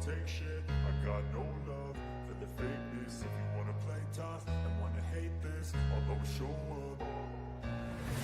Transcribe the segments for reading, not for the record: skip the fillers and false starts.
take shit. I got no love for the fakeness. If you wanna play tough and wanna hate this, I'll always show up.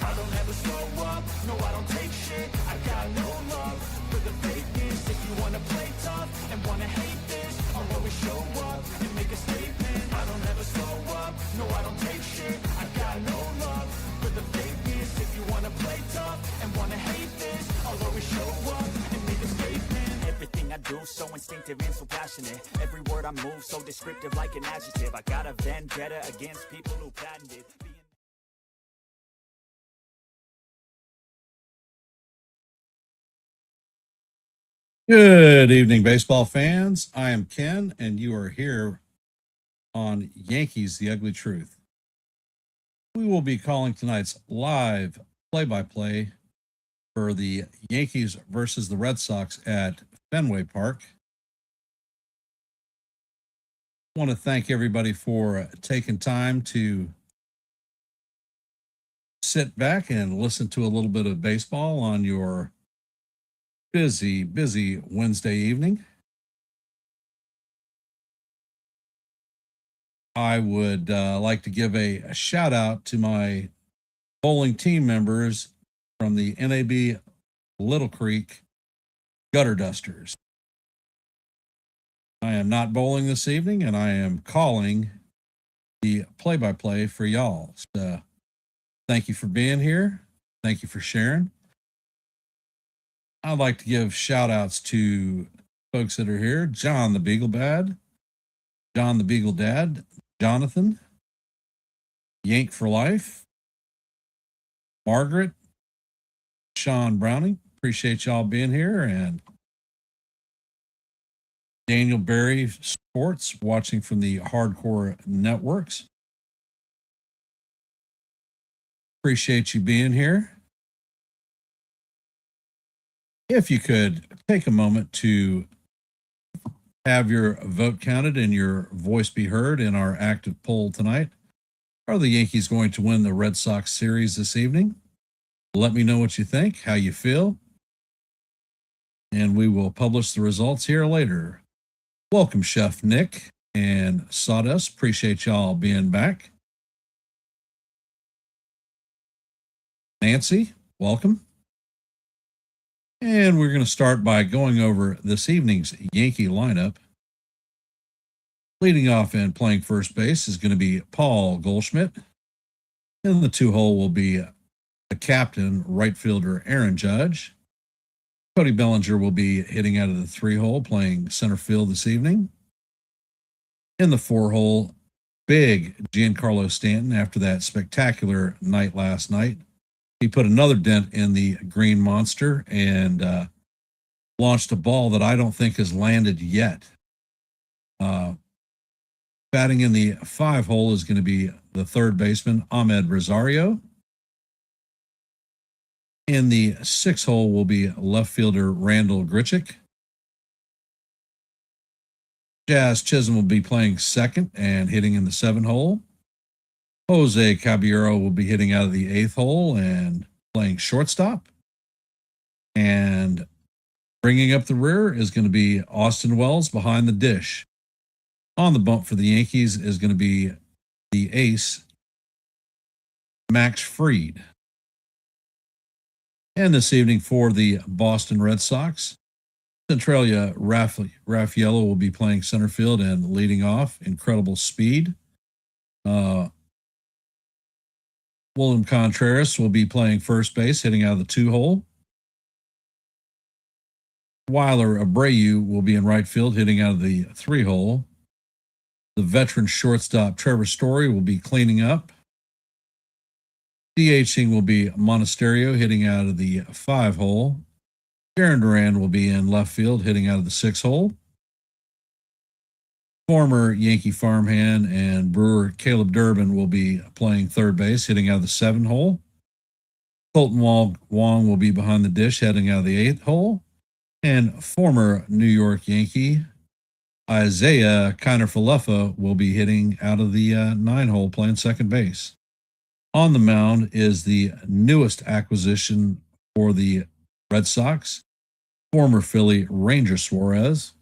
I don't ever slow up, no I don't take shit. I got no love for the fakeness. If you wanna play tough and wanna hate this, I'll always show up and make a statement. I don't ever slow up, no I don't take shit. I got no love for the fakeness. If you wanna play tough and wanna hate this, I'll always show up and make a statement. Everything I do so instinctive and so passionate. Every word I move so descriptive like an adjective. I got a vendetta against people who patented Good evening, baseball fans. I am Ken, and you are here on Yankees, The Ugly Truth. We will be calling tonight's live play-by-play for the Yankees versus the Red Sox at Fenway Park. I want to thank everybody for taking time to sit back and listen to a little bit of baseball on your busy Wednesday evening. I would like to give a shout out to my bowling team members from the NAB Little Creek Gutter Dusters. I am not bowling this evening, and I am calling the play-by-play for y'all. So thank you for being here. Thank you for sharing. I'd like to give shout outs to folks that are here. John the Beagle Dad, John the Beagle Dad, Jonathan, Yank for Life, Margaret, Sean Browning. Appreciate y'all being here. And Daniel Berry Sports watching from the Hardcore Networks. Appreciate you being here. If you could take a moment to have your vote counted and your voice be heard in our active poll tonight. Are the Yankees going to win the Red Sox series this evening? Let me know what you think, how you feel, and we will publish the results here later. Welcome, Chef Nick and Sawdust. Appreciate y'all being back. Nancy, welcome. And we're going to start by going over this evening's Yankee lineup. Leading off and playing first base is going to be Paul Goldschmidt. In the 2-hole will be the captain, right fielder Aaron Judge. Cody Bellinger will be hitting out of the 3-hole, playing center field this evening. In the 4-hole, big Giancarlo Stanton after that spectacular night last night. He put another dent in the Green Monster and launched a ball that I don't think has landed yet. Batting in the 5-hole is going to be the third baseman, Ahmed Rosario. In the 6-hole will be left fielder Randall Grichuk. Jazz Chisholm will be playing second and hitting in the 7-hole. Jose Caballero will be hitting out of the 8th hole and playing shortstop. And bringing up the rear is going to be Austin Wells behind the dish. On the bump for the Yankees is going to be the ace, Max Fried. And this evening for the Boston Red Sox, Centralia Raffaello will be playing center field and leading off. Incredible speed. William Contreras will be playing first base, hitting out of the 2-hole. Weiler Abreu will be in right field, hitting out of the 3-hole. The veteran shortstop Trevor Story will be cleaning up. DHing will be Monasterio, hitting out of the 5-hole. Jarren Duran will be in left field, hitting out of the 6-hole. Former Yankee farmhand and brewer Caleb Durbin will be playing third base, hitting out of the 7-hole. Colton Wong will be behind the dish, heading out of the 8th-hole. And former New York Yankee Isaiah Kiner-Falefa will be hitting out of the 9-hole, playing second base. On the mound is the newest acquisition for the Red Sox, former Philly Ranger Suarez.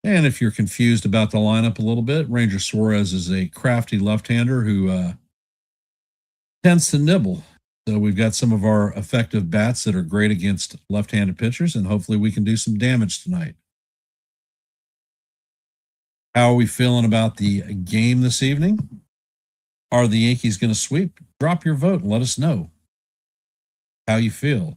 And if you're confused about the lineup a little bit, Ranger Suarez is a crafty left-hander who tends to nibble. So we've got some of our effective bats that are great against left-handed pitchers, and hopefully we can do some damage tonight. How are we feeling about the game this evening? Are the Yankees going to sweep? Drop your vote and let us know how you feel.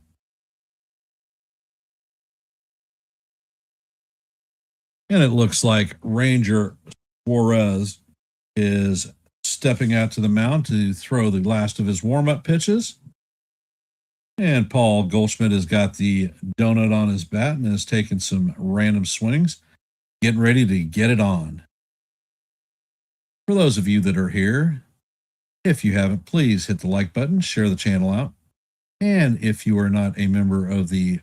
And it looks like Ranger Suarez is stepping out to the mound to throw the last of his warm-up pitches. And Paul Goldschmidt has got the donut on his bat and is taking some random swings, getting ready to get it on. For those of you that are here, if you haven't, please hit the like button, share the channel out. And if you are not a member of the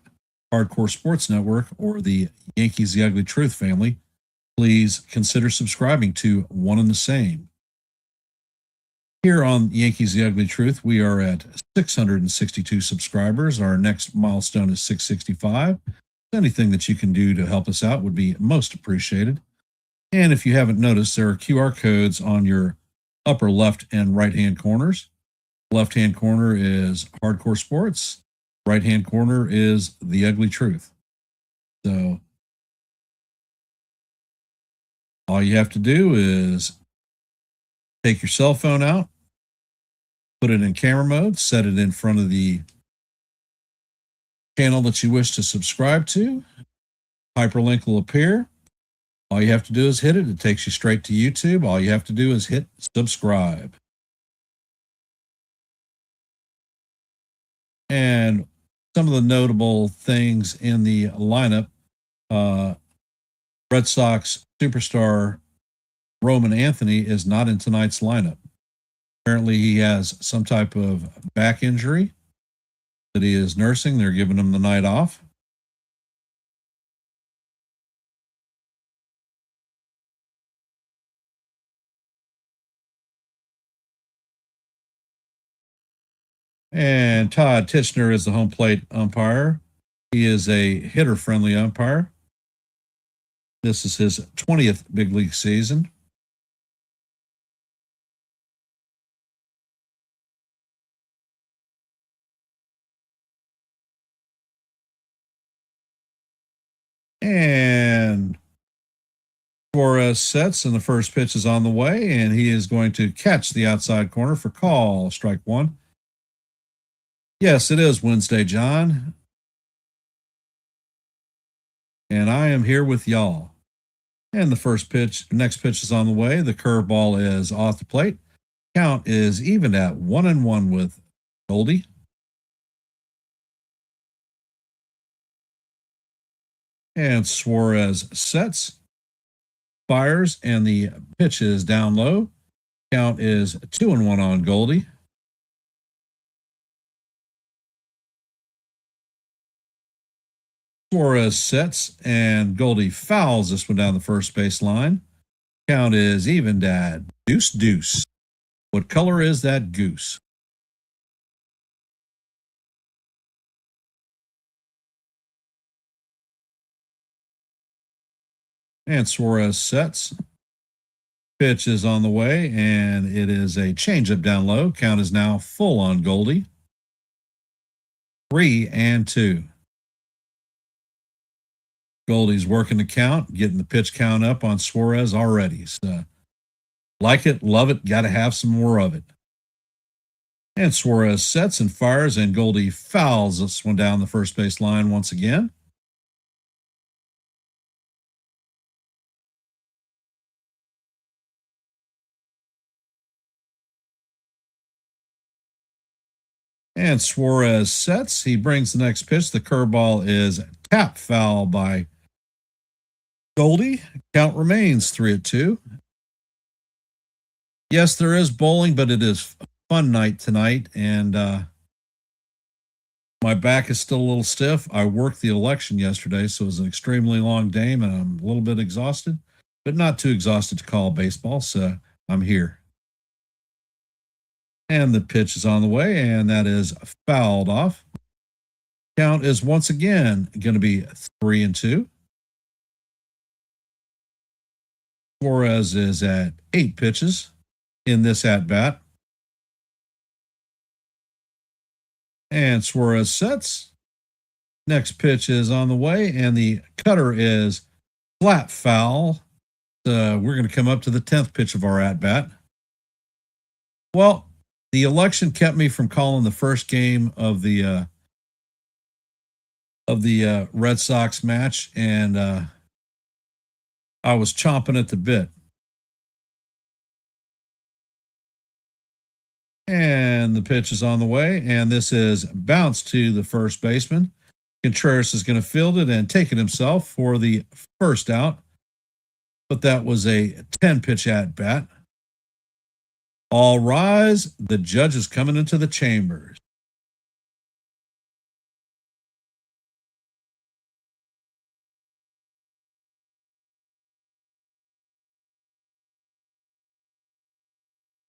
Hardcore Sports Network or the Yankees The Ugly Truth family, please consider subscribing to one and the same. Here on Yankees The Ugly Truth, we are at 662 subscribers. Our next milestone is 665. Anything that you can do to help us out would be most appreciated. And if you haven't noticed, there are QR codes on your upper left and right-hand corners. Left-hand corner is Hardcore Sports. Right-hand corner is The Ugly Truth. So all you have to do is take your cell phone out, put it in camera mode, set it in front of the channel that you wish to subscribe to. Hyperlink will appear. All you have to do is hit it. It takes you straight to YouTube. All you have to do is hit subscribe. And some of the notable things in the lineup, Red Sox superstar Roman Anthony is not in tonight's lineup. Apparently he has some type of back injury that he is nursing. They're giving him the night off. And Todd Titchener is the home plate umpire. He is a hitter-friendly umpire. This is his 20th big league season. And Suarez sets, and the first pitch is on the way, and he is going to catch the outside corner for call. Strike one. Yes, it is Wednesday, John. And I am here with y'all. And the next pitch is on the way. The curveball is off the plate. Count is even at 1-1 with Goldie. And Suarez sets, fires, and the pitch is down low. Count is 2-1 on Goldie. Suarez sets, and Goldie fouls this one down the first base line. Count is evened at deuce. What color is that goose? And Suarez sets. Pitch is on the way, and it is a changeup down low. Count is now full on Goldie. 3-2. Goldie's working the count, getting the pitch count up on Suarez already. So, like it, love it, got to have some more of it. And Suarez sets and fires, and Goldie fouls this one down the first base line once again. And Suarez sets. He brings the next pitch. The curveball is tap foul by Goldie. Count remains 3-2. Yes, there is bowling, but it is a fun night tonight. And my back is still a little stiff. I worked the election yesterday, so it was an extremely long day, and I'm a little bit exhausted, but not too exhausted to call baseball. So I'm here. And the pitch is on the way, and that is fouled off. Count is once again going to be 3-2. Suarez is at 8 pitches in this at bat. And Suarez sets. Next pitch is on the way, and the cutter is flat foul. We're going to come up to the 10th pitch of our at bat. Well, the election kept me from calling the first game of the Red Sox match, and I was chomping at the bit. And the pitch is on the way, and this is bounced to the first baseman. Contreras is going to field it and take it himself for the first out. But that was a 10-pitch at bat. All rise. The judge is coming into the chambers.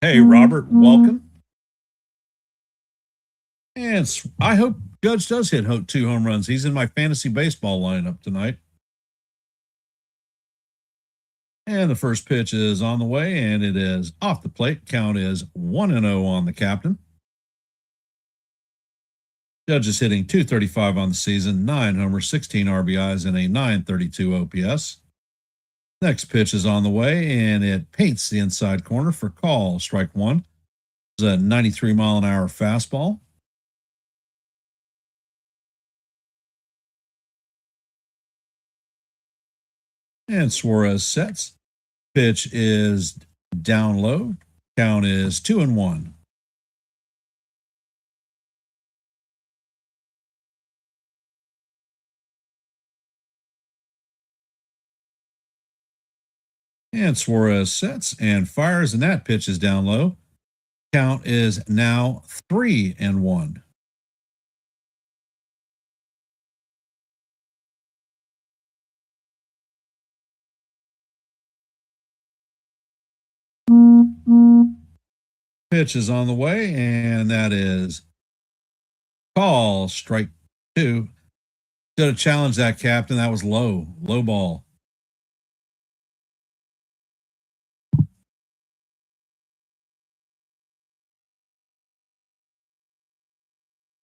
Hey, Robert, welcome. And I hope Judge does hit 2 home runs. He's in my fantasy baseball lineup tonight. And the first pitch is on the way, and it is off the plate. Count is 1-0 on the captain. Judge is hitting .235 on the season, 9 homers, 16 RBIs, and a .932 OPS. Next pitch is on the way, and it paints the inside corner for call. Strike one. It's a 93-mile-an-hour fastball. And Suarez sets. Pitch is down low. Count is 2-1. And Suarez sets and fires, and that pitch is down low. Count is now 3-1. Pitch is on the way, and that is call. Strike two. Should have challenged that, captain. That was low ball.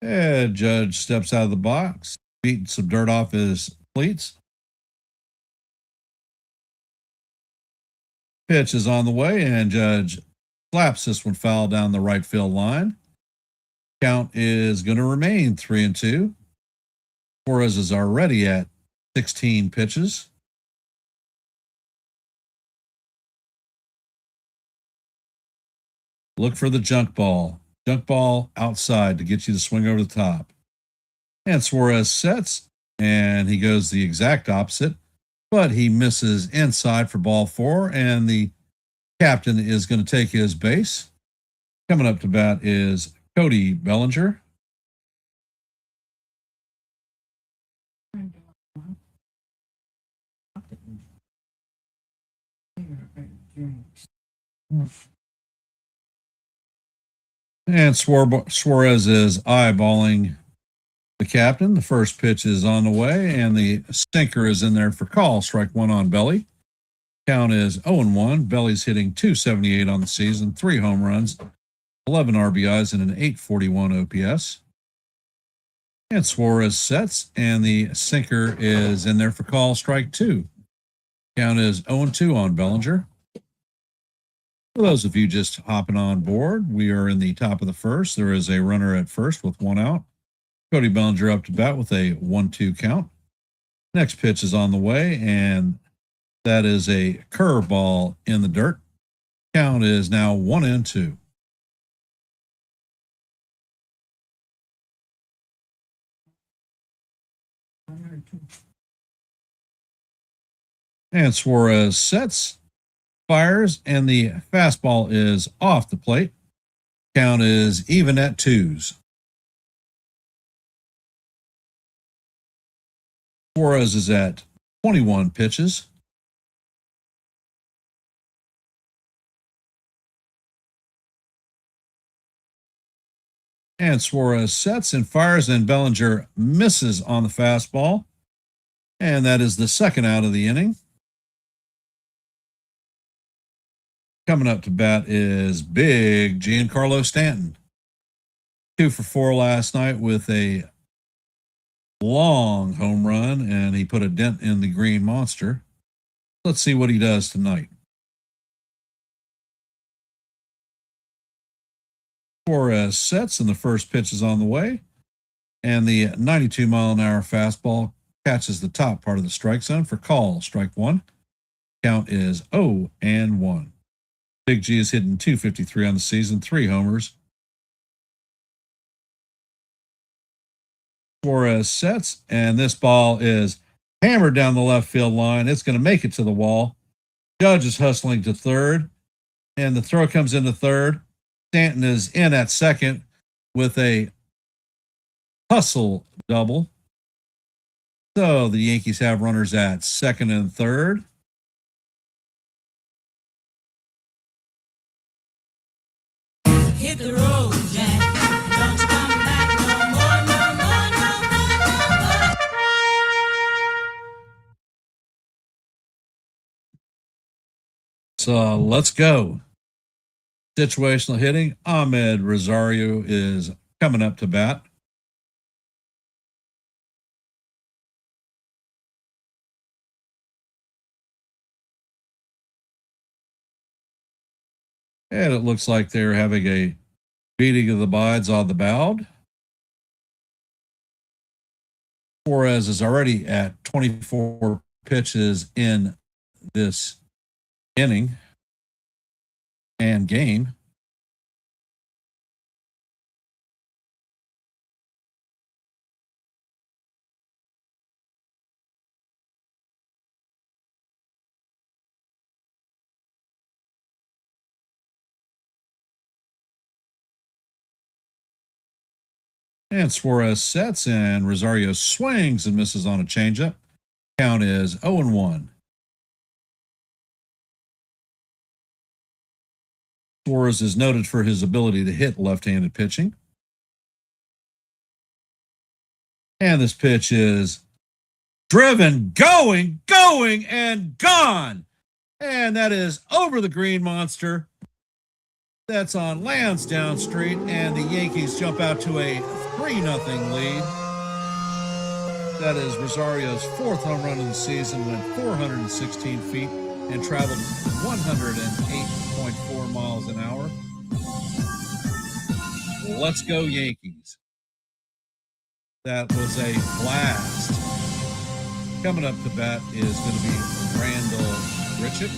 And Judge steps out of the box, beating some dirt off his cleats. Pitch is on the way, and Judge slaps this one foul down the right field line. Count is going to remain 3-2. Suarez is already at 16 pitches. Look for the junk ball. Junk ball outside to get you to swing over the top. And Suarez sets, and he goes the exact opposite, but he misses inside for ball 4, and the captain is going to take his base. Coming up to bat is Cody Bellinger. And Suarez is eyeballing the captain. The first pitch is on the way, and the sinker is in there for call. Strike one on Belly. Count is 0-1. Belly's hitting .278 on the season, 3 home runs, 11 RBIs, and an .841 OPS. And Suarez sets, and the sinker is in there for call. Strike 2. Count is 0-2 on Bellinger. For those of you just hopping on board, we are in the top of the first. There is a runner at first with 1 out. Cody Bellinger up to bat with a 1-2 count. Next pitch is on the way, and that is a curveball in the dirt. Count is now 1-2. And Suarez sets, fires, and the fastball is off the plate. Count is even at 2s. Suarez is at 21 pitches. And Suarez sets and fires, and Bellinger misses on the fastball. And that is the second out of the inning. Coming up to bat is big Giancarlo Stanton. 2 for 4 last night with a long home run, and he put a dent in the Green Monster. Let's see what he does tonight. Suarez sets, and the first pitch is on the way, and the 92-mile-an-hour fastball catches the top part of the strike zone for call. Strike one. Count is 0-1. Big G is hitting .253 on the season, 3 homers. Suarez sets, and this ball is hammered down the left field line. It's going to make it to the wall. Judge is hustling to third, and the throw comes into third. Stanton is in at second with a hustle double. So the Yankees have runners at second and third. Hit the road, Jack. Don't you come back no more, no more, no more, no more. So let's go. Situational hitting. Ahmed Rosario is coming up to bat. And it looks like they're having a beating of the minds on the mound. Suarez is already at 24 pitches in this inning and game. And Suarez sets, and Rosario swings and misses on a changeup. Count is 0-1. Suarez is noted for his ability to hit left-handed pitching. And this pitch is driven, going, and gone. And that is over the Green Monster. That's on Lansdowne Street, and the Yankees jump out to a 3-0 lead. That is Rosario's 4th home run of the season, went 416 feet and traveled 108.4 miles an hour. Let's go, Yankees. That was a blast. Coming up to bat is going to be Randall Richett.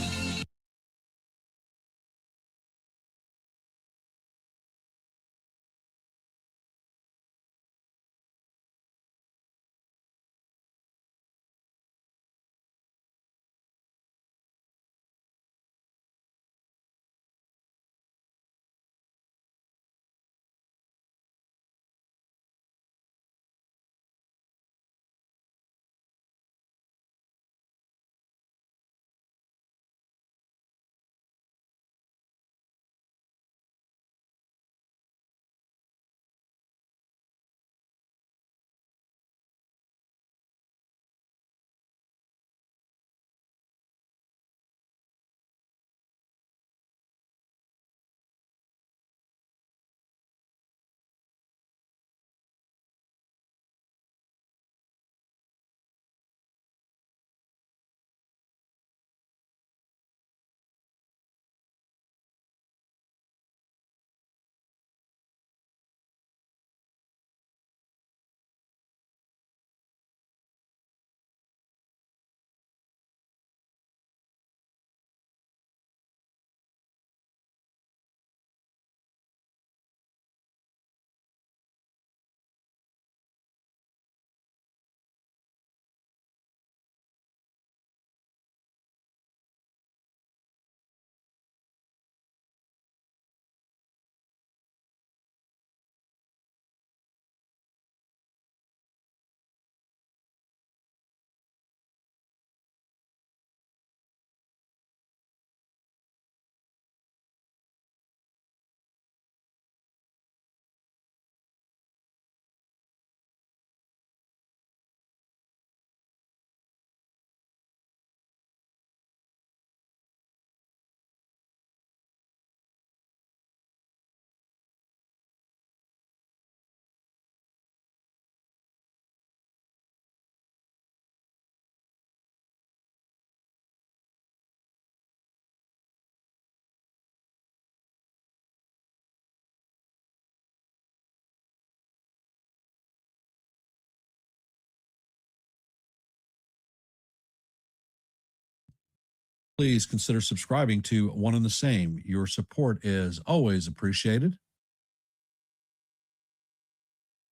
Please consider subscribing to One and the Same. Your support is always appreciated.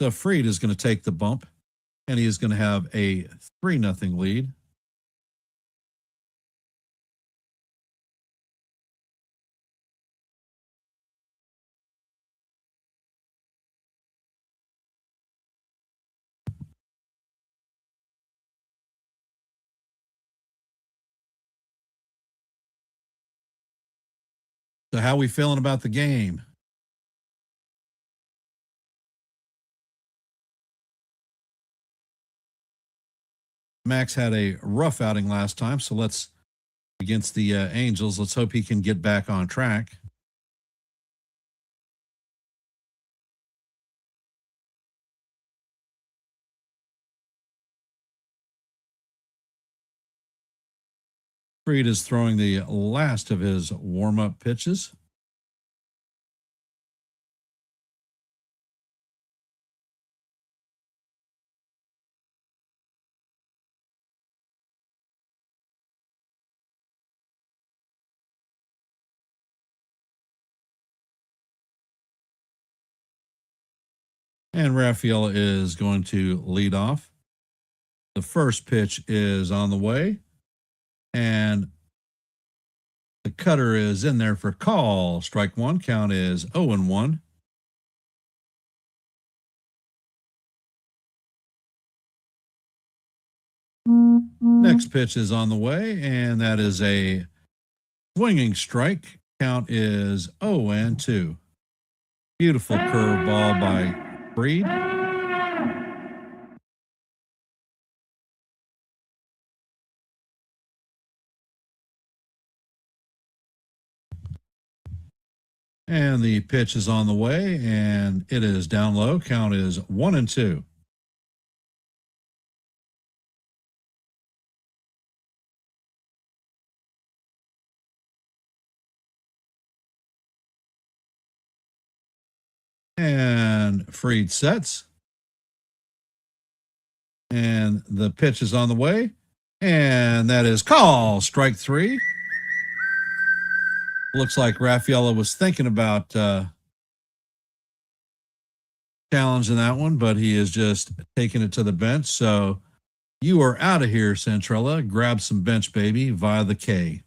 So Freed is going to take the bump, and he is going to have a 3-0 lead. So how are we feeling about the game? Max had a rough outing last time, so let's against the Angels. Let's hope he can get back on track. Freed is throwing the last of his warm-up pitches. And Rafaela is going to lead off. The first pitch is on the way. And the cutter is in there for call. Strike one. Count is 0-1. Next pitch is on the way, and that is a swinging strike. Count is 0-2. Beautiful curveball by Freed. And the pitch is on the way, and it is down low. Count is 1-2. And Freed sets. And the pitch is on the way. And that is call. Strike three. Looks like Rafaela was thinking about challenging that one, but he is just taking it to the bench. So you are out of here, Centrella. Grab some bench, baby, via the K.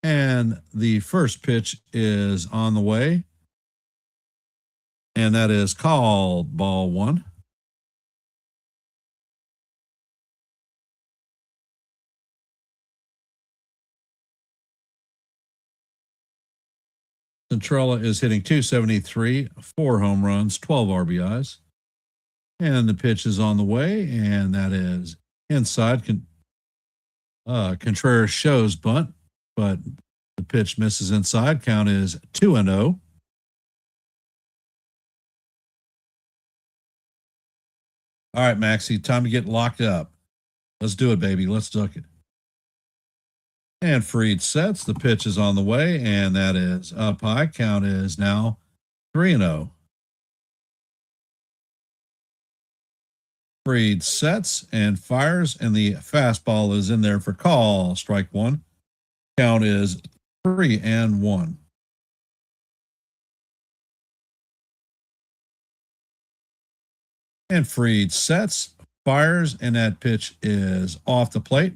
And the first pitch is on the way. And that is called ball one. Centrella is hitting .273, 4 home runs, 12 RBIs. And the pitch is on the way, and that is inside. Contreras shows bunt, but the pitch misses inside. Count is 2-0. All right, Maxie, time to get locked up. Let's do it, baby. Let's duck it. And Freed sets. The pitch is on the way, and that is up high. Count is now 3-0. Freed sets and fires, and the fastball is in there for call. Strike one. Count is 3-1. And Freed sets, fires, and that pitch is off the plate.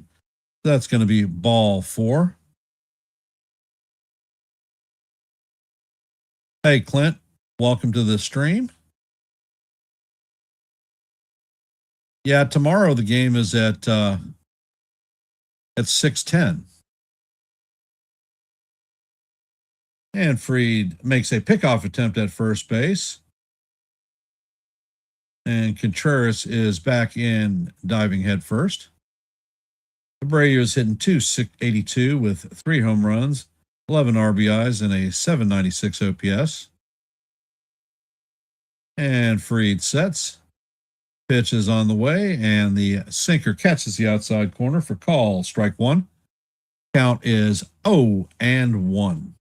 That's going to be ball 4. Hey, Clint, welcome to the stream. Yeah, tomorrow the game is at 6:10. And Freed makes a pickoff attempt at first base. And Contreras is back in diving head first. Abreu is hitting .282 with 3 home runs, 11 RBIs, and a .796 OPS. And Freed sets. Pitch is on the way, and the sinker catches the outside corner for call. Strike one. Count is 0-1.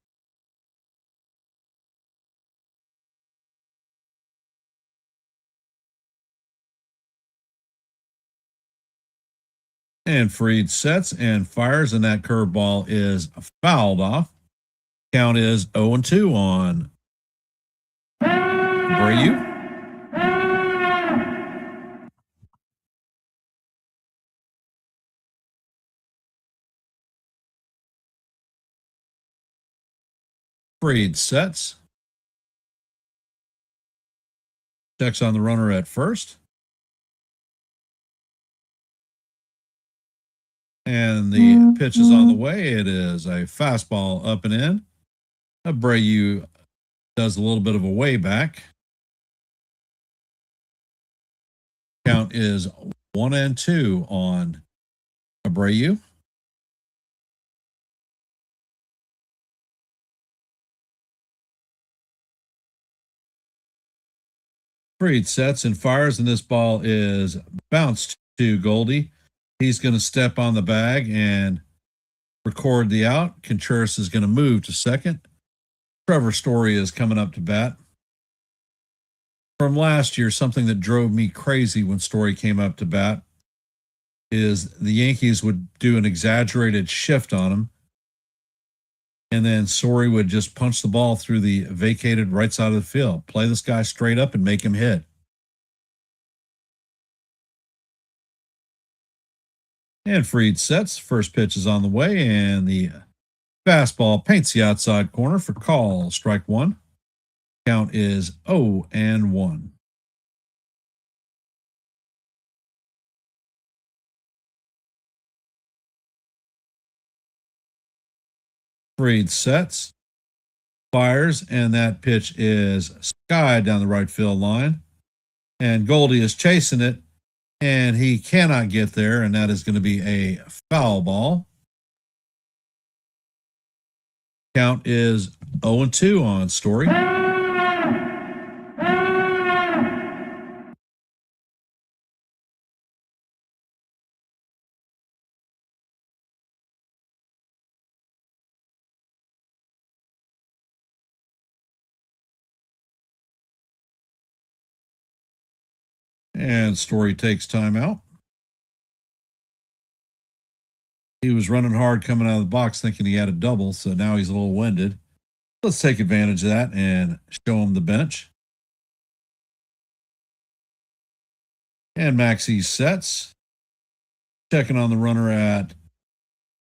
And Freed sets and fires, and that curveball is fouled off. Count is 0-2 on Brayu. Freed sets. Checks on the runner at first. And the pitch is on the way. It is a fastball up and in. Abreu does a little bit of a way back. Count is 1-2 on Abreu. Freed sets and fires, and this ball is bounced to Goldie. He's going to step on the bag and record the out. Contreras is going to move to second. Trevor Story is coming up to bat. From last year, something that drove me crazy when Story came up to bat is the Yankees would do an exaggerated shift on him, and then Story would just punch the ball through the vacated right side of the field, play this guy straight up and make him hit. And Freed sets. First pitch is on the way, and the fastball paints the outside corner for call. Strike one. Count is 0-1. Freed sets, fires, and that pitch is skied down the right field line. And Goldie is chasing it, and he cannot get there, and that is going to be a foul ball. Count is 0-2 on Story. And Story takes time out. He was running hard coming out of the box thinking he had a double, so now he's a little winded. Let's take advantage of that and show him the bench. And Maxey sets. Checking on the runner at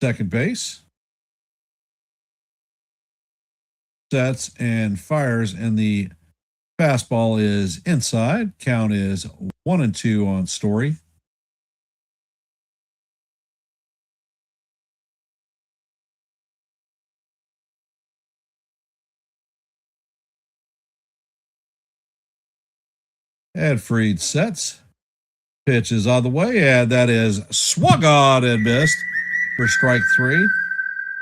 second base. Sets and fires, and the fastball is inside. Count is 1-2 on Story. And Freed sets. Pitch is on the way, and that is swung on and missed for strike three.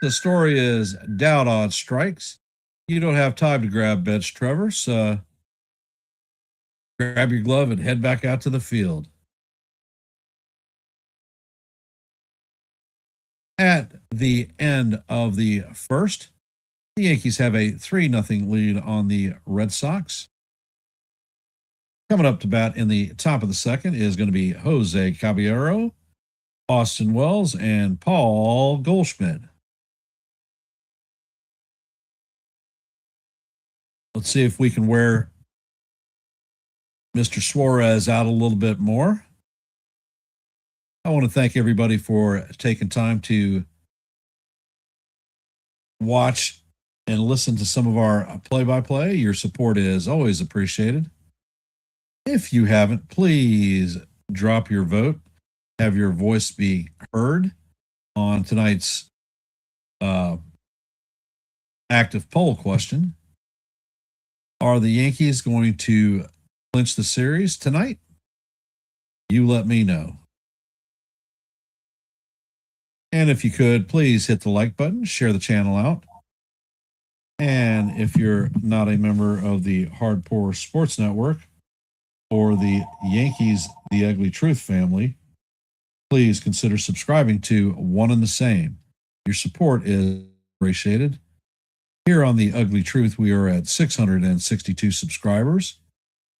The Story is down on strikes. You don't have time to grab bench, Trevor, so grab your glove and head back out to the field. At the end of the first, the Yankees have a 3-0 lead on the Red Sox. Coming up to bat in the top of the second is going to be Jose Caballero, Austin Wells, and Paul Goldschmidt. Let's see if we can wear Mr. Suarez out a little bit more. I want to thank everybody for taking time to watch and listen to some of our play-by-play. Your support is always appreciated. If you haven't, please drop your vote. Have your voice be heard on tonight's active poll question. Are the Yankees going to clinch the series tonight? You let me know. And if you could, please hit the like button, share the channel out. And if you're not a member of the Hardcore Sports Network or the Yankees, The Ugly Truth family, please consider subscribing to One and the Same. Your support is appreciated. Here on The Ugly Truth, we are at 662 subscribers.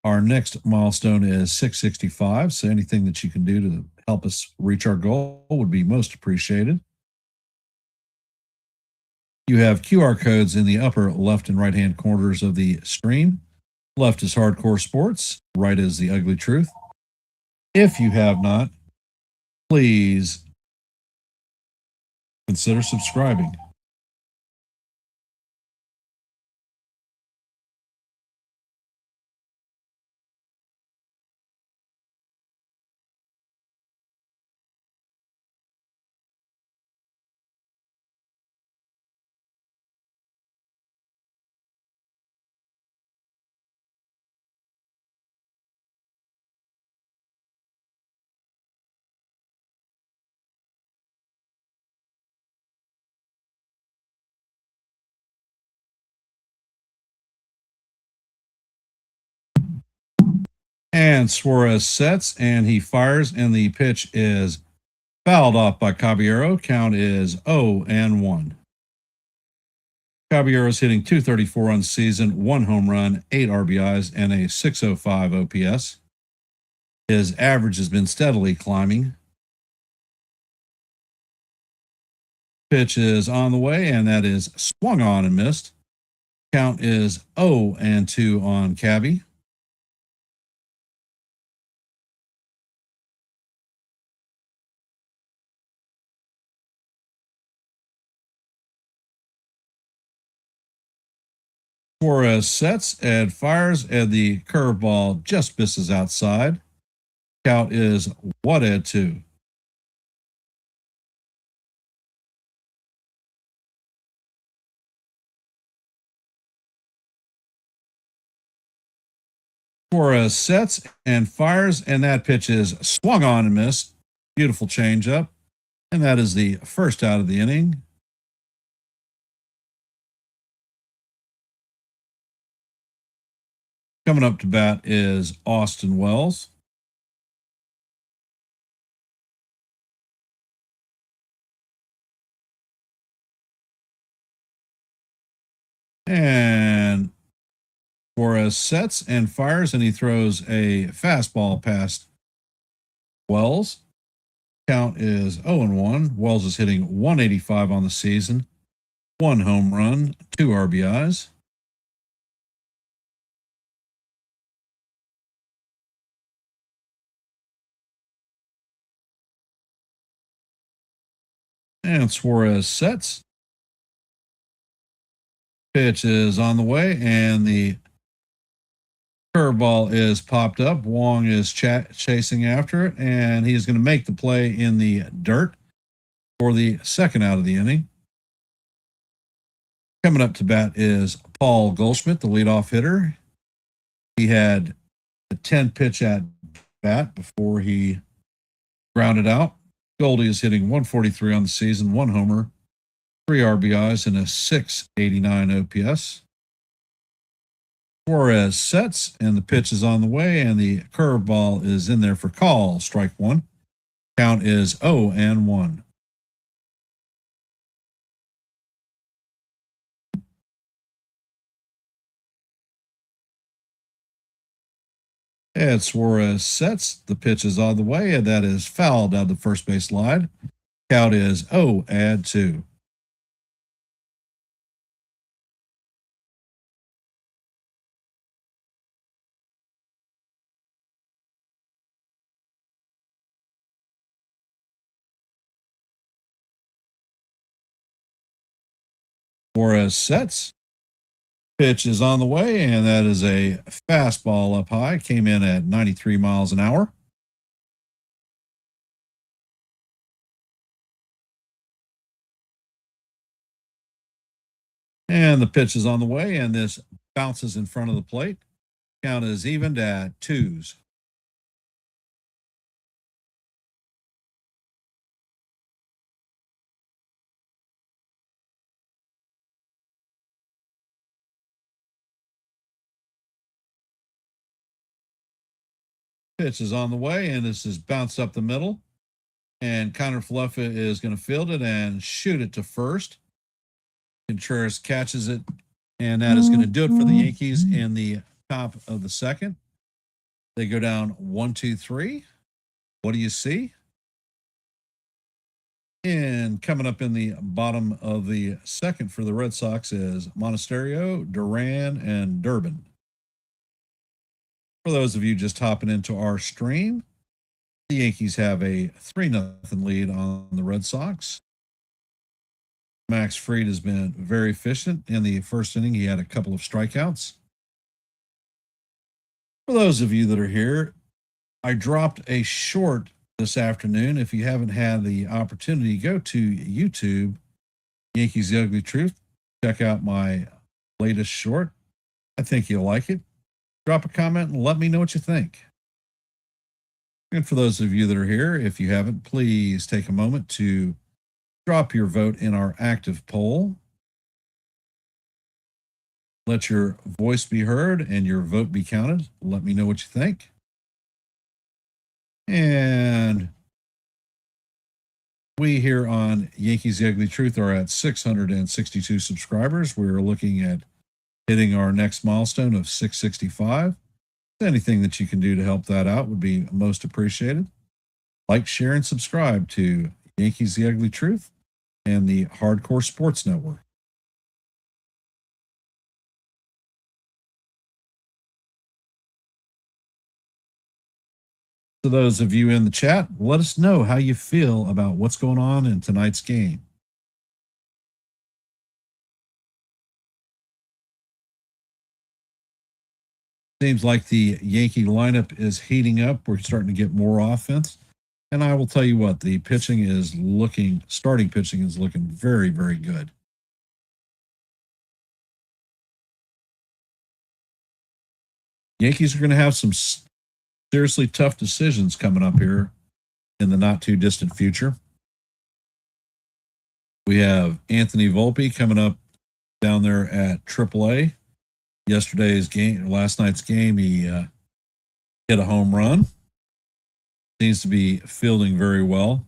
Our next milestone is 665. So anything that you can do to help us reach our goal would be most appreciated. You have QR codes in the upper left and right hand corners of the screen. Left is hardcore sports, right is the ugly truth. If you have not, please consider subscribing. And Suarez sets and he fires, and the pitch is fouled off by Caballero. Count is 0-1. Caballero is hitting .234 on the season, 1 home run, 8 RBIs, and a .605 OPS. His average has been steadily climbing. Pitch is on the way, and that is swung on and missed. Count is 0-2 on Cabby. Suarez sets and fires, and the curveball just misses outside. Count is 1-2. Suarez sets and fires, and that pitch is swung on and missed. Beautiful changeup, and that is the first out of the inning. Coming up to bat is Austin Wells. And Suarez sets and fires, and he throws a fastball past Wells. Count is 0-1. Wells is hitting 185 on the season, 1 home run, 2 RBIs. And Suarez sets. Pitch is on the way, and the curveball is popped up. Wong is chasing after it, and he's going to make the play in the dirt for the second out of the inning. Coming up to bat is Paul Goldschmidt, the leadoff hitter. He had a 10 pitch at bat before he grounded out. Goldie is hitting 143 on the season, 1 homer, 3 RBIs, and a .689 OPS. Suarez sets, and the pitch is on the way, and the curveball is in there for call. Strike 1. Count is 0-1. And Suarez sets. The pitch is on the way, and that is fouled down the first base line. Count is 0-2. Suarez sets. Pitch is on the way, and that is a fastball up high. Came in at 93 miles an hour. And the pitch is on the way, and this bounces in front of the plate. Count is evened at 2s. Pitch is on the way, and this is bounced up the middle. And Connor Fluffa is going to field it and shoot it to first. Contreras catches it, and that is going to do it for the Yankees in the top of the second. They go down 1-2-3. What do you see? And coming up in the bottom of the second for the Red Sox is Monasterio, Duran, and Durbin. For those of you just hopping into our stream, the Yankees have a 3-0 lead on the Red Sox. Max Fried has been very efficient. In the first inning, he had a couple of strikeouts. For those of you that are here, I dropped a short this afternoon. If you haven't had the opportunity, go to YouTube, Yankees The Ugly Truth. Check out my latest short. I think you'll like it. Drop a comment and let me know what you think. And for those of you that are here, if you haven't, please take a moment to drop your vote in our active poll. Let your voice be heard and your vote be counted. Let me know what you think. And we here on Yankees The Ugly Truth are at 662 subscribers. We're looking at hitting our next milestone of 665. Anything that you can do to help that out would be most appreciated. Like, share, and subscribe to Yankees The Ugly Truth and the Hardcore Sports Network. To those of you in the chat, let us know how you feel about what's going on in tonight's game. Seems like the Yankee lineup is heating up. We're starting to get more offense. And I will tell you what, the starting pitching is looking very, very good. Yankees are going to have some seriously tough decisions coming up here in the not too distant future. We have Anthony Volpe coming up down there at AAA. Last night's game, he hit a home run. Seems to be fielding very well.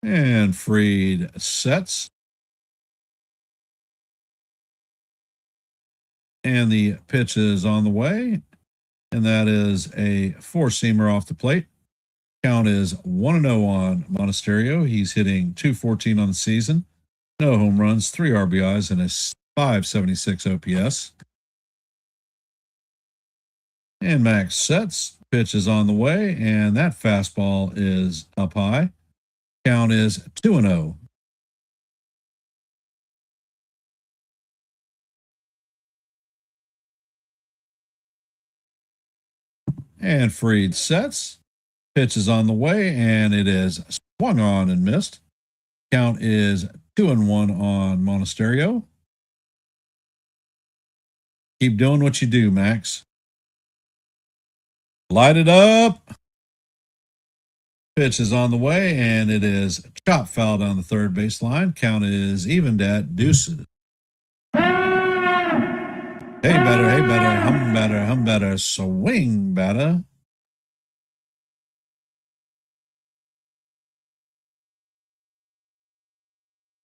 And Fried sets. And the pitch is on the way. And that is a four-seamer off the plate. Count is 1-0 on Monasterio. He's hitting .214 on the season. No home runs, 3 RBIs, and a .576 OPS. And Max sets. Pitch is on the way, and that fastball is up high. Count is 2-0. And Fried sets. Pitch is on the way, and it is swung on and missed. Count is 2-1 on Monasterio. Keep doing what you do, Max. Light it up. Pitch is on the way, and it is chop foul down the third baseline. Count is evened at deuces. Hey, better, hum better, swing better.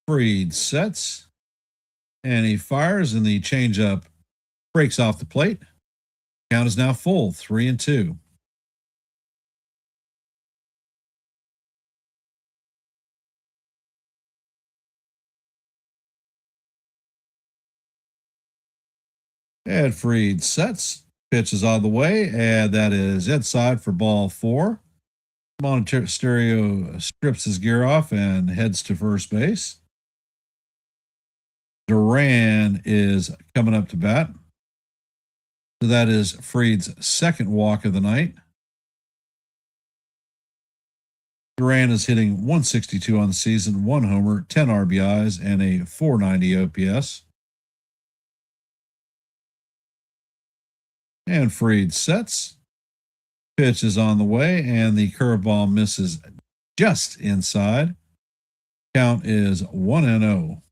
Fried sets, and he fires, and the changeup breaks off the plate. Count is now full, 3-2. And Fried sets, pitch is on the way, and that is inside for ball 4. Monasterio strips his gear off and heads to first base. Duran is coming up to bat. So that is Fried's second walk of the night. Duran is hitting .162 on the season, 1 homer, 10 RBIs, and a .490 OPS. And Fried sets. Pitch is on the way, and the curveball misses just inside. Count is 1-0.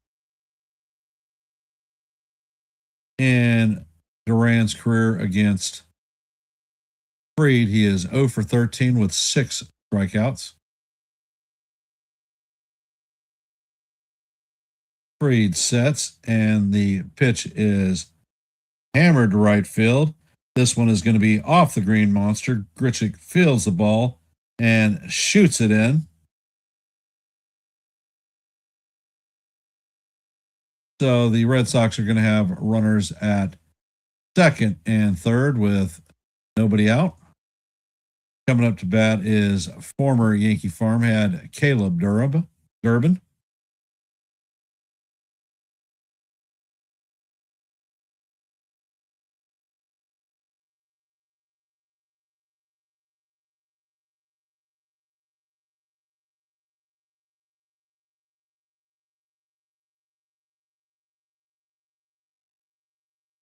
In Duran's career against Fried, he is 0 for 13 with 6 strikeouts. Fried sets, and the pitch is hammered to right field. This one is going to be off the green monster. Grichuk fields the ball and shoots it in. So the Red Sox are going to have runners at second and third with nobody out. Coming up to bat is former Yankee farmhand Caleb Durbin.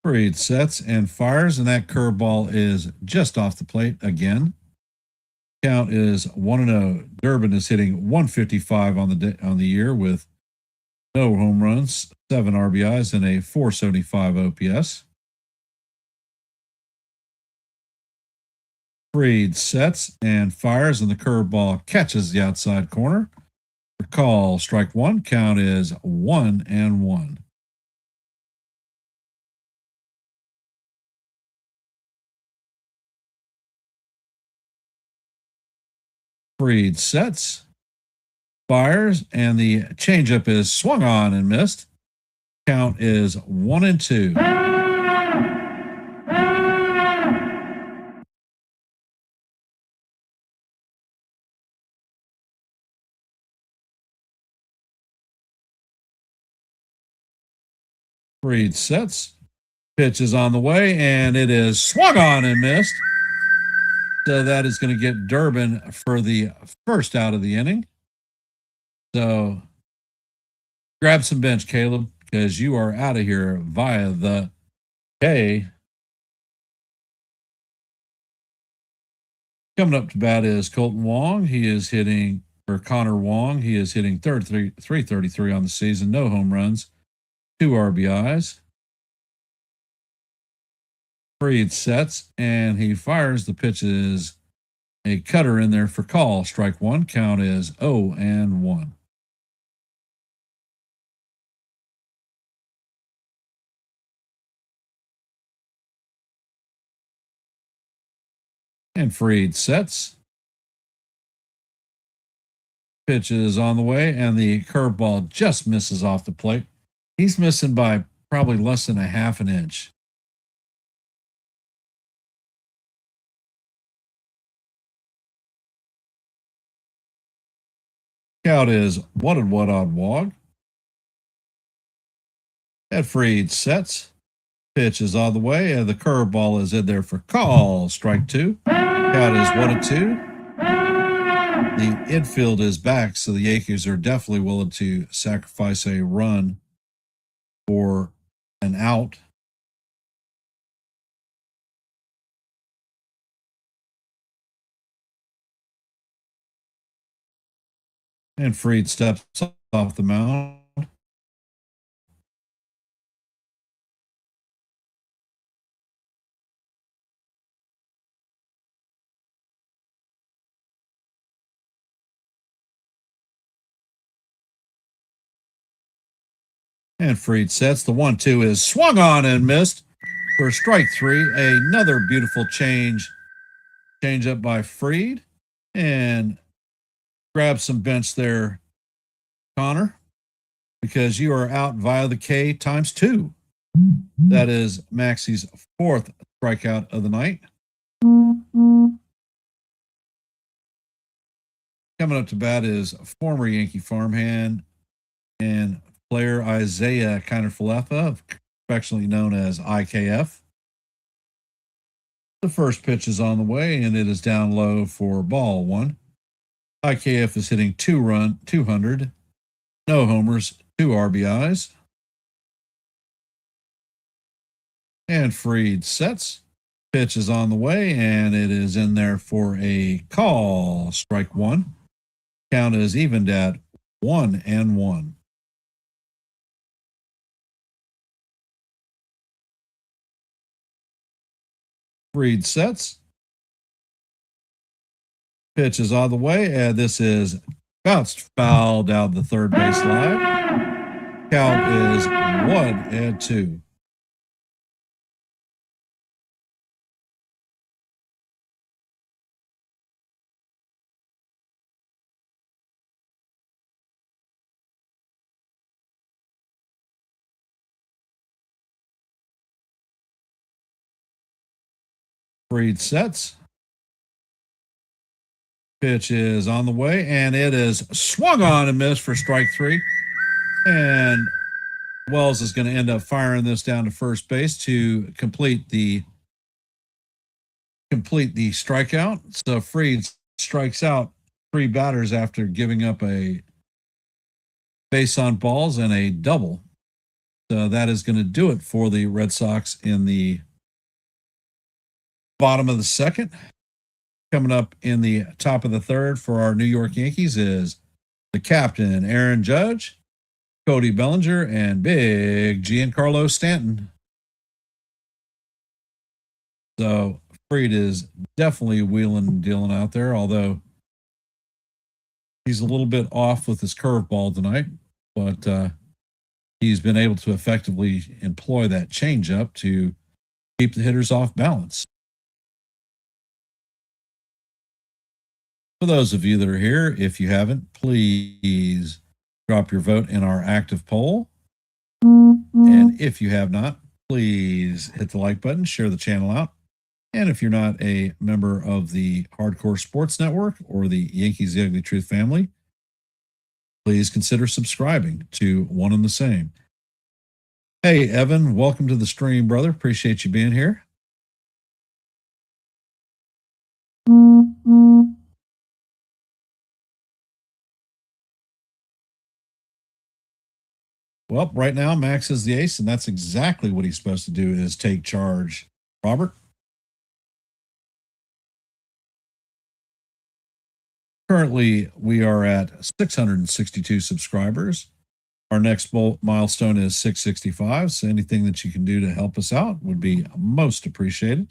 Freed sets and fires, and that curveball is just off the plate again. Count is 1-0. Durbin is hitting 155 on the year with no home runs, 7 RBIs, and a 475 OPS. Freed sets and fires, and the curveball catches the outside corner. For call, strike one. Count is 1-1. Freed sets, fires, and the changeup is swung on and missed. Count is 1-2. Freed sets, pitch is on the way, and it is swung on and missed. So that is going to get Durbin for the first out of the inning. So grab some bench, Caleb, because you are out of here via the K. Coming up to bat is Colton Wong. He is hitting, or Connor Wong. He is hitting 333 on the season. No home runs, 2 RBIs. Freed sets and he fires. The pitch is a cutter in there for call. Strike one. Count is 0-1. And Freed sets. Pitch is on the way, and the curveball just misses off the plate. He's missing by probably less than a half an inch. Count is 1-1 on Wog. At Freed sets. Pitch is on the way, and the curveball is in there for call. Strike two. Count is 1-2. The infield is back, so the Yankees are definitely willing to sacrifice a run for an out. And Freed steps off the mound. And Freed sets. The 1-2 is swung on and missed for strike three. Another beautiful change up by Freed. And grab some bench there, Connor, because you are out via the K times 2. That is Maxie's 4th strikeout of the night. Coming up to bat is former Yankee farmhand and player Isaiah Kiner-Falefa, affectionately known as IKF. The first pitch is on the way, and it is down low for ball one. IKF is hitting 200, no homers, 2 RBIs. And Freed sets. Pitch is on the way, and it is in there for a call. Strike one. Count is evened at 1-1. Freed sets. Pitch is on the way, and this is bounced foul down the third base line. Count is 1-2. Freed sets. Pitch is on the way, and it is swung on and missed for strike 3. And Wells is going to end up firing this down to first base to complete the strikeout. So Freed strikes out 3 batters after giving up a base on balls and a double. So that is going to do it for the Red Sox in the bottom of the second. Coming up in the top of the third for our New York Yankees is the captain, Aaron Judge, Cody Bellinger, and big Giancarlo Stanton. So Freed is definitely wheeling and dealing out there, although he's a little bit off with his curveball tonight, but he's been able to effectively employ that changeup to keep the hitters off balance. For those of you that are here, if you haven't, please drop your vote in our active poll. And if you have not, please hit the like button, share the channel out. And if you're not a member of the Hardcore Sports Network or the Yankees The Ugly Truth family, please consider subscribing to one and the same. Hey, Evan, welcome to the stream, brother. Appreciate you being here. Well, right now, Max is the ace, and that's exactly what he's supposed to do is take charge. Robert? Currently, we are at 662 subscribers. Our next milestone is 665, so anything that you can do to help us out would be most appreciated.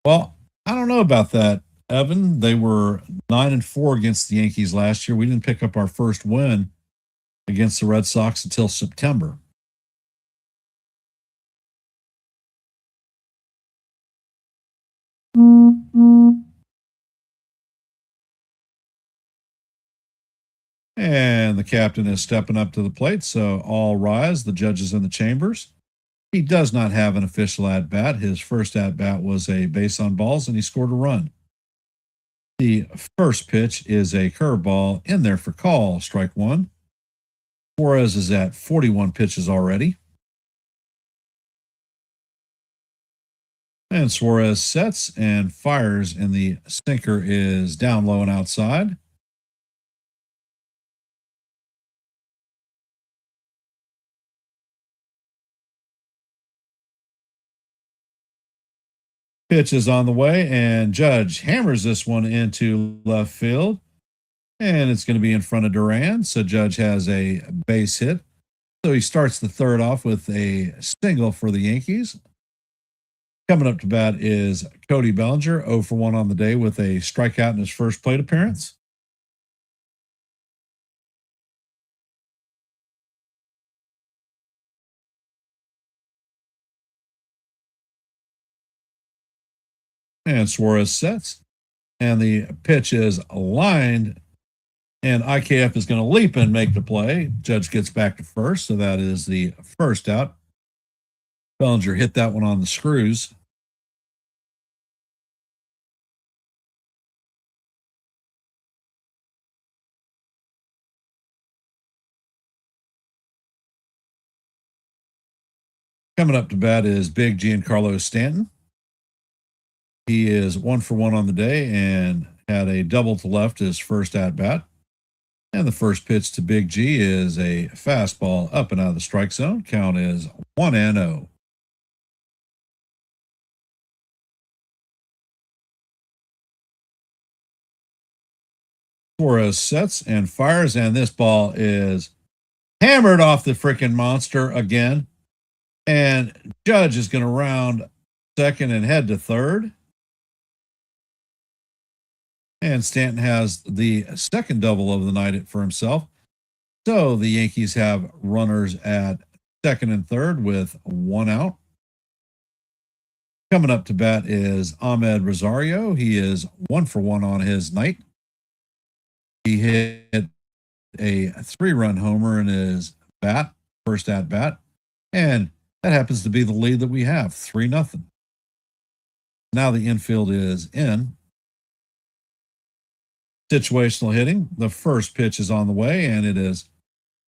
Well, I don't know about that, Evan. They were 9-4 against the Yankees last year. We didn't pick up our first win against the Red Sox until September. And the captain is stepping up to the plate, so all rise. The judges in the chambers. He does not have an official at-bat. His first at-bat was a base on balls, and he scored a run. The first pitch is a curveball in there for call, strike 1. Suarez is at 41 pitches already. And Suarez sets and fires, and the sinker is down low and outside. Pitch is on the way, and Judge hammers this one into left field, and it's going to be in front of Duran. So Judge has a base hit. So he starts the third off with a single for the Yankees. Coming up to bat is Cody Bellinger, 0 for 1 on the day with a strikeout in his first plate appearance. And Suarez sets. And the pitch is lined. And IKF is going to leap and make the play. Judge gets back to first. So that is the first out. Bellinger hit that one on the screws. Coming up to bat is big Giancarlo Stanton. He is 1 for 1 on the day and had a double to left his first at bat. And the first pitch to Big G is a fastball up and out of the strike zone. Count is 1-0. Suarez sets and fires, and this ball is hammered off the freaking monster again. And Judge is going to round second and head to third. And Stanton has the second double of the night for himself. So the Yankees have runners at second and third with 1 out. Coming up to bat is Ahmed Rosario. He is 1 for 1 on his night. hit a 3-run homer in his first at bat, and that happens to be the lead that we have, 3-0. Now the infield is in. Situational hitting. The first pitch is on the way, and it is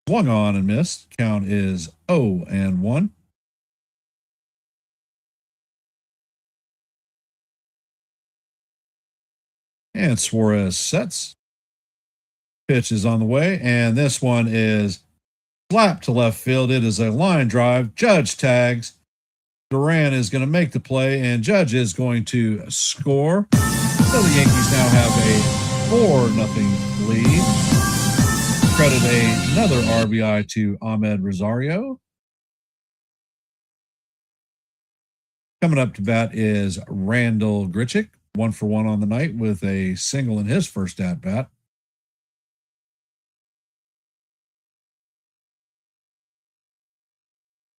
swung on and missed. Count is 0-1. And Suarez sets. Pitch is on the way, and this one is slapped to left field. It is a line drive. Judge tags. Duran is going to make the play, and Judge is going to score. So the Yankees now have a 4-0 lead. Credit another RBI to Ahmed Rosario. Coming up to bat is Randall Grichuk, 1-for-1 on the night with a single in his first at bat.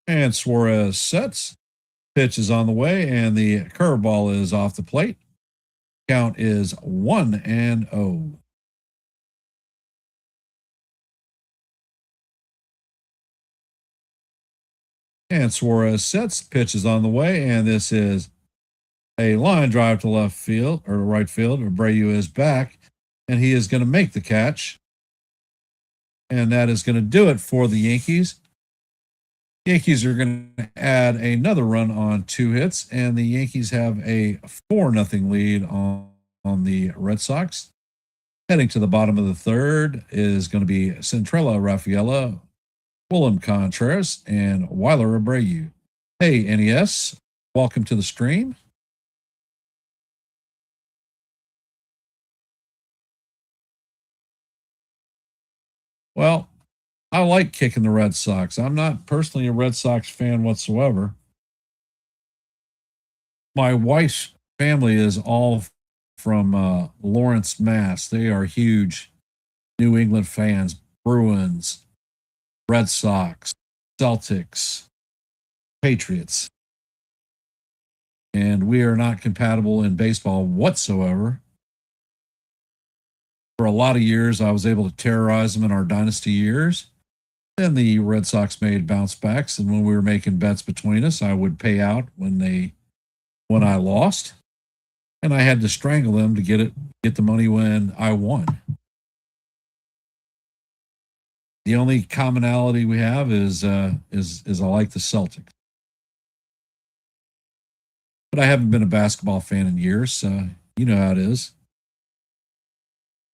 And Suarez sets. Pitch is on the way, and the curveball is off the plate. Count is 1-0. And Suarez sets. Pitch is on the way, and this is a line drive to left field or right field. Abreu is back, and he is going to make the catch. And that is going to do it for the Yankees. Yankees are going to add another run on 2 hits, and the Yankees have a 4-0 lead on the Red Sox. Heading to the bottom of the third is going to be Centrella Rafaela, Willem Contreras, and Weiler Abreu. Hey, NES, welcome to the stream. Well, I like kicking the Red Sox. I'm not personally a Red Sox fan whatsoever. My wife's family is all from Lawrence, Mass. They are huge New England fans, Bruins, Red Sox, Celtics, Patriots. And we are not compatible in baseball whatsoever. For a lot of years, I was able to terrorize them in our dynasty years. Then the Red Sox made bounce backs, and when we were making bets between us, I would pay out when I lost, and I had to strangle them to get the money when I won. The only commonality we have is I like the Celtics, but I haven't been a basketball fan in years, so you know how it is.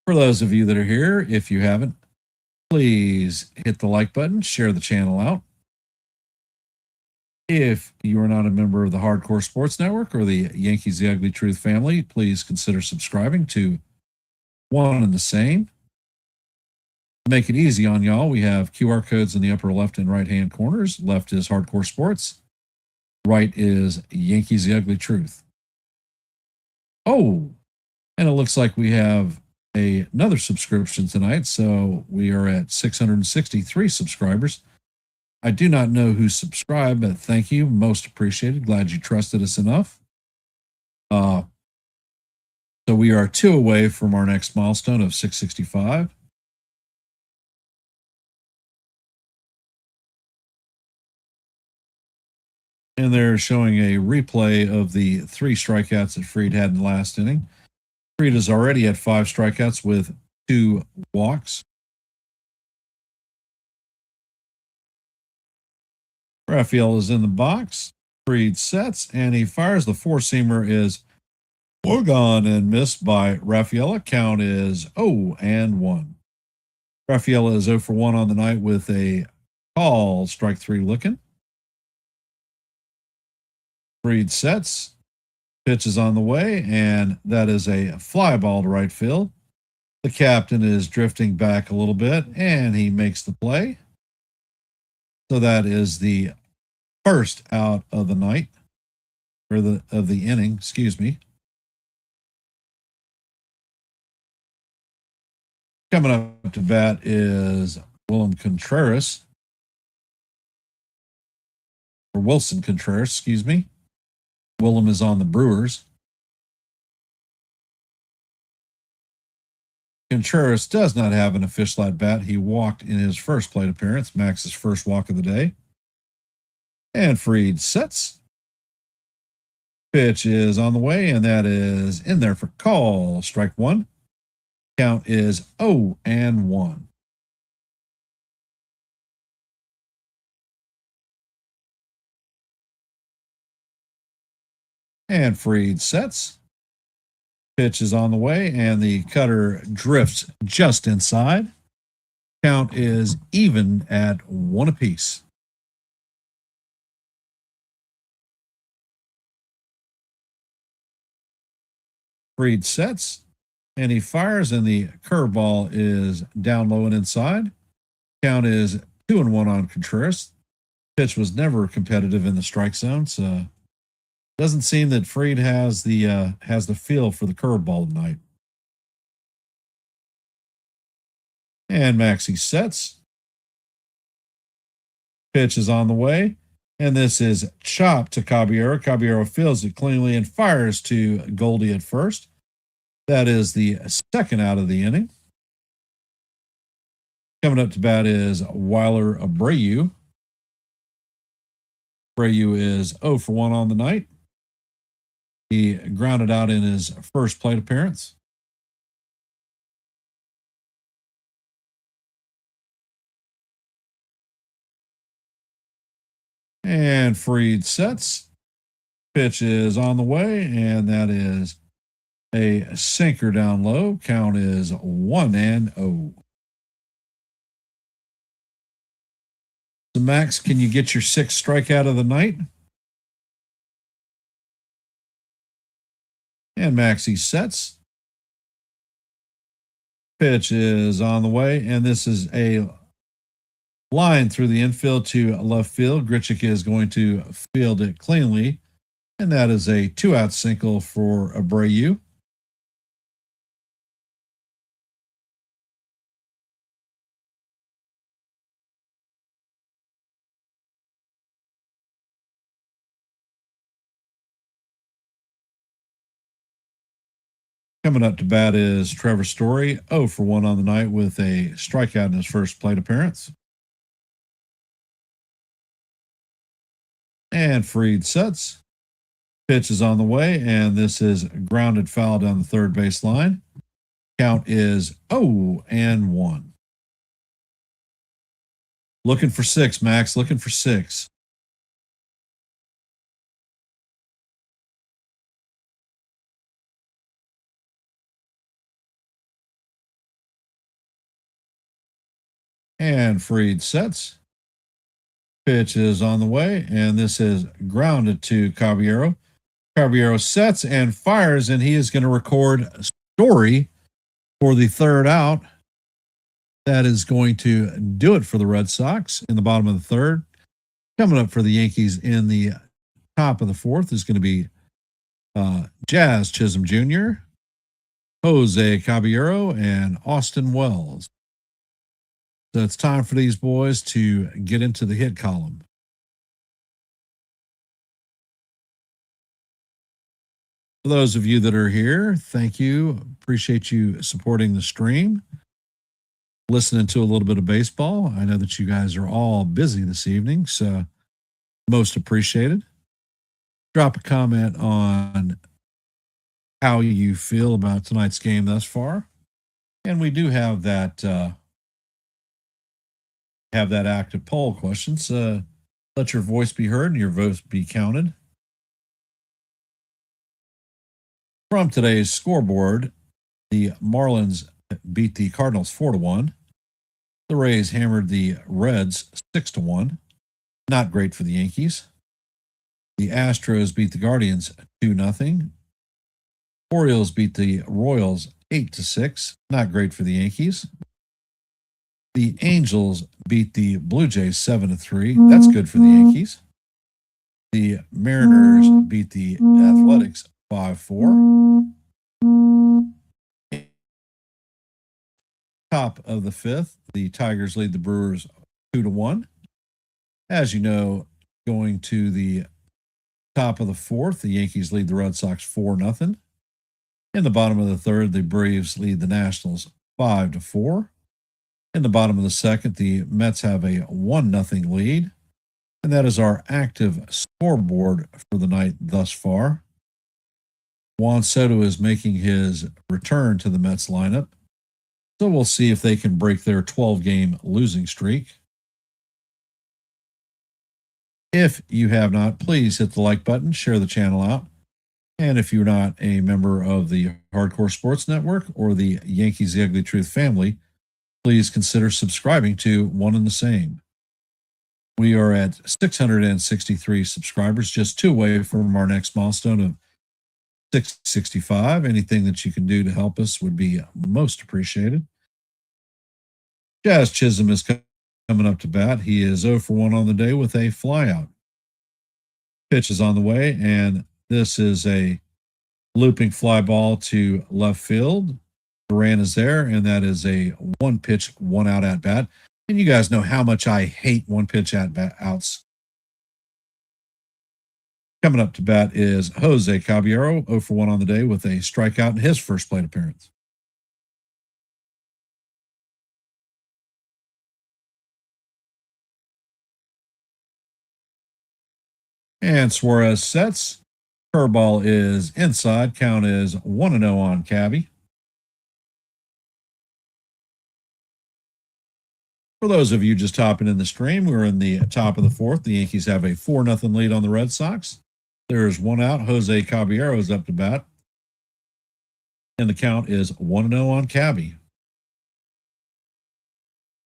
For those of you that are here, if you haven't, please hit the like button, share the channel out. If you are not a member of the Hardcore Sports Network or the Yankees The Ugly Truth family, please consider subscribing to one and the same. To make it easy on y'all, we have QR codes in the upper left and right hand corners. Left is Hardcore Sports. Right is Yankees The Ugly Truth. Oh, and it looks like we have another subscription tonight, so we are at 663 subscribers. I do not know who subscribed, but thank you. Most appreciated. Glad you trusted us enough. So we are 2 away from our next milestone of 665. And they're showing a replay of the 3 strikeouts that Fried had in the last inning. Fried is already at 5 strikeouts with 2 walks. Rafael is in the box. Fried sets, and he fires. The 4-seamer is gone and missed by Rafaela. Count is 0-1. Rafaela is 0-for-1 on the night with a call, strike 3 looking. Fried sets. Pitch is on the way, and that is a fly ball to right field. The captain is drifting back a little bit, and he makes the play. So that is the first out of the night, or of the inning, excuse me. Coming up to bat is Willem Contreras, or Wilson Contreras, excuse me. Willem is on the Brewers. Contreras does not have an official at bat. He walked in his first plate appearance, Max's first walk of the day. And Fried sets. Pitch is on the way, and that is in there for call. Strike one. Count is 0-1. And Fried sets. Pitch is on the way, and the cutter drifts just inside. Count is even at 1 apiece. Fried sets, and he fires, and the curveball is down low and inside. Count is 2-1 on Contreras. Pitch was never competitive in the strike zone, so doesn't seem that Fried has the feel for the curveball tonight. And Maxie sets. Pitch is on the way, and this is chopped to Caballero. Caballero fields it cleanly and fires to Goldie at first. That is the second out of the inning. Coming up to bat is Weiler Abreu. Abreu is 0 for 1 on the night. He grounded out in his first plate appearance. And Fried sets. Pitch is on the way, and that is a sinker down low. Count is 1-0. So, Max, can you get your 6th strikeout of the night? And Maxie sets. Pitch is on the way, and this is a line through the infield to left field. Grichuk is going to field it cleanly, and that is a 2-out single for Abreu. Coming up to bat is Trevor Story, 0 for 1 on the night with a strikeout in his first plate appearance. And Fried sets. Pitch is on the way, and this is grounded foul down the third base line. Count is 0-1. Looking for 6, Max. Looking for 6. And Fried sets. Pitch is on the way, and this is grounded to Caballero. Caballero sets and fires, and he is going to record Story for the 3rd out. That is going to do it for the Red Sox in the bottom of the 3rd. Coming up for the Yankees in the top of the 4th is going to be Jazz Chisholm Jr., Jose Caballero, and Austin Wells. So it's time for these boys to get into the hit column. For those of you that are here, thank you. Appreciate you supporting the stream, listening to a little bit of baseball. I know that you guys are all busy this evening, so most appreciated. Drop a comment on how you feel about tonight's game thus far. And we do have that active poll questions. Let your voice be heard and your votes be counted. From today's scoreboard, the Marlins beat the Cardinals 4-1. The Rays hammered the Reds 6-1. Not great for the Yankees. The Astros beat the Guardians 2-0. Orioles beat the Royals 8-6. Not great for the Yankees. The Angels beat the Blue Jays 7-3. That's good for the Yankees. The Mariners beat the Athletics 5-4. Top of the 5th, the Tigers lead the Brewers 2-1. As you know, going to the top of the 4th, the Yankees lead the Red Sox 4-0. In the bottom of the 3rd, the Braves lead the Nationals 5-4. In the bottom of the second, the Mets have a 1-0 lead. And that is our active scoreboard for the night thus far. Juan Soto is making his return to the Mets lineup. So we'll see if they can break their 12-game losing streak. If you have not, please hit the like button, share the channel out. And if you're not a member of the Hardcore Sports Network or the Yankees The Ugly Truth family, please consider subscribing to one and the same. We are at 663 subscribers, just 2 away from our next milestone of 665. Anything that you can do to help us would be most appreciated. Jazz Chisholm is coming up to bat. He is 0 for 1 on the day with a flyout. Pitch is on the way, and this is a looping fly ball to left field. Duran is there, and that is a 1-pitch, 1-out at bat. And you guys know how much I hate 1-pitch at bat outs. Coming up to bat is Jose Caballero, 0 for 1 on the day with a strikeout in his first plate appearance. And Suarez sets. Curveball is inside. Count is 1-0 on Cabby. For those of you just hopping in the stream, we're in the top of the fourth. The Yankees have a 4-0 lead on the Red Sox. There's 1 out. Jose Caballero is up to bat. And the count is 1-0 on Cabby.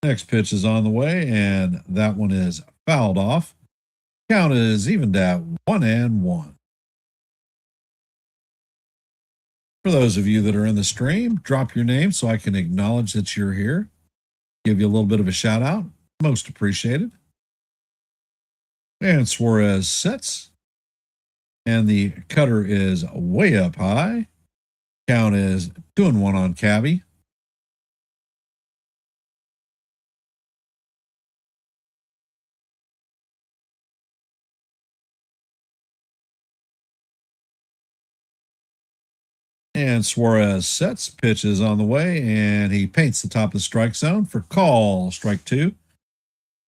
Next pitch is on the way, and that one is fouled off. Count is evened at 1-1. For those of you that are in the stream, drop your name so I can acknowledge that you're here. Give you a little bit of a shout out. Most appreciated. And Suarez sets. And the cutter is way up high. Count is 2-1 on Cabby. And Suarez sets, pitch is on the way, and he paints the top of the strike zone for call, strike 2.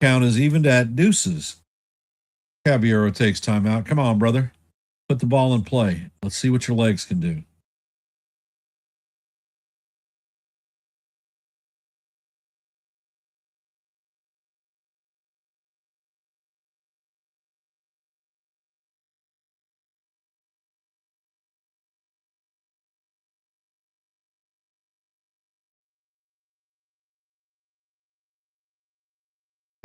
Count is evened at deuces. Caballero takes timeout. Come on, brother. Put the ball in play. Let's see what your legs can do.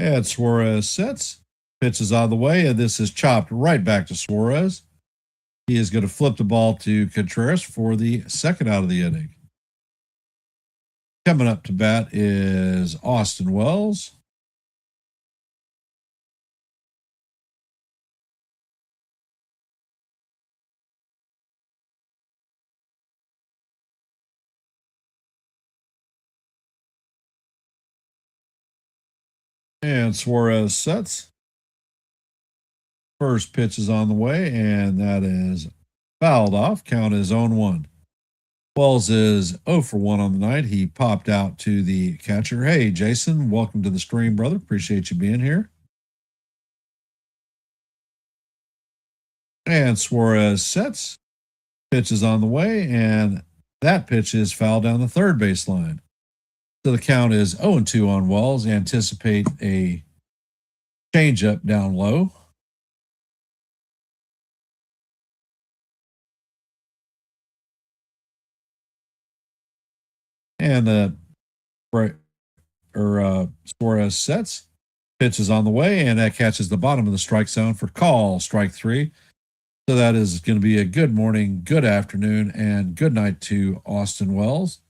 And Suarez sets. Pitch is out of the way, and this is chopped right back to Suarez. He is going to flip the ball to Contreras for the second out of the inning. Coming up to bat is Austin Wells. And Suarez sets. First pitch is on the way, and that is fouled off. Count is 0-1. Wells is 0 for 1 on the night. He popped out to the catcher. Hey, Jason, welcome to the stream, brother. Appreciate you being here. And Suarez sets. Pitch is on the way, and that pitch is fouled down the third baseline. So the count is 0-2 on Wells. Anticipate a changeup down low. And Suarez sets. Pitch is on the way, and that catches the bottom of the strike zone for call, strike 3. So that is going to be a good morning, good afternoon, and good night to Austin Wells.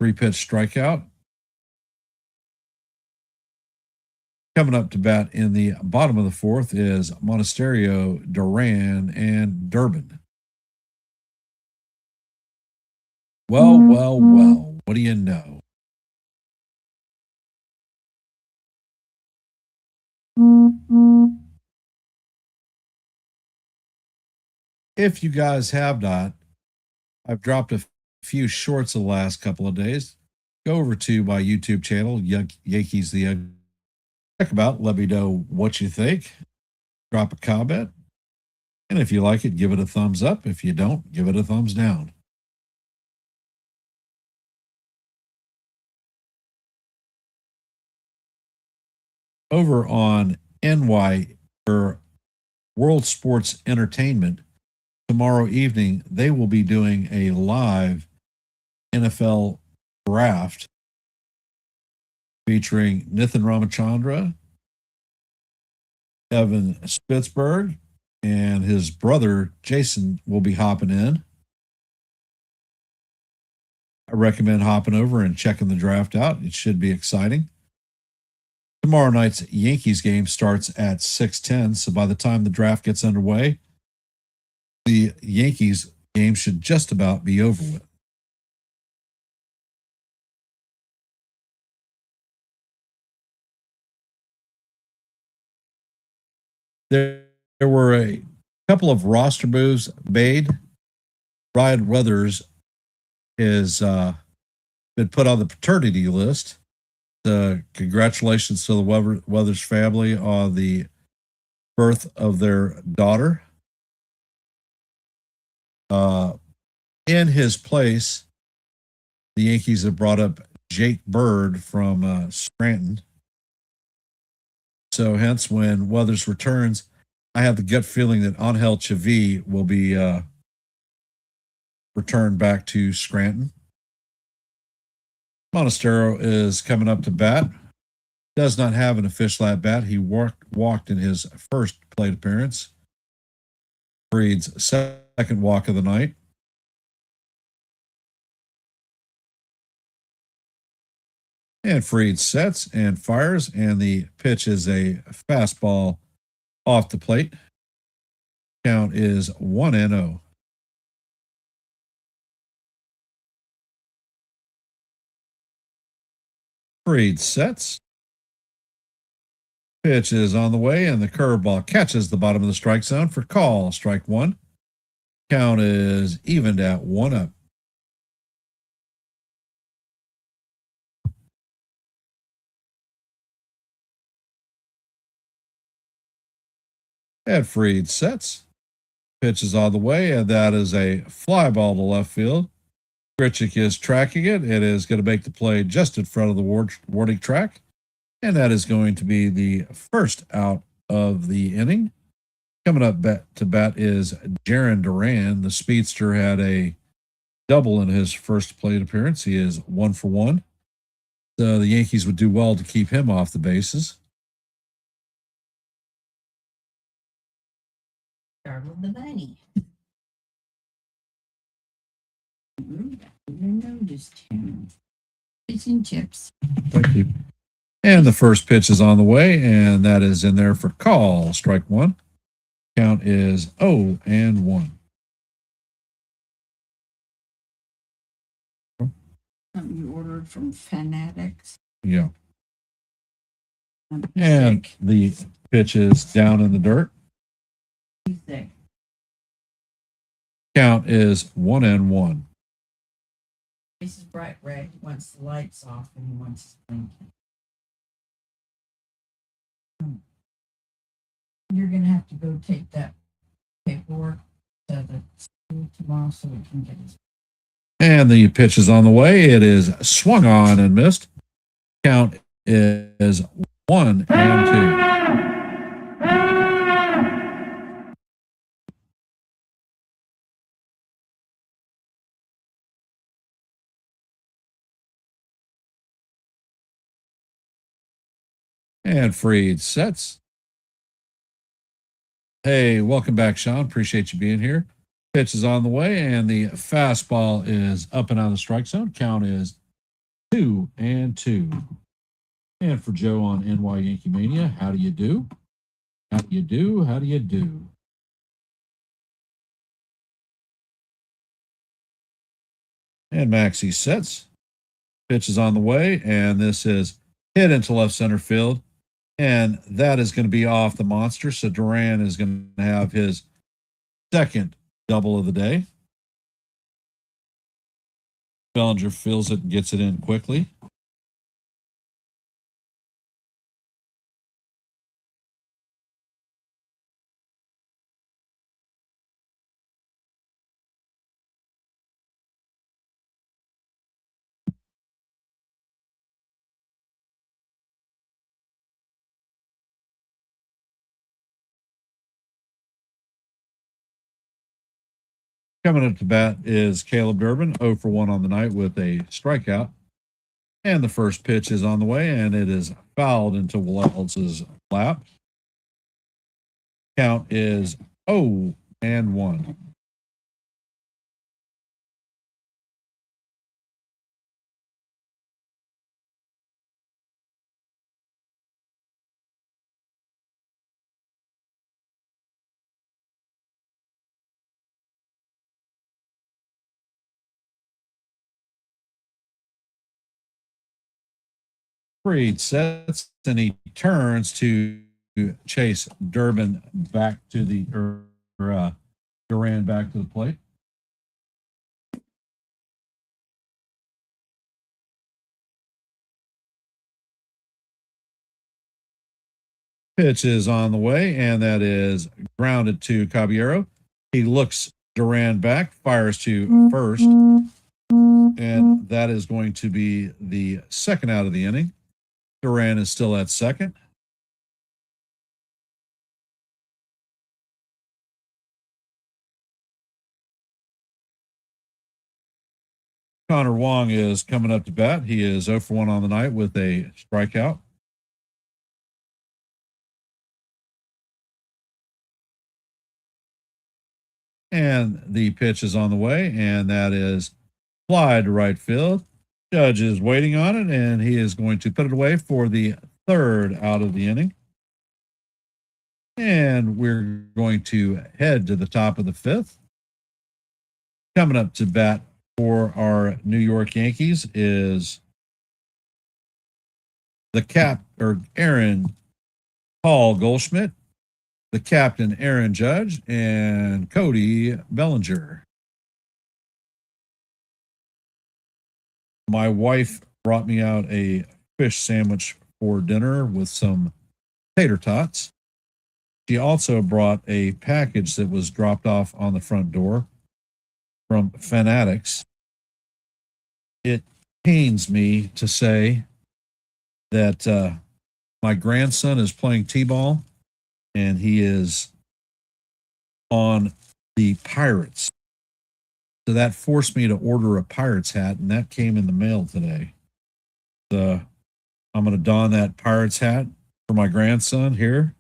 3-pitch strikeout. Coming up to bat in the bottom of the fourth is Monasterio, Duran, and Durbin. Well, what do you know? If you guys have not, I've dropped a few shorts the last couple of days. go over to my YouTube channel, Yankees the Egg. Check them out. Let me know what you think. Drop a comment. And if you like it, give it a thumbs up. If you don't, give it a thumbs down. Over on NY or World Sports Entertainment, tomorrow evening, they will be doing a live NFL draft featuring Nithin Ramachandra, Evan Spitzberg, and his brother Jason will be hopping in. I recommend hopping over and checking the draft out. It should be exciting. Tomorrow night's Yankees game starts at 6:10, so by the time the draft gets underway, the Yankees game should just about be over with. There were a couple of roster moves made. Ryan Weathers has been put on the paternity list. Congratulations to the Weathers family on the birth of their daughter. In his place, the Yankees have brought up Jake Bird from Scranton. So hence, when Weathers returns, I have the gut feeling that Angel Chavi will be returned back to Scranton. Monastero is coming up to bat. Does not have an official at bat. He walked in his first plate appearance. Freed's second walk of the night. And Freed sets and fires, and the pitch is a fastball off the plate. Count is 1-0. Freed sets. Pitch is on the way, and the curveball catches the bottom of the strike zone for call. Strike one. Count is evened at 1-up. And Freed sets. Pitch is on the way, and that is a fly ball to left field. Grichuk is tracking it. It is going to make the play just in front of the warning track. And that is going to be the first out of the inning. Coming up to bat is Jaron Duran. The speedster had a double in his first plate appearance. He is 1 for 1. So the Yankees would do well to keep him off the bases. Startled the bunny. Noticed him. Fish and chips. Thank you. And the first pitch is on the way, and that is in there for call. Strike one. Count is 0-1. Something you ordered from Fanatics. Yeah. And the pitch is down in the dirt. He's sick. Count is 1-1. This is bright red. He wants the lights off and he wants his blinking. You're going to have to go take that paperwork to the school tomorrow so we can get his. And the pitch is on the way. It is swung on and missed. Count is 1-2. And Freed sets. Hey, welcome back, Sean. Appreciate you being here. Pitch is on the way, and the fastball is up and out of the strike zone. Count is 2-2. And for Joe on NY Yankee Mania, how do you do? How do you do? How do you do? And Maxie sets. Pitch is on the way, and this is hit into left center field. And that is going to be off the monster. So Duran is going to have his second double of the day. Bellinger feels it and gets it in quickly. Coming up to bat is Caleb Durbin, 0 for 1 on the night with a strikeout. And the first pitch is on the way, and it is fouled into Wells' lap. Count is 0-1. Freed sets and he turns to chase Durbin back to the Duran back to the plate. Pitch is on the way, and that is grounded to Caballero. He looks Duran back, fires to first, and that is going to be the second out of the inning. Duran is still at second. Connor Wong is coming up to bat. He is 0 for 1 on the night with a strikeout. And the pitch is on the way, and that is fly to right field. Judge is waiting on it, and he is going to put it away for the third out of the inning. And we're going to head to the top of the fifth. Coming up to bat for our New York Yankees is the Paul Goldschmidt, the captain Aaron Judge, and Cody Bellinger. My wife brought me out a fish sandwich for dinner with some tater tots. She also brought a package that was dropped off on the front door from Fanatics. It pains me to say that my grandson is playing t-ball, and he is on the Pirates. So that forced me to order a Pirates hat, and that came in the mail today. So I'm going to don that Pirates hat for my grandson here.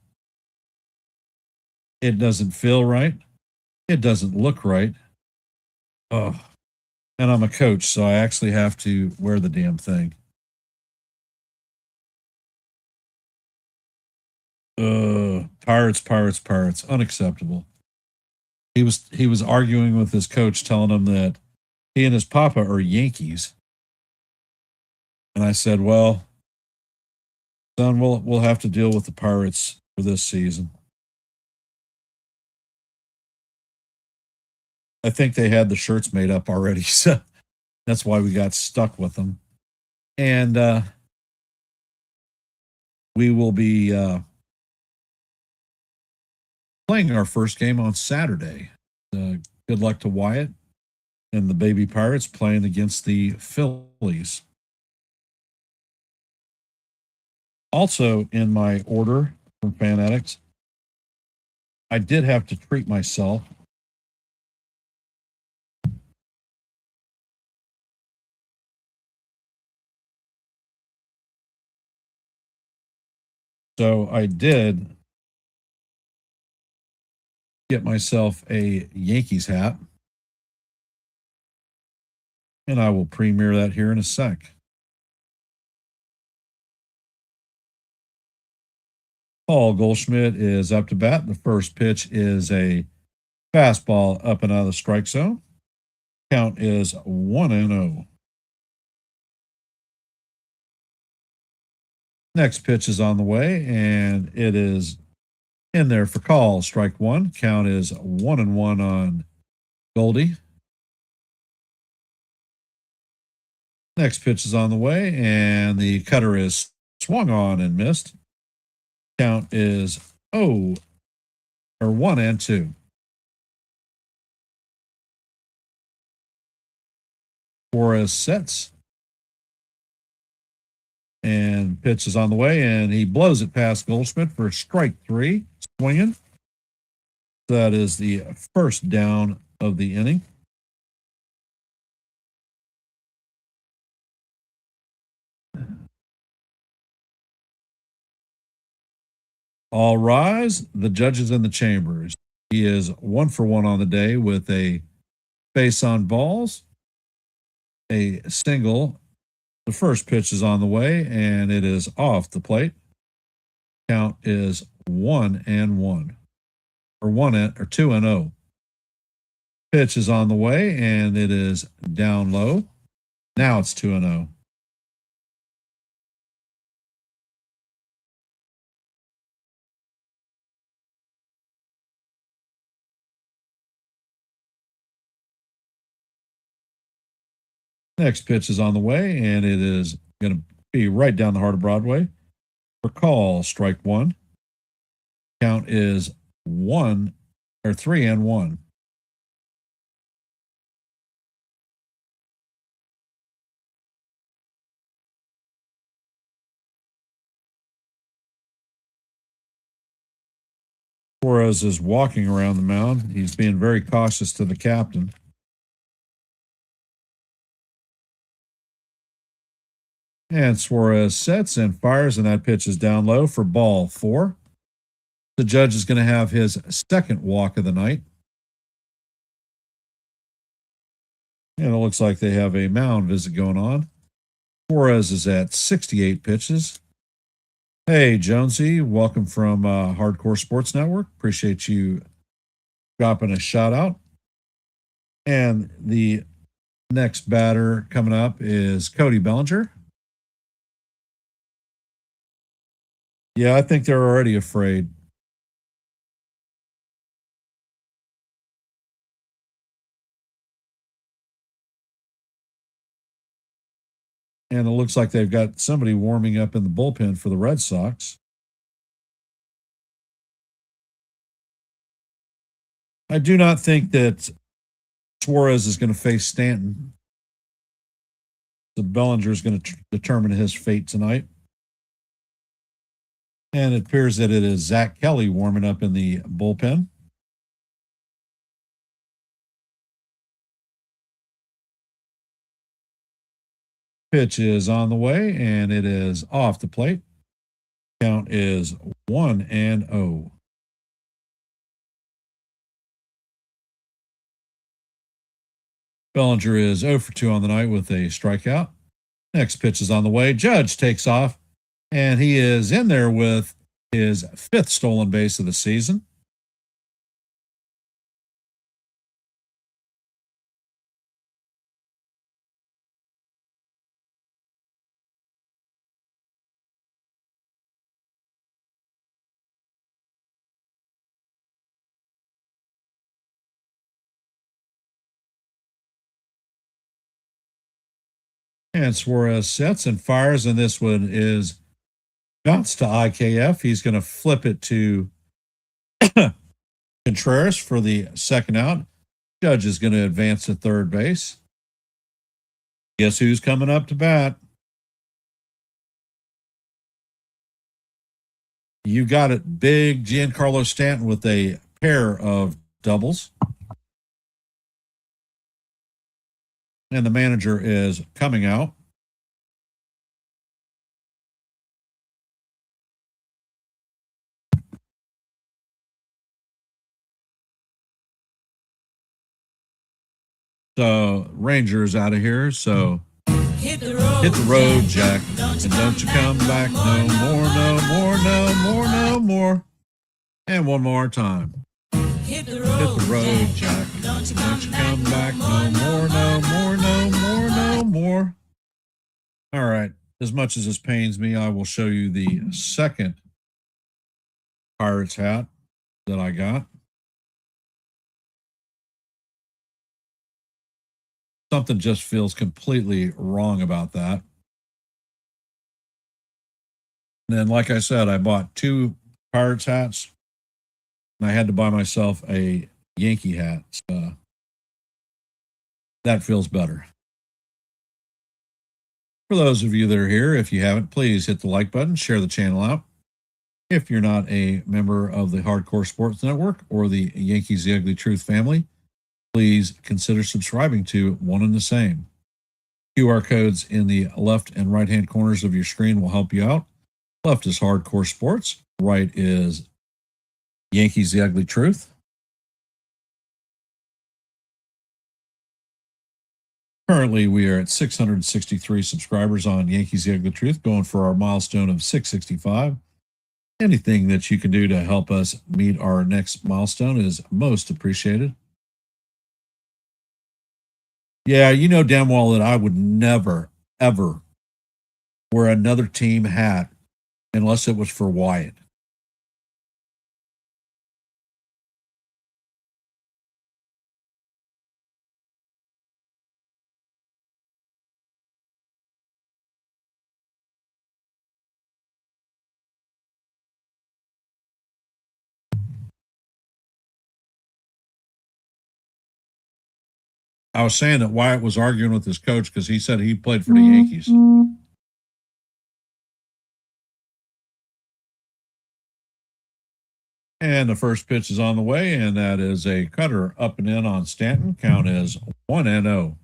It doesn't feel right. It doesn't look right. Oh, and I'm a coach, so I actually have to wear the damn thing. Pirates. Unacceptable. He was arguing with his coach, telling him that he and his papa are Yankees. And I said, well, son, we'll have to deal with the Pirates for this season. I think they had the shirts made up already, so that's why we got stuck with them. And we will be playing our first game on Saturday. Good luck to Wyatt and the Baby Pirates playing against the Phillies. Also in my order from Fanatics, I did have to treat myself. So I did get myself a Yankees hat, and I will premiere that here in a sec. Paul Goldschmidt is up to bat. The first pitch is a fastball up and out of the strike zone. Count is 1-0. Next pitch is on the way, and it is in there for call. Strike one. Count is 1-1 on Goldie. Next pitch is on the way, and the cutter is swung on and missed. Count is 1-2. Suarez sets. And pitch is on the way, and he blows it past Goldschmidt for strike 3, swinging. That is the first down of the inning. All rise. The judge is in the chambers. He is 1 for 1 on the day with a base on balls, a single. The first pitch is on the way, and it is off the plate. Count is 1-1, or 2-0. Pitch is on the way, and it is down low. Now it's 2-0. Next pitch is on the way, and it is going to be right down the heart of Broadway. For call, strike 1. Count is 3-1. Suarez is walking around the mound. He's being very cautious to the captain. And Suarez sets and fires, and that pitch is down low for ball 4. The judge is going to have his second walk of the night. And it looks like they have a mound visit going on. Suarez is at 68 pitches. Hey, Jonesy, welcome from Hardcore Sports Network. Appreciate you dropping a shout out. And the next batter coming up is Cody Bellinger. Yeah, I think they're already afraid. And it looks like they've got somebody warming up in the bullpen for the Red Sox. I do not think that Suarez is going to face Stanton. So Bellinger is going to determine his fate tonight. And it appears that it is Zach Kelly warming up in the bullpen. Pitch is on the way, and it is off the plate. Count is 1-0. Bellinger is 0 for 2 on the night with a strikeout. Next pitch is on the way. Judge takes off, and he is in there with his 5th stolen base of the season. And Suarez sets and fires, and this one is bounce to IKF. He's going to flip it to Contreras for the second out. Judge is going to advance to third base. Guess who's coming up to bat? You got it, big Giancarlo Stanton with a pair of doubles. And the manager is coming out. So Rangers out of here. So hit the road, Jack. And don't you come back no more, no more, no more, no more. And one more time. Hit the road, Jack. Don't you come back no more, no more, no more, no more. All right. As much as this pains me, I will show you the second Pirates hat that I got. Something just feels completely wrong about that. And then, like I said, I bought 2 Pirates hats, and I had to buy myself a Yankee hat. So that feels better. For those of you that are here, if you haven't, please hit the like button, share the channel out. If you're not a member of the Hardcore Sports Network or the Yankees The Ugly Truth family, please consider subscribing to one and the same. QR codes in the left and right hand corners of your screen will help you out. Left is Hardcore Sports, right is Yankees The Ugly Truth. Currently, we are at 663 subscribers on Yankees The Ugly Truth, going for our milestone of 665. Anything that you can do to help us meet our next milestone is most appreciated. Yeah, you know damn well that I would never, ever wear another team hat unless it was for Wyatt. I was saying that Wyatt was arguing with his coach because he said he played for the Yankees. And the first pitch is on the way, and that is a cutter up and in on Stanton. Count is 1-0.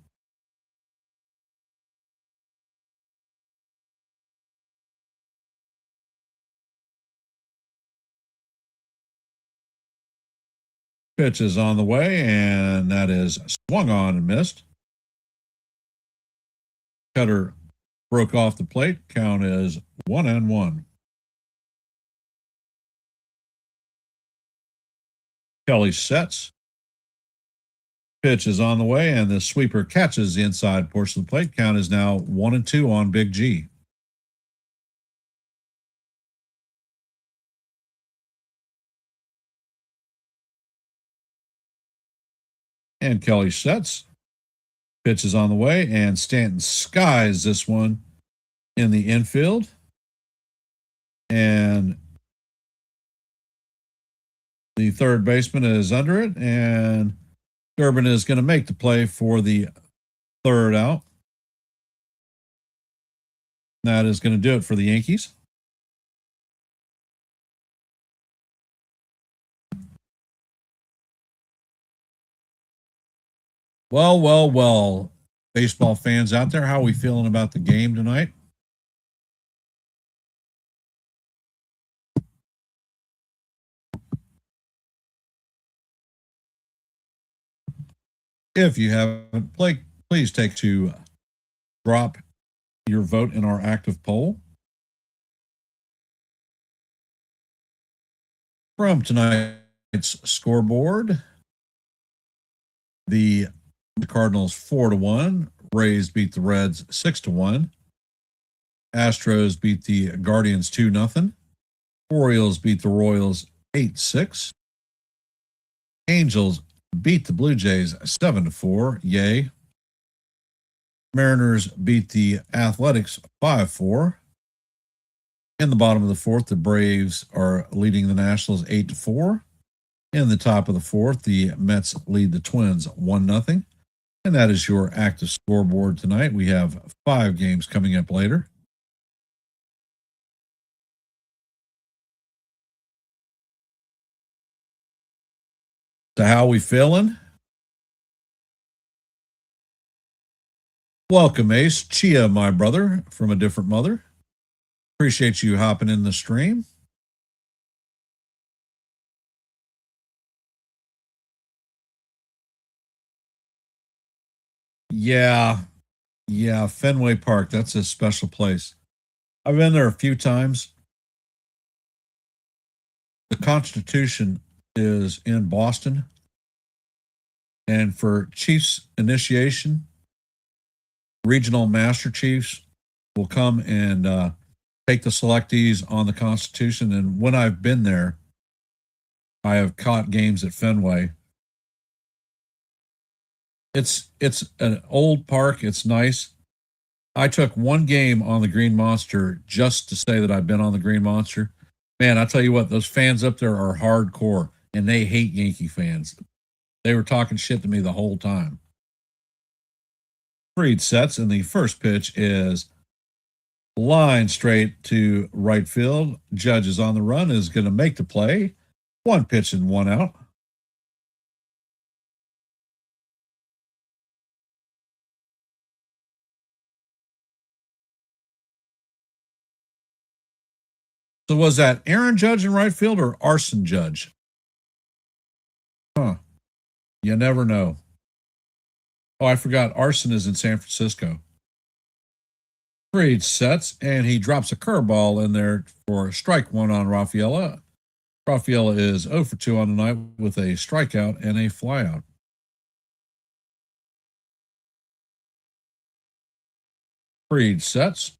Pitch is on the way, and that is swung on and missed. Cutter broke off the plate. Count is 1-1. Kelly sets. Pitch is on the way, and the sweeper catches the inside portion of the plate. Count is now 1-2 on Big G. And Kelly sets. Pitch is on the way, and Stanton skies this one in the infield. And the third baseman is under it, and Durbin is going to make the play for the third out. That is going to do it for the Yankees. Well, baseball fans out there, how are we feeling about the game tonight? If you haven't played, please take to drop your vote in our active poll. From tonight's scoreboard, the Cardinals 4-1, Rays beat the Reds 6-1, Astros beat the Guardians 2-0, Orioles beat the Royals 8-6, Angels beat the Blue Jays 7-4, yay. Mariners beat the Athletics 5-4. In the bottom of the fourth, the Braves are leading the Nationals 8-4. In the top of the fourth, the Mets lead the Twins 1-0. And that is your active scoreboard tonight. We have 5 games coming up later. So how we feeling? Welcome, Ace. Chia, my brother, from a different mother. Appreciate you hopping in the stream. Yeah, Fenway Park. That's a special place. I've been there a few times. The Constitution is in Boston. And for Chiefs initiation, regional master chiefs will come and take the selectees on the Constitution. And when I've been there, I have caught games at Fenway. It's an old park. It's nice. I took one game on the Green Monster just to say that I've been on the Green Monster. Man, I tell you what, those fans up there are hardcore and they hate Yankee fans. They were talking shit to me the whole time. Freed sets, and the first pitch is line straight to right field. Judge is on the run, is going to make the play. One pitch and one out. So was that Aaron Judge in right field or Arson Judge? Huh. You never know. Oh, I forgot. Arson is in San Francisco. Freed sets, and he drops a curveball in there for strike one on Rafaela. Rafaela is 0 for 2 on the night with a strikeout and a flyout. Freed sets,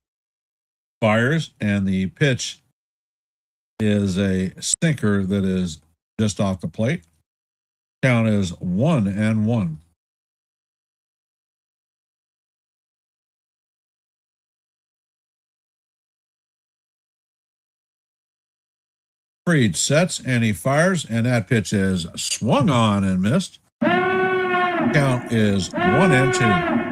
fires, and the pitch is a sinker that is just off the plate. Count is 1-1. Freed sets and he fires, and that pitch is swung on and missed. Count is 1-2.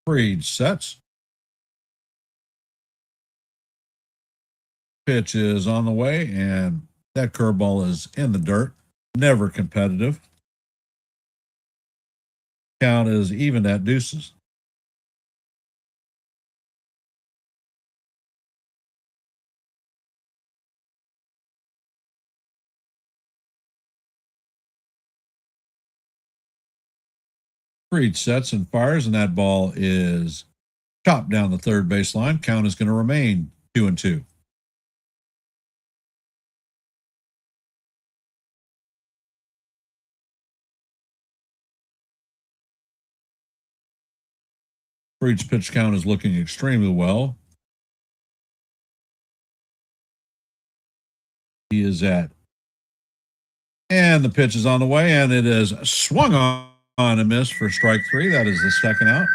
Freed sets. Pitch is on the way, and that curveball is in the dirt. Never competitive. Count is even at deuces. Freed sets and fires, and that ball is chopped down the third baseline. Count is going to remain 2-2. Freed's pitch count is looking extremely well. He is at, and the pitch is on the way, and it is swung on and missed for strike three. That is the second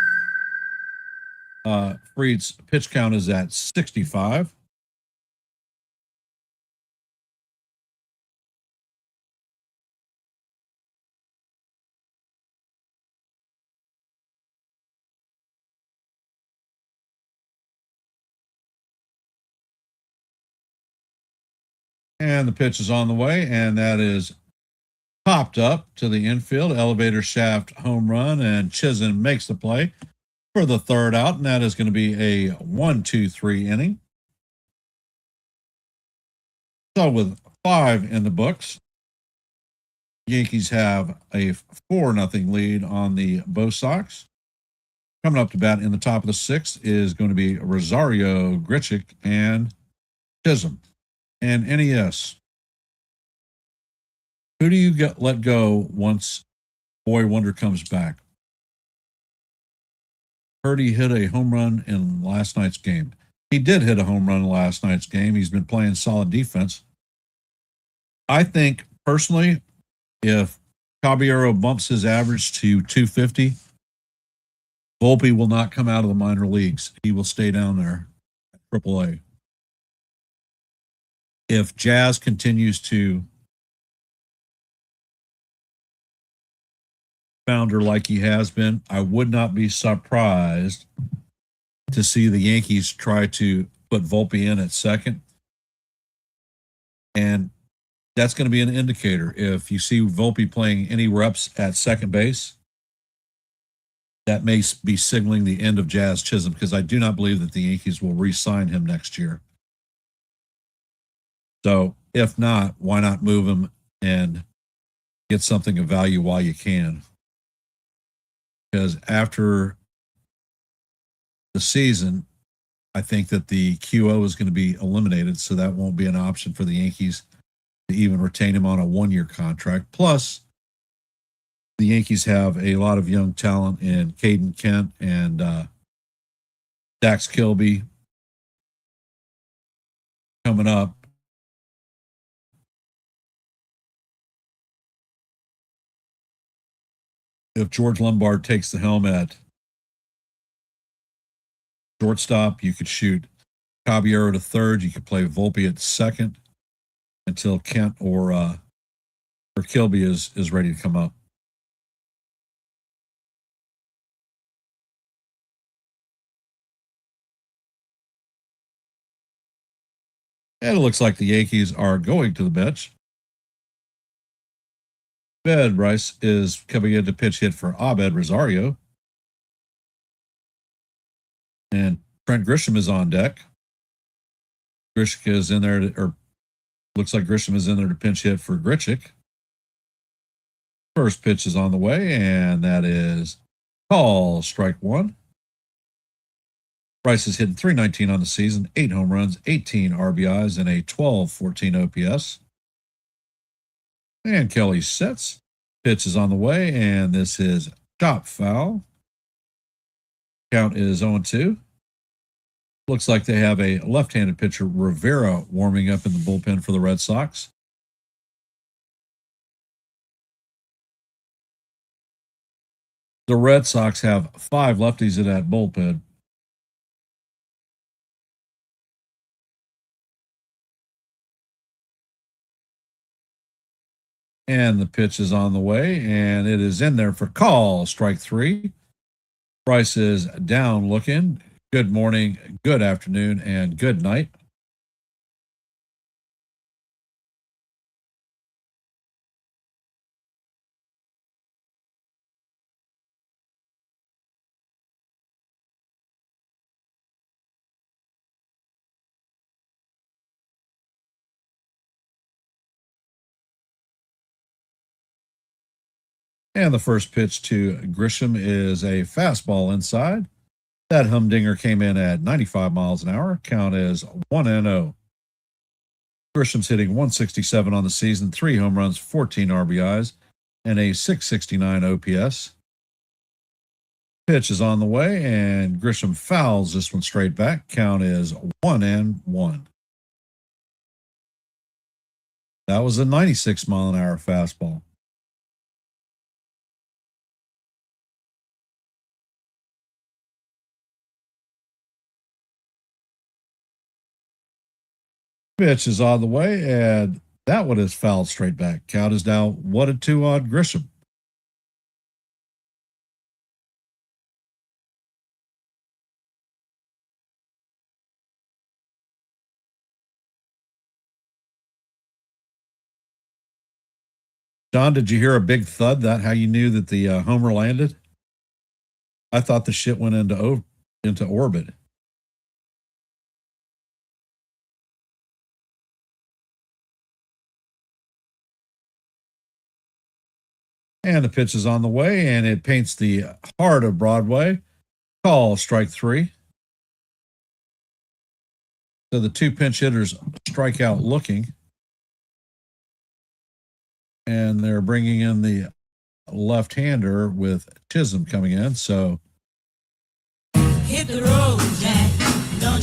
out. Freed's pitch count is at 65. And the pitch is on the way, and that is popped up to the infield, elevator shaft home run, and Chisholm makes the play for the third out, and that is going to be a 1-2-3 inning. So with 5 in the books, Yankees have a 4-0 lead on the Bo Sox. Coming up to bat in the top of the 6th is going to be Rosario, Grichuk, and Chisholm. And NES. Who do you let go once Boy Wonder comes back? Heard he hit a home run in last night's game. He did hit a home run in last night's game. He's been playing solid defense. I think, personally, if Caballero bumps his average to 250, Volpe will not come out of the minor leagues. He will stay down there at AAA. If Jazz continues to founder like he has been, I would not be surprised to see the Yankees try to put Volpe in at second. And that's going to be an indicator. If you see Volpe playing any reps at second base, that may be signaling the end of Jazz Chisholm, because I do not believe that the Yankees will re-sign him next year. So if not, why not move him and get something of value while you can? Because after the season, I think that the QO is going to be eliminated, so that won't be an option for the Yankees to even retain him on a 1-year contract. Plus, the Yankees have a lot of young talent in Caden Kent and Dax Kilby coming up. If George Lombard takes the helm at shortstop, you could shoot Caballero to third. You could play Volpe at second until Kent or Kilby is ready to come up. And it looks like the Yankees are going to the bench. Ben Bryce is coming in to pitch hit for Abed Rosario. And Trent Grisham is on deck. Grisham is in there, looks like Grisham is in there to pinch hit for Grichuk. First pitch is on the way, and that is call, strike one. Bryce is hitting .319 on the season, 8 home runs, 18 RBIs, and a 12.14 OPS. And Kelly sets. Pitch is on the way, and this is chop foul. Count is 0-2. Looks like they have a left-handed pitcher, Rivera, warming up in the bullpen for the Red Sox. The Red Sox have 5 lefties in that bullpen. And the pitch is on the way, and it is in there for call, strike 3. Bryce is down looking. Good morning, good afternoon, and good night. And the first pitch to Grisham is a fastball inside. That humdinger came in at 95 miles an hour. Count is 1-0. Grisham's hitting .167 on the season, 3 home runs, 14 RBIs, and a .669 OPS. Pitch is on the way, and Grisham fouls this one straight back. Count is 1-1. That was a 96 mile an hour fastball. Pitch is on the way, and that one is fouled straight back. Count is now 1-2 on Grisham. John, did you hear a big thud? That how you knew that the homer landed? I thought the shit went into orbit. And the pitch is on the way, and it paints the heart of Broadway. Call, strike 3. So the 2 pinch hitters strike out looking. And they're bringing in the left-hander with Chisholm coming in. So Hit the road, Jack.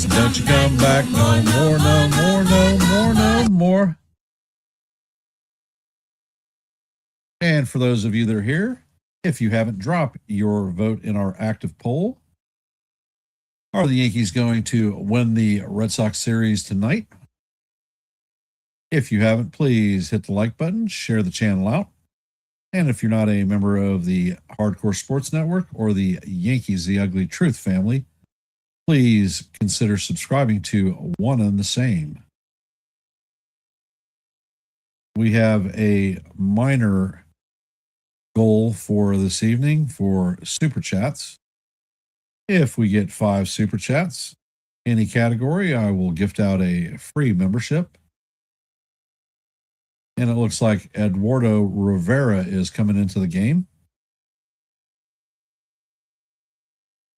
don't you come back no more, no more, no more, no more. And for those of you that are here, if you haven't dropped your vote in our active poll, are the Yankees going to win the Red Sox series tonight? If you haven't, please hit the like button, share the channel out. And if you're not a member of the Hardcore Sports Network or the Yankees The Ugly Truth family, please consider subscribing to One and the Same. We have a minor goal for this evening for Super Chats. If we get 5 Super Chats, any category, I will gift out a free membership. And it looks like Eduardo Rivera is coming into the game.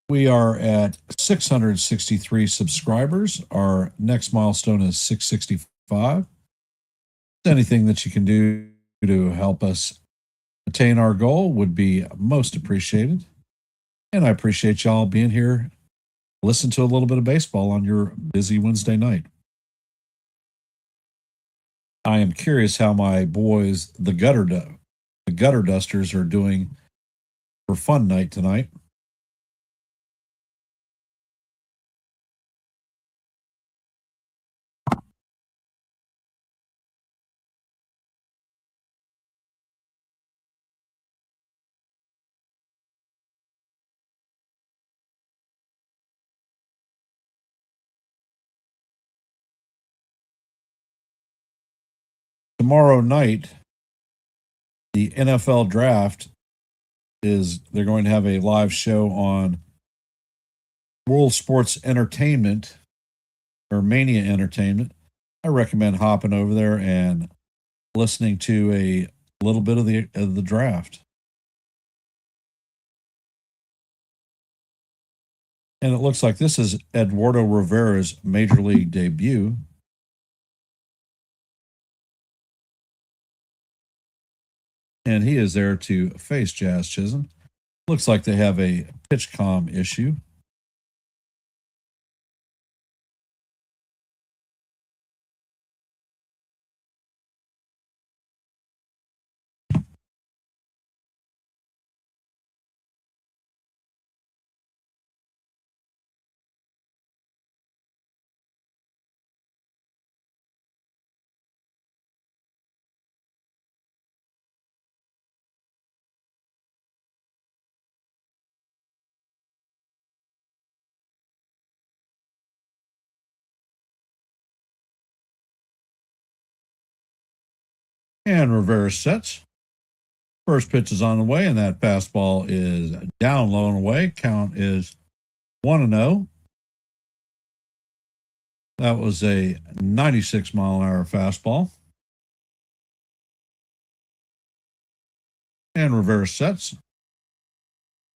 We are at 663 subscribers. Our next milestone is 665. Anything that you can do to help us attain our goal would be most appreciated. And I appreciate y'all being here. Listen to a little bit of baseball on your busy Wednesday night. I am curious how my boys, the gutter dusters, are doing for fun night tonight. Tomorrow night, the NFL draft they're going to have a live show on World Sports Entertainment or Mania Entertainment. I recommend hopping over there and listening to a little bit of the draft. And it looks like this is Eduardo Rivera's major league debut. And he is there to face Jazz Chisholm. Looks like they have a pitch comm issue. And Rivera sets. First pitch is on the way, and that fastball is down low and away. Count is 1-0. That was a 96-mile-an-hour fastball. And Rivera sets.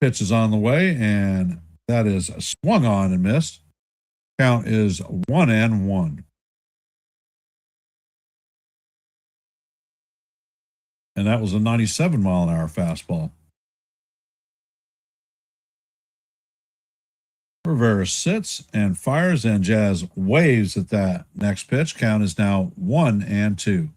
Pitch is on the way, and that is swung on and missed. Count is 1-1. And that was a 97-mile-an-hour fastball. Rivera sits and fires, and Jazz waves at that next pitch. Count is now 1-2.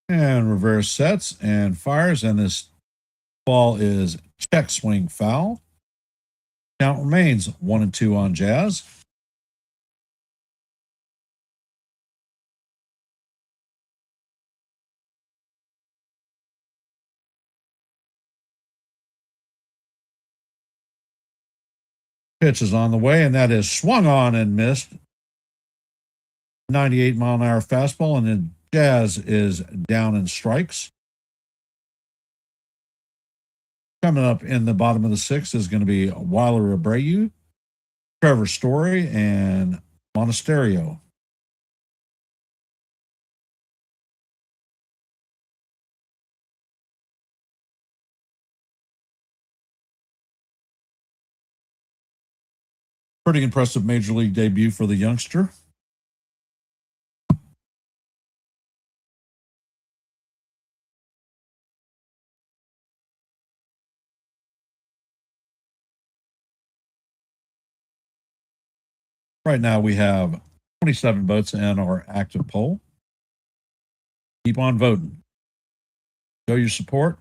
And Rivera sets and fires, and this ball is check swing foul. Count remains 1-2 on Jazz. Pitch is on the way, and that is swung on and missed. 98-mile-an-hour fastball, and then Jazz is down in strikes. Coming up in the bottom of the sixth is going to be Weiler Abreu, Trevor Story, and Monasterio. Pretty impressive major league debut for the youngster. Right now we have 27 votes in our active poll. Keep on voting. Show your support.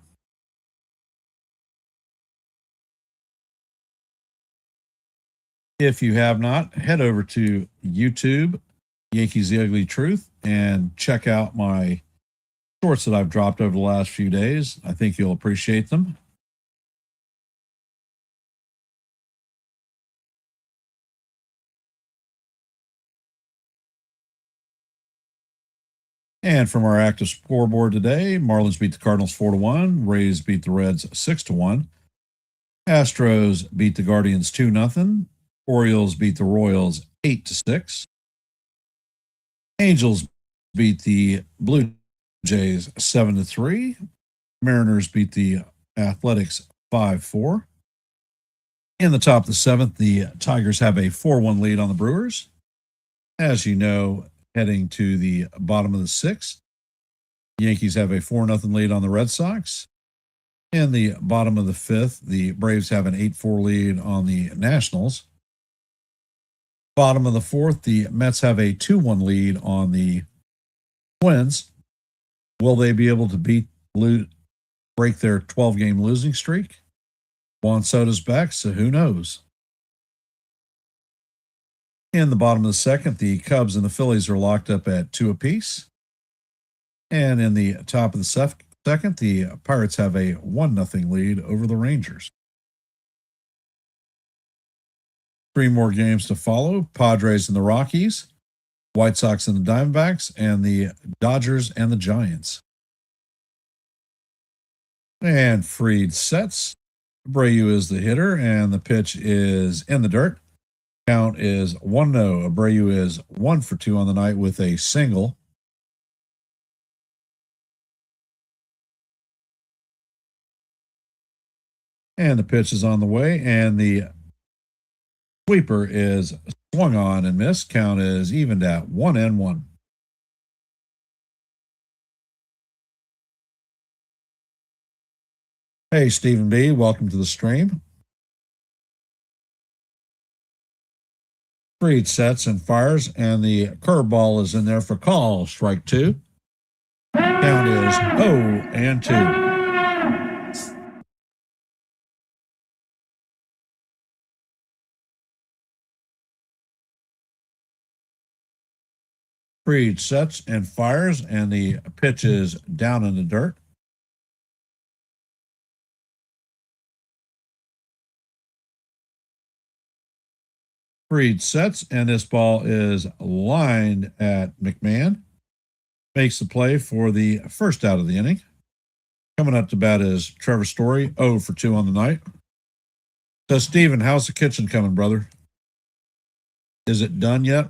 If you have not, head over to YouTube, Yankees The Ugly Truth, and check out my shorts that I've dropped over the last few days. I think you'll appreciate them. And from our active scoreboard today, Marlins beat the Cardinals 4-1. Rays beat the Reds 6-1. Astros beat the Guardians 2-0. Orioles beat the Royals 8-6. Angels beat the Blue Jays 7-3. Mariners beat the Athletics 5-4. In the top of the seventh, the Tigers have a 4-1 lead on the Brewers. As you know, heading to the bottom of the sixth, Yankees have a 4-0 lead on the Red Sox. In the bottom of the fifth, the Braves have an 8-4 lead on the Nationals. Bottom of the fourth, the Mets have a 2-1 lead on the Twins. Will they be able to break their 12-game losing streak? Juan Soto's back, so who knows? In the bottom of the second, the Cubs and the Phillies are locked up at 2 apiece. And in the top of the second, the Pirates have a 1-0 lead over the Rangers. 3 more games to follow. Padres and the Rockies, White Sox and the Diamondbacks, and the Dodgers and the Giants. And Fried sets. Abreu is the hitter, and the pitch is in the dirt. Count is 1-0. Abreu is 1 for 2 on the night with a single. And the pitch is on the way, and the sweeper is swung on and missed. Count is evened at 1-1. Hey, Stephen B., welcome to the stream. Fried sets and fires, and the curveball is in there for call. Strike 2. Count is 0-2. Fried sets and fires, and the pitch is down in the dirt. Fried sets, and this ball is lined at McMahon. Makes the play for the first out of the inning. Coming up to bat is Trevor Story, 0 for 2 on the night. So, Steven, how's the kitchen coming, brother? Is it done yet?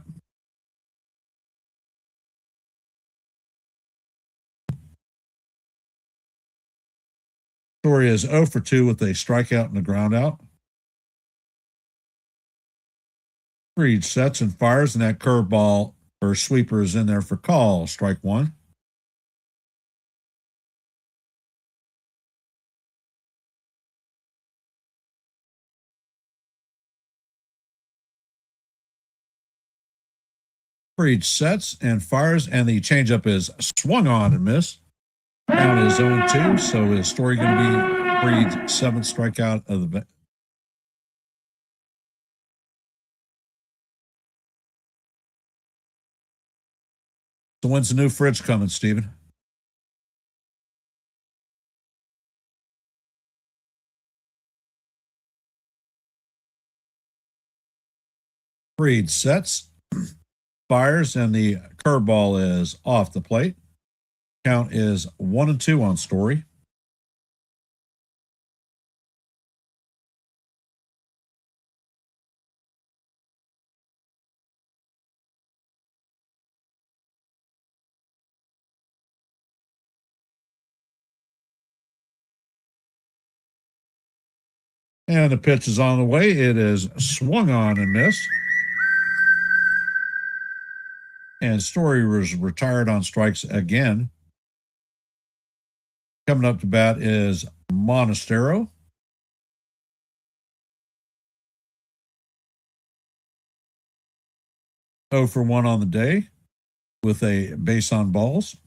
Story is 0 for 2 with a strikeout and a ground out. Fried sets and fires, and that curveball or sweeper is in there for call. Strike 1. Fried sets and fires, and the changeup is swung on and missed. Count is 0-2, so is Story going to be Fried's 7th strikeout of the So when's the new fridge coming, Steven? Fried sets, fires, and the curveball is off the plate. Count is 1-2 on Story. And the pitch is on the way. It is swung on and missed. And Story was retired on strikes again. Coming up to bat is Monastero. Oh for 1 on the day with a base on balls.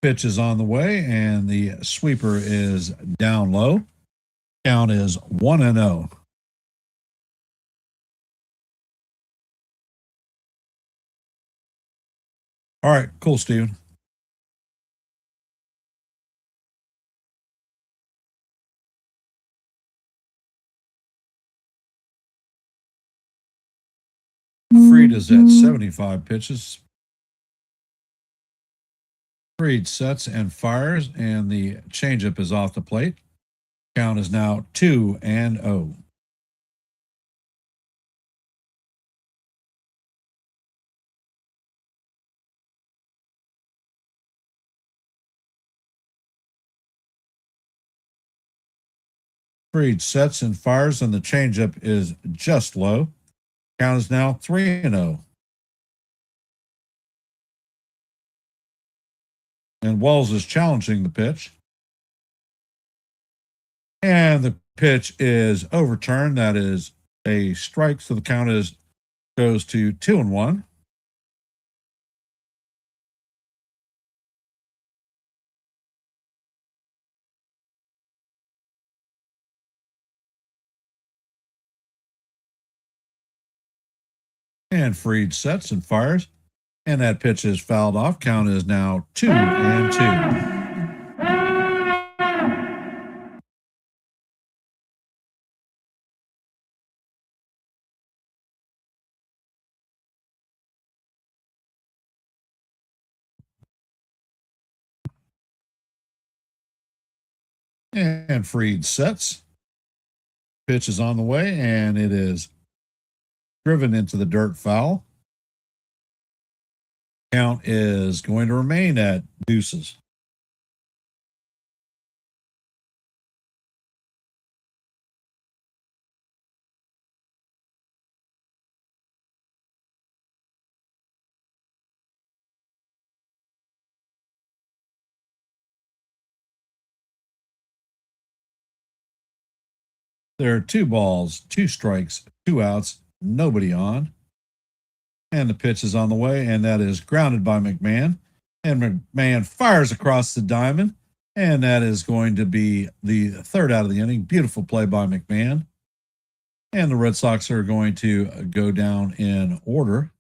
Pitch is on the way, and the sweeper is down low. Count is 1-0. All right, cool, Steven. Fried is at 75 pitches. Fried sets and fires, and the changeup is off the plate. Count is now 2-0. Freed sets and fires, and the changeup is just low. Count is now 3-0. And Wells is challenging the pitch. And the pitch is overturned. That is a strike. So the count goes to 2-1. And Freed sets and fires. And that pitch is fouled off. Count is now 2-2. And Freed sets. Pitch is on the way, and it is driven into the dirt foul. Count is going to remain at deuces. There are 2 balls, 2 strikes, 2 outs, nobody on. And the pitch is on the way, and that is grounded by McMahon. And McMahon fires across the diamond, and that is going to be the 3rd out of the inning. Beautiful play by McMahon. And the Red Sox are going to go down in order.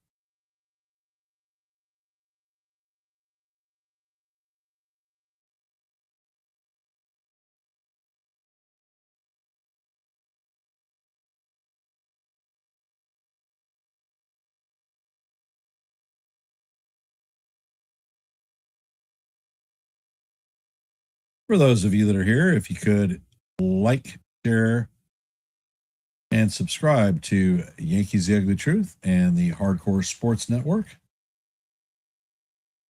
For those of you that are here, if you could like, share, and subscribe to Yankees The Ugly Truth and the Hardcore Sports Network.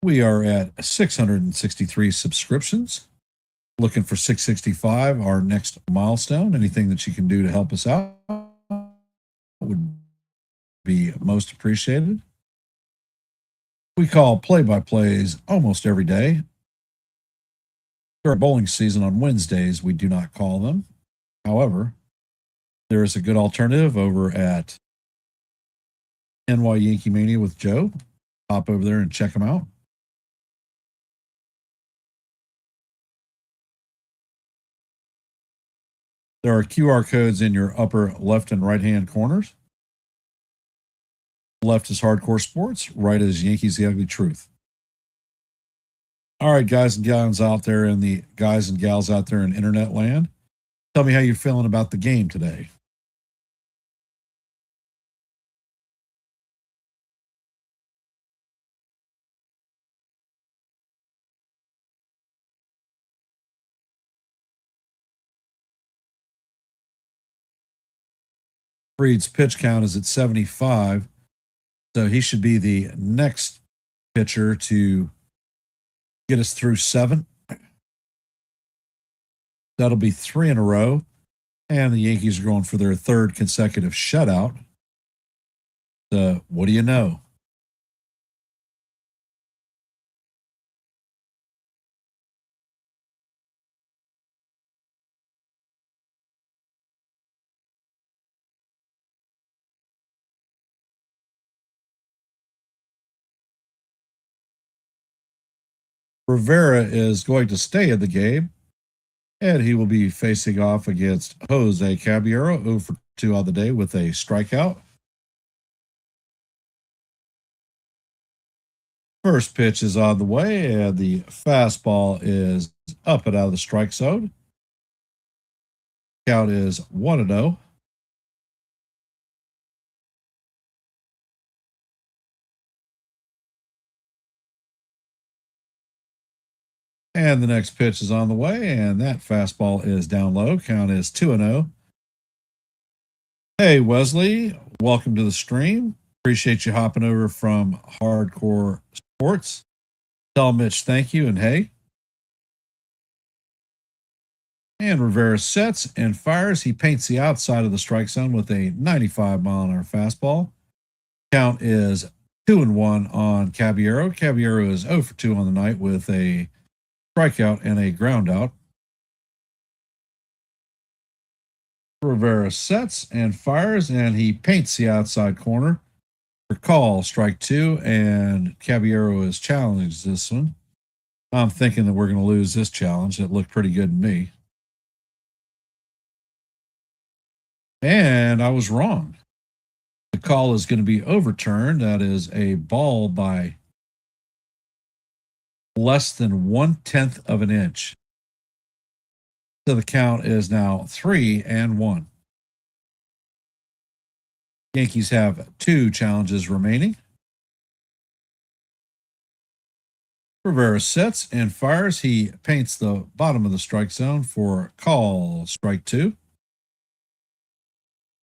We are at 663 subscriptions. Looking for 665, our next milestone. Anything that you can do to help us out would be most appreciated. We call play-by-plays almost every day. During bowling season on Wednesdays, we do not call them. However, there is a good alternative over at NY Yankee Mania with Joe. Hop over there and check them out. There are QR codes in your upper left and right hand corners. Left is Hardcore Sports, right is Yankees The Ugly Truth. All right, guys and gals out there in the guys and gals out there in internet land, tell me how you're feeling about the game today. Freed's pitch count is at 75, so he should be the next pitcher to get us through 7. That'll be 3 in a row, and the Yankees are going for their 3rd consecutive shutout. So, what do you know? Rivera is going to stay in the game, and he will be facing off against Jose Caballero, 0 for 2 on the day with a strikeout. First pitch is on the way, and the fastball is up and out of the strike zone. Count is 1-0. And the next pitch is on the way, and that fastball is down low. Count is 2-0. Hey, Wesley, welcome to the stream. Appreciate you hopping over from Hardcore Sports. Tell Mitch thank you, and hey. And Rivera sets and fires. He paints the outside of the strike zone with a 95-mile-an-hour fastball. Count is 2-1 on Caballero. Caballero is 0 for 2 on the night with a strikeout and a ground out. Rivera sets and fires, and he paints the outside corner for call, strike 2, and Caballero is challenged this one. I'm thinking that we're going to lose this challenge. It looked pretty good to me. And I was wrong. The call is going to be overturned. That is a ball by less than 1/10 of an inch. So the count is now 3-1. Yankees have 2 challenges remaining. Rivera sets and fires. He paints the bottom of the strike zone for call, strike 2.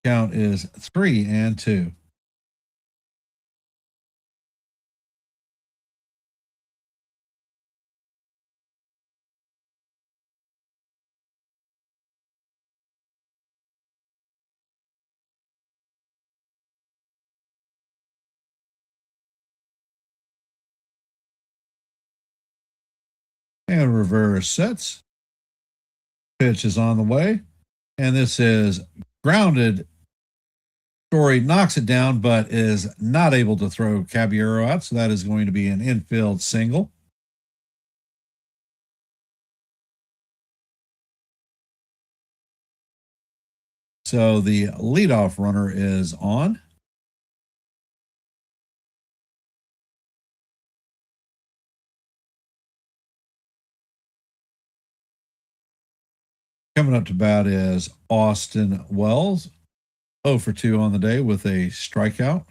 Count is 3-2. And Rivera sets. Pitch is on the way. And this is grounded. Story knocks it down, but is not able to throw Caballero out. So that is going to be an infield single. So the leadoff runner is on. Coming up to bat is Austin Wells, 0 for 2 on the day with a strikeout.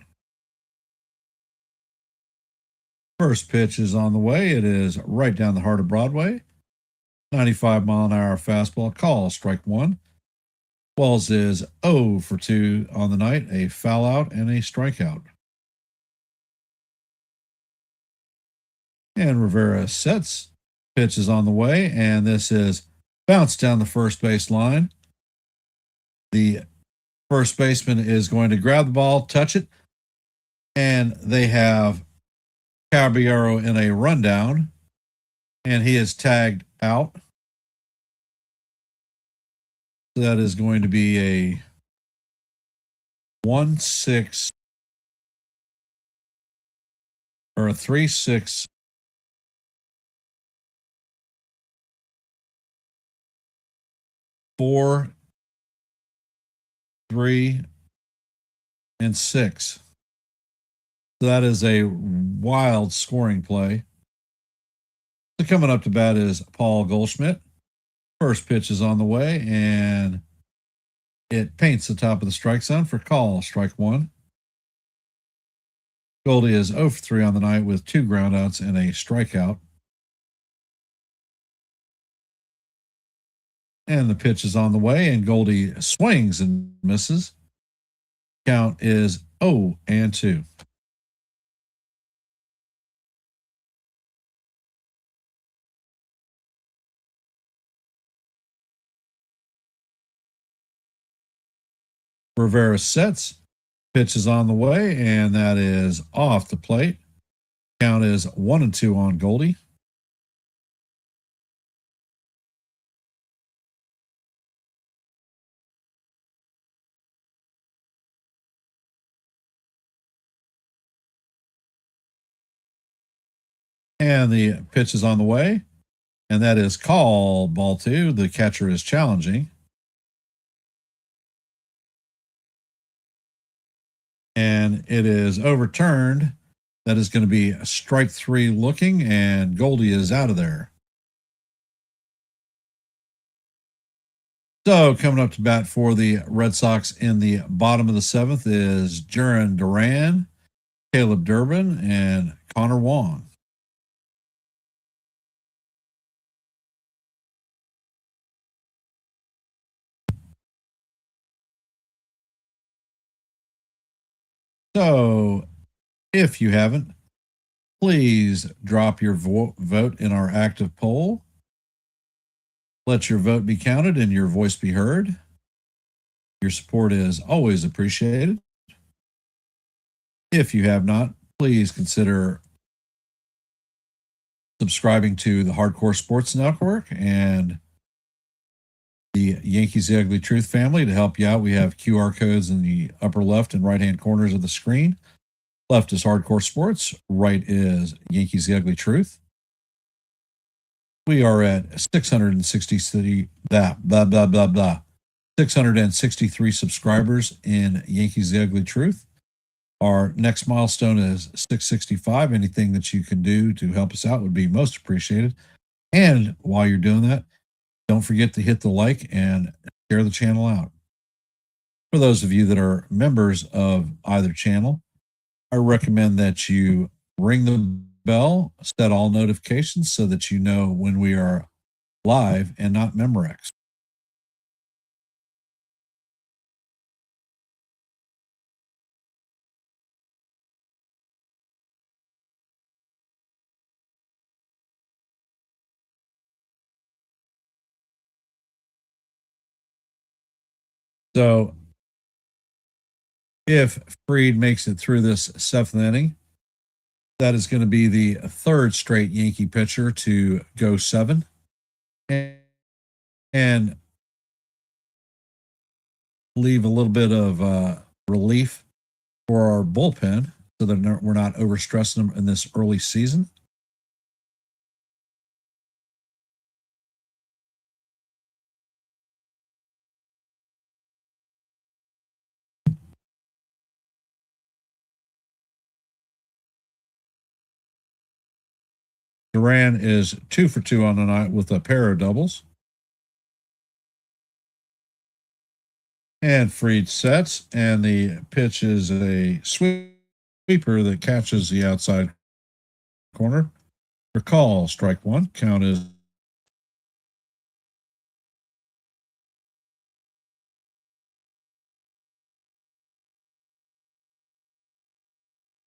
First pitch is on the way. It is right down the heart of Broadway. 95-mile-an-hour fastball, call, strike 1. Wells is 0 for 2 on the night, a foul out and a strikeout. And Rivera sets. Pitch is on the way, and this is bounced down the first base line. The first baseman is going to grab the ball, touch it, and they have Caballero in a rundown, and he is tagged out. So that is going to be a 1-6 or a 3-6 4, 3, and 6. So that is a wild scoring play. So coming up to bat is Paul Goldschmidt. First pitch is on the way, and it paints the top of the strike zone for call, strike 1. Goldie is 0 for 3 on the night with 2 groundouts and a strikeout. And the pitch is on the way, and Goldie swings and misses. Count is 0-2. Rivera sets. Pitch is on the way, and that is off the plate. Count is 1-2 on Goldie. And the pitch is on the way, and that is call, ball 2. The catcher is challenging. And it is overturned. That is going to be strike 3 looking, and Goldie is out of there. So coming up to bat for the Red Sox in the bottom of the 7th is Jaron Duran, Caleb Durbin, and Connor Wong. So if you haven't, please drop your vote in our active poll. Let your vote be counted and your voice be heard. Your support is always appreciated. If you have not, please consider subscribing to the Hardcore Sports Network and the Yankees The Ugly Truth family to help you out. We have QR codes in the upper left and right hand corners of the screen. Left is Hardcore Sports, right is Yankees The Ugly Truth. We are at 663 663 subscribers in Yankees The Ugly Truth. Our next milestone is 665. Anything that you can do to help us out would be most appreciated. And while you're doing that, don't forget to hit the like and share the channel out. For those of you that are members of either channel, I recommend that you ring the bell, set all notifications so that you know when we are live and not Memorex. So if Fried makes it through this seventh inning, that is going to be the third straight Yankee pitcher to go 7. And leave a little bit of relief for our bullpen so that we're not overstressing them in this early season. Duran is 2 for 2 on the night with a pair of doubles. And Fried sets, and the pitch is a sweeper that catches the outside corner. Recall, strike 1. Count is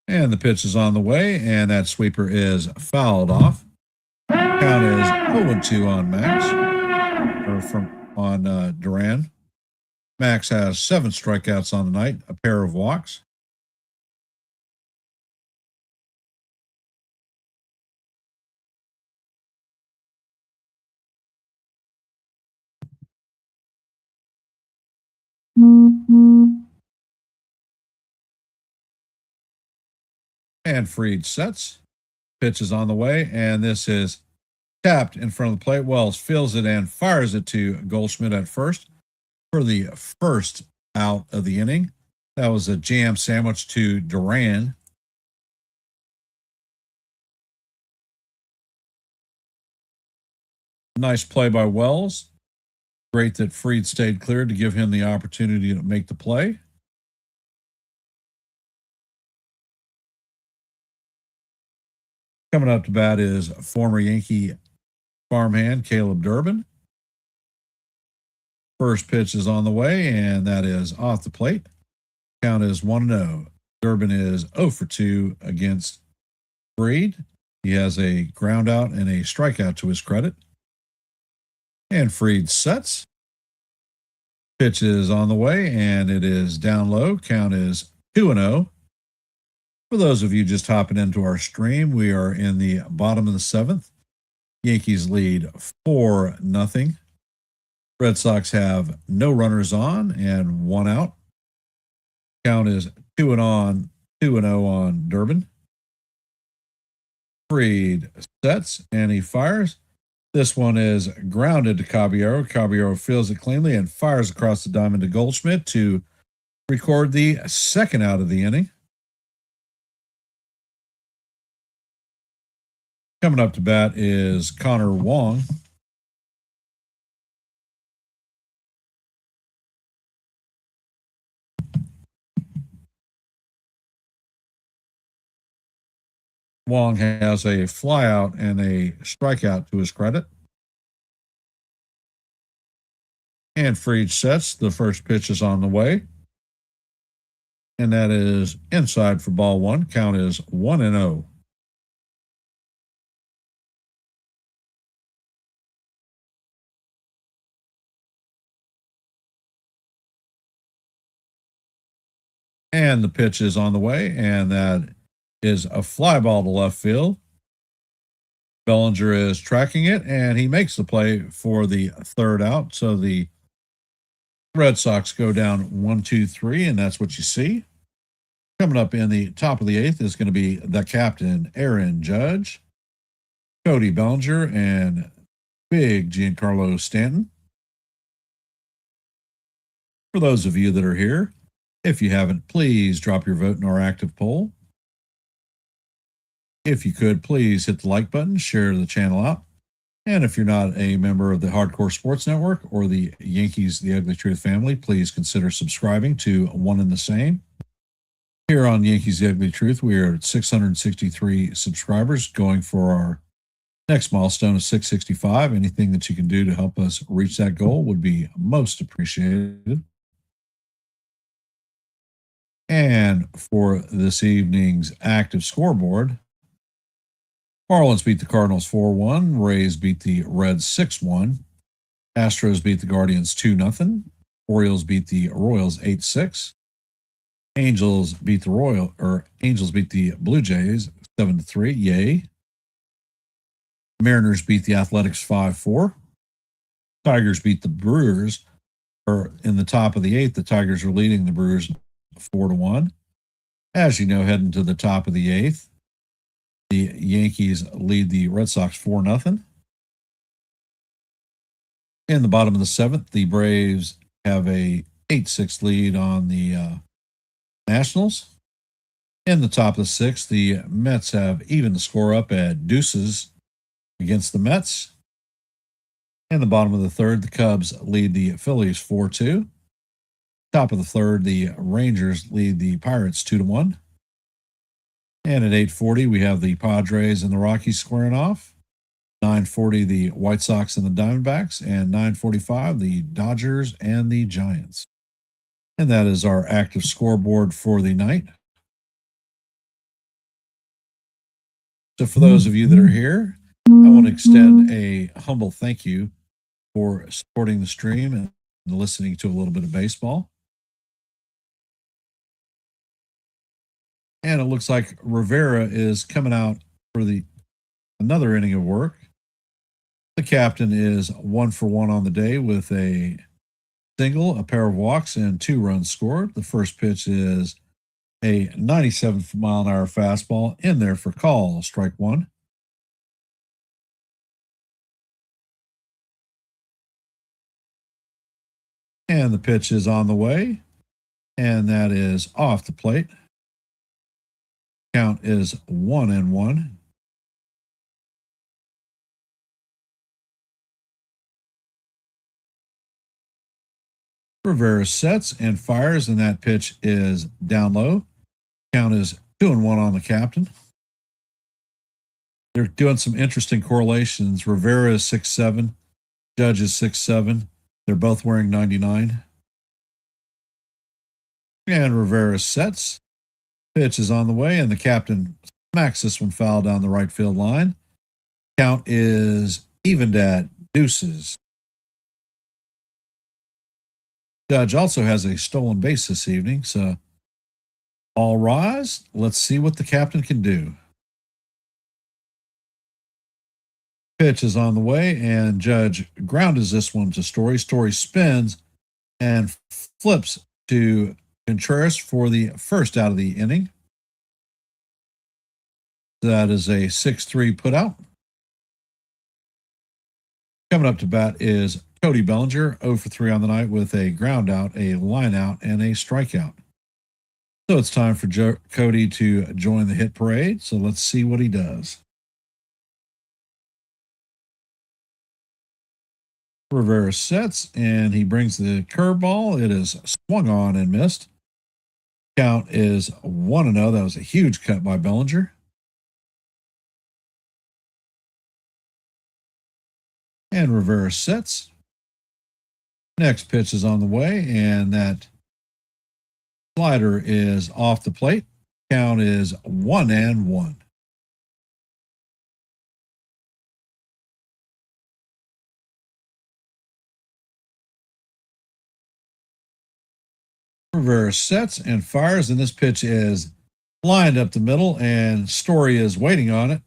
and the pitch is on the way, and that sweeper is fouled off. Count is 0-2 on Max, or on Duran. Max has 7 strikeouts on the night, a pair of walks. And Fried sets. Pitch is on the way, and this is tapped in front of the plate. Wells feels it and fires it to Goldschmidt at first for the first out of the inning. That was a jam sandwich to Duran. Nice play by Wells. Great that Fried stayed clear to give him the opportunity to make the play. Coming up to bat is former Yankee farmhand Caleb Durbin. First pitch is on the way, and that is off the plate. Count is 1-0. Durbin is 0 for 2 against Fried. He has a ground out and a strikeout to his credit. And Fried sets. Pitch is on the way, and it is down low. Count is 2-0. For those of you just hopping into our stream, we are in the bottom of the 7th. Yankees lead 4-0. Red Sox have no runners on and 1 out. Count is 2-0 on Durbin. Fried sets and he fires. This one is grounded to Caballero. Caballero fields it cleanly and fires across the diamond to Goldschmidt to record the second out of the inning. Coming up to bat is Connor Wong. Wong has a flyout and a strikeout to his credit. And Fried sets. The first pitch is on the way. And that is inside for ball 1. Count is 1-0. And the pitch is on the way, and that is a fly ball to left field. Bellinger is tracking it, and he makes the play for the third out. So the Red Sox go down 1-2-3, and that's what you see. Coming up in the top of the eighth is going to be the captain, Aaron Judge, Cody Bellinger, and big Giancarlo Stanton. For those of you that are here, if you haven't, please drop your vote in our active poll. If you could, please hit the like button, share the channel out. And if you're not a member of the Hardcore Sports Network or the Yankees, The Ugly Truth family, please consider subscribing to One and the Same. Here on Yankees, The Ugly Truth, we are at 663 subscribers, going for our next milestone of 665. Anything that you can do to help us reach that goal would be most appreciated. And for this evening's active scoreboard, Marlins beat the Cardinals 4-1. Rays beat the Reds 6-1. Astros beat the Guardians 2-0. Orioles beat the Royals 8-6. Angels beat the Blue Jays 7-3. Yay. Mariners beat the Athletics 5-4. Tigers beat the Brewers. In the top of the eighth, the Tigers are leading the Brewers 4-1. As you know, heading to the top of the eighth, the Yankees lead the Red Sox 4-0. In the bottom of the seventh, the Braves have a 8-6 lead on the Nationals. In the top of the sixth, the Mets have evened the score up at deuces against the Mets. In the bottom of the third, the Cubs lead the Phillies 4-2. Top of the third, the Rangers lead the Pirates 2-1. And at 8:40, we have the Padres and the Rockies squaring off. 9:40, the White Sox and the Diamondbacks. And 9:45, the Dodgers and the Giants. And that is our active scoreboard for the night. So for those of you that are here, I want to extend a humble thank you for supporting the stream and listening to a little bit of baseball. And it looks like Rivera is coming out for another inning of work. The captain is 1-for-1 on the day with a single, a pair of walks, and 2 runs scored. The first pitch is a 97-mile-an-hour fastball in there for call, strike one. And the pitch is on the way, and that is off the plate. Count is 1-1. Rivera sets and fires, and that pitch is down low. Count is 2-1 on the captain. They're doing some interesting correlations. Rivera is 6'7", Judge is 6'7". They're both wearing 99. And Rivera sets. Pitch is on the way, and the captain smacks this one foul down the right field line. Count is evened at deuces. Judge also has a stolen base this evening, so all rise. Let's see what the captain can do. Pitch is on the way, and Judge grounds this one to Story. Story spins and flips to Contreras for the first out of the inning. That is a 6-3 putout. Coming up to bat is Cody Bellinger, 0-for-3 on the night with a ground out, a line out, and a strikeout. So it's time for Cody to join the hit parade. So let's see what he does. Rivera sets, and he brings the curveball. It is swung on and missed. Count is 1-0. That was a huge cut by Bellinger. And Rivera sets. Next pitch is on the way, and that slider is off the plate. Count is 1-1. Rivera sets and fires, and this pitch is lined up the middle, and Story is waiting on it.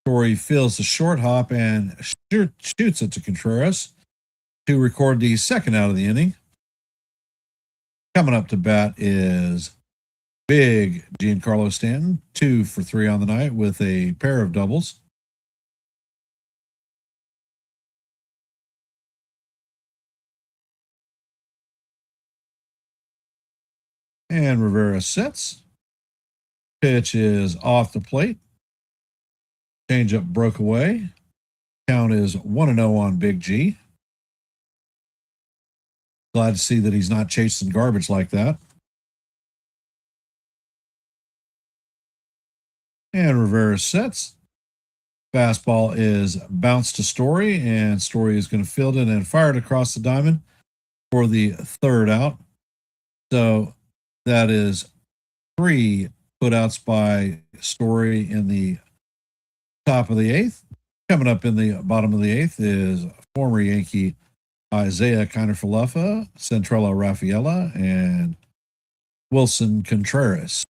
Story feels the short hop and shoots it to Contreras to record the second out of the inning. Coming up to bat is big Giancarlo Stanton, 2 for 3 on the night with a pair of doubles. And Rivera sets. Pitch is off the plate. Changeup broke away. Count is 1-0 on Big G. Glad to see that he's not chasing garbage like that. And Rivera sets. Fastball is bounced to Story, and Story is going to field it and fire it across the diamond for the third out. So that is 3 putouts by Story in the top of the 8th. Coming up in the bottom of the 8th is former Yankee Isaiah Kiner-Falefa, Centrella Rafaela, and Wilson Contreras.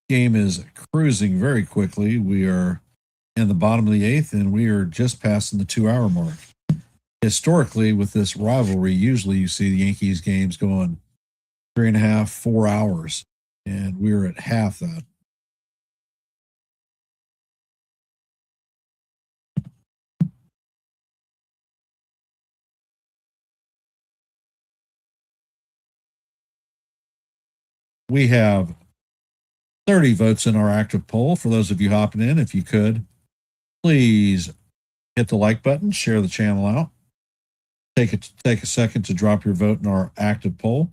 Game is cruising very quickly. We are in the bottom of the 8th, and we are just passing the 2-hour mark. Historically, with this rivalry, usually you see the Yankees games going 3.5, 4 hours, and we're at half that. We have 30 votes in our active poll. For those of you hopping in, if you could, please hit the like button, share the channel out. Take a second to drop your vote in our active poll.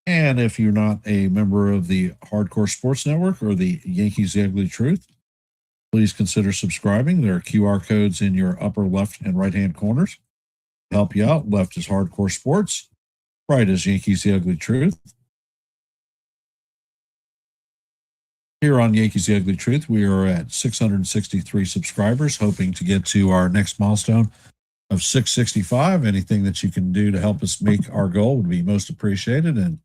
And if you're not a member of the Hardcore Sports Network or the Yankees The Ugly Truth, please consider subscribing. There are QR codes in your upper left and right-hand corners to help you out. Left is Hardcore Sports. Right is Yankees The Ugly Truth. Here on Yankees The Ugly Truth, we are at 663 subscribers, hoping to get to our next milestone of 665. Anything that you can do to help us make our goal would be most appreciated. And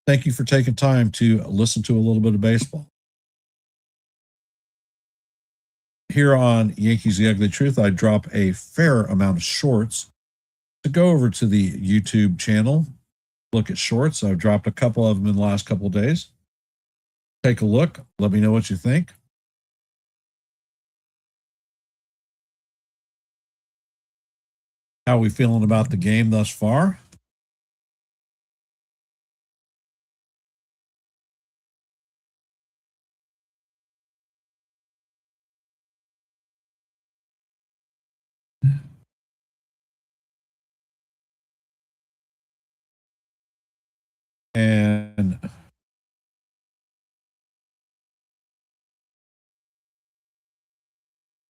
thank you for taking time to listen to a little bit of baseball. Here on Yankees The Ugly Truth, I drop a fair amount of shorts. To go over to the YouTube channel, look at shorts. I've dropped a couple of them in the last couple of days. Take a look. Let me know what you think. How are we feeling about the game thus far? And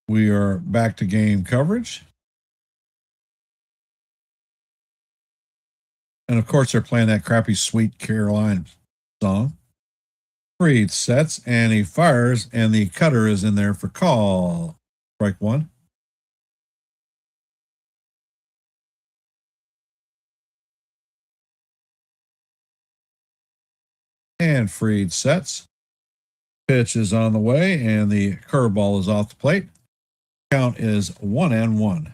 we are back to game coverage. And of course, they're playing that crappy Sweet Caroline song. Freed sets and he fires, and the cutter is in there for call. Strike 1. And Freed sets. Pitch is on the way, and the curveball is off the plate. Count is 1-1.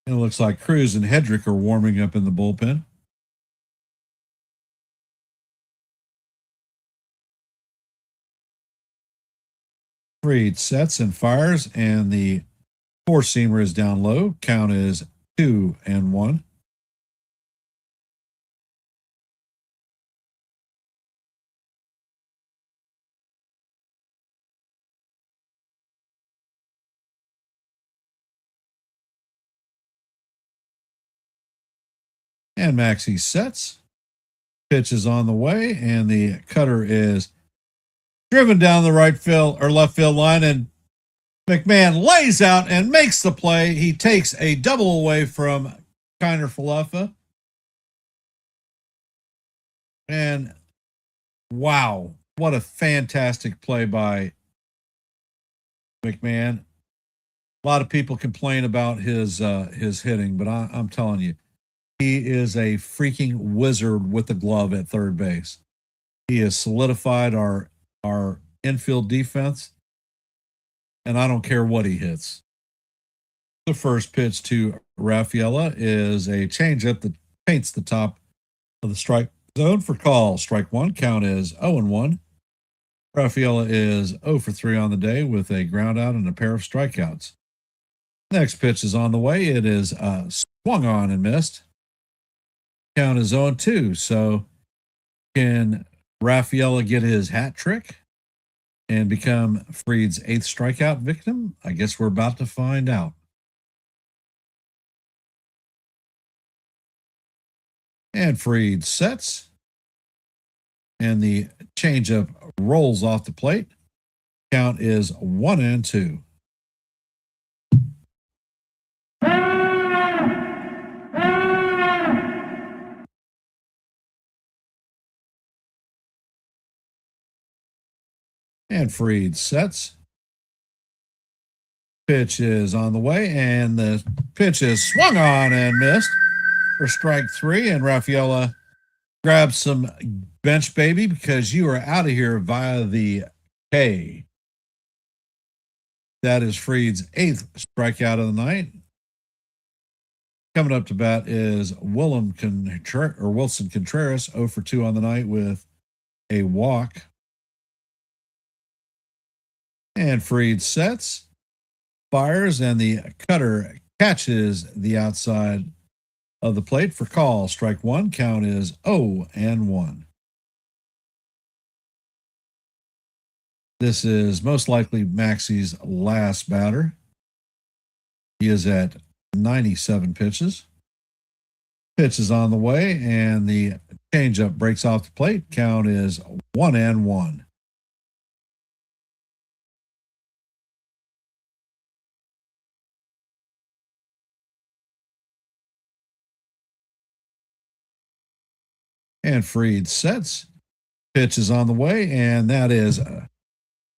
And it looks like Cruz and Hedrick are warming up in the bullpen. Freed sets and fires, and the four-seamer is down low. Count is 2-1. And Maxey sets. Pitch is on the way, and the cutter is driven down the right field or left field line, and McMahon lays out and makes the play. He takes a double away from Kiner-Falefa. And wow, what a fantastic play by McMahon. A lot of people complain about his hitting, but I'm telling you, he is a freaking wizard with the glove at third base. He has solidified our infield defense, and I don't care what he hits. The first pitch to Rafaela is a changeup that paints the top of the strike zone for call. Strike one. Count is 0-1. Rafaela is 0 for 3 on the day with a ground out and a pair of strikeouts. Next pitch is on the way. It is swung on and missed. Count is 0-2. So can Rafaela get his hat trick and become Fried's 8th strikeout victim? I guess we're about to find out. And Fried sets. And the changeup rolls off the plate. Count is 1-2. And Fried sets. Pitch is on the way, and the pitch is swung on and missed for strike 3. And Rafaela grabs some bench baby because you are out of here via the K. That is Fried's 8th strikeout of the night. Coming up to bat is Wilson Contreras, 0 for 2 on the night with a walk. And Fried sets, fires, and the cutter catches the outside of the plate for call. Strike one. Count is 0-1. This is most likely Maxie's last batter. He is at 97 pitches. Pitch is on the way, and the changeup breaks off the plate. Count is 1-1. And Fried sets. Pitch is on the way, and that is a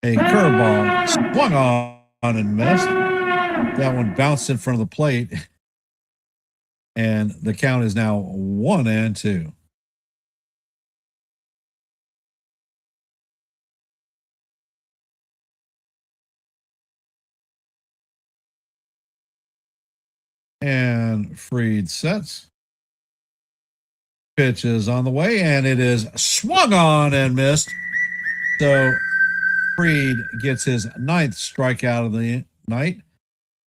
curveball swung on and missed. That one bounced in front of the plate, and the count is now 1-2. And Fried sets. Pitch is on the way, and it is swung on and missed. So Fried gets his 9th strikeout of the night,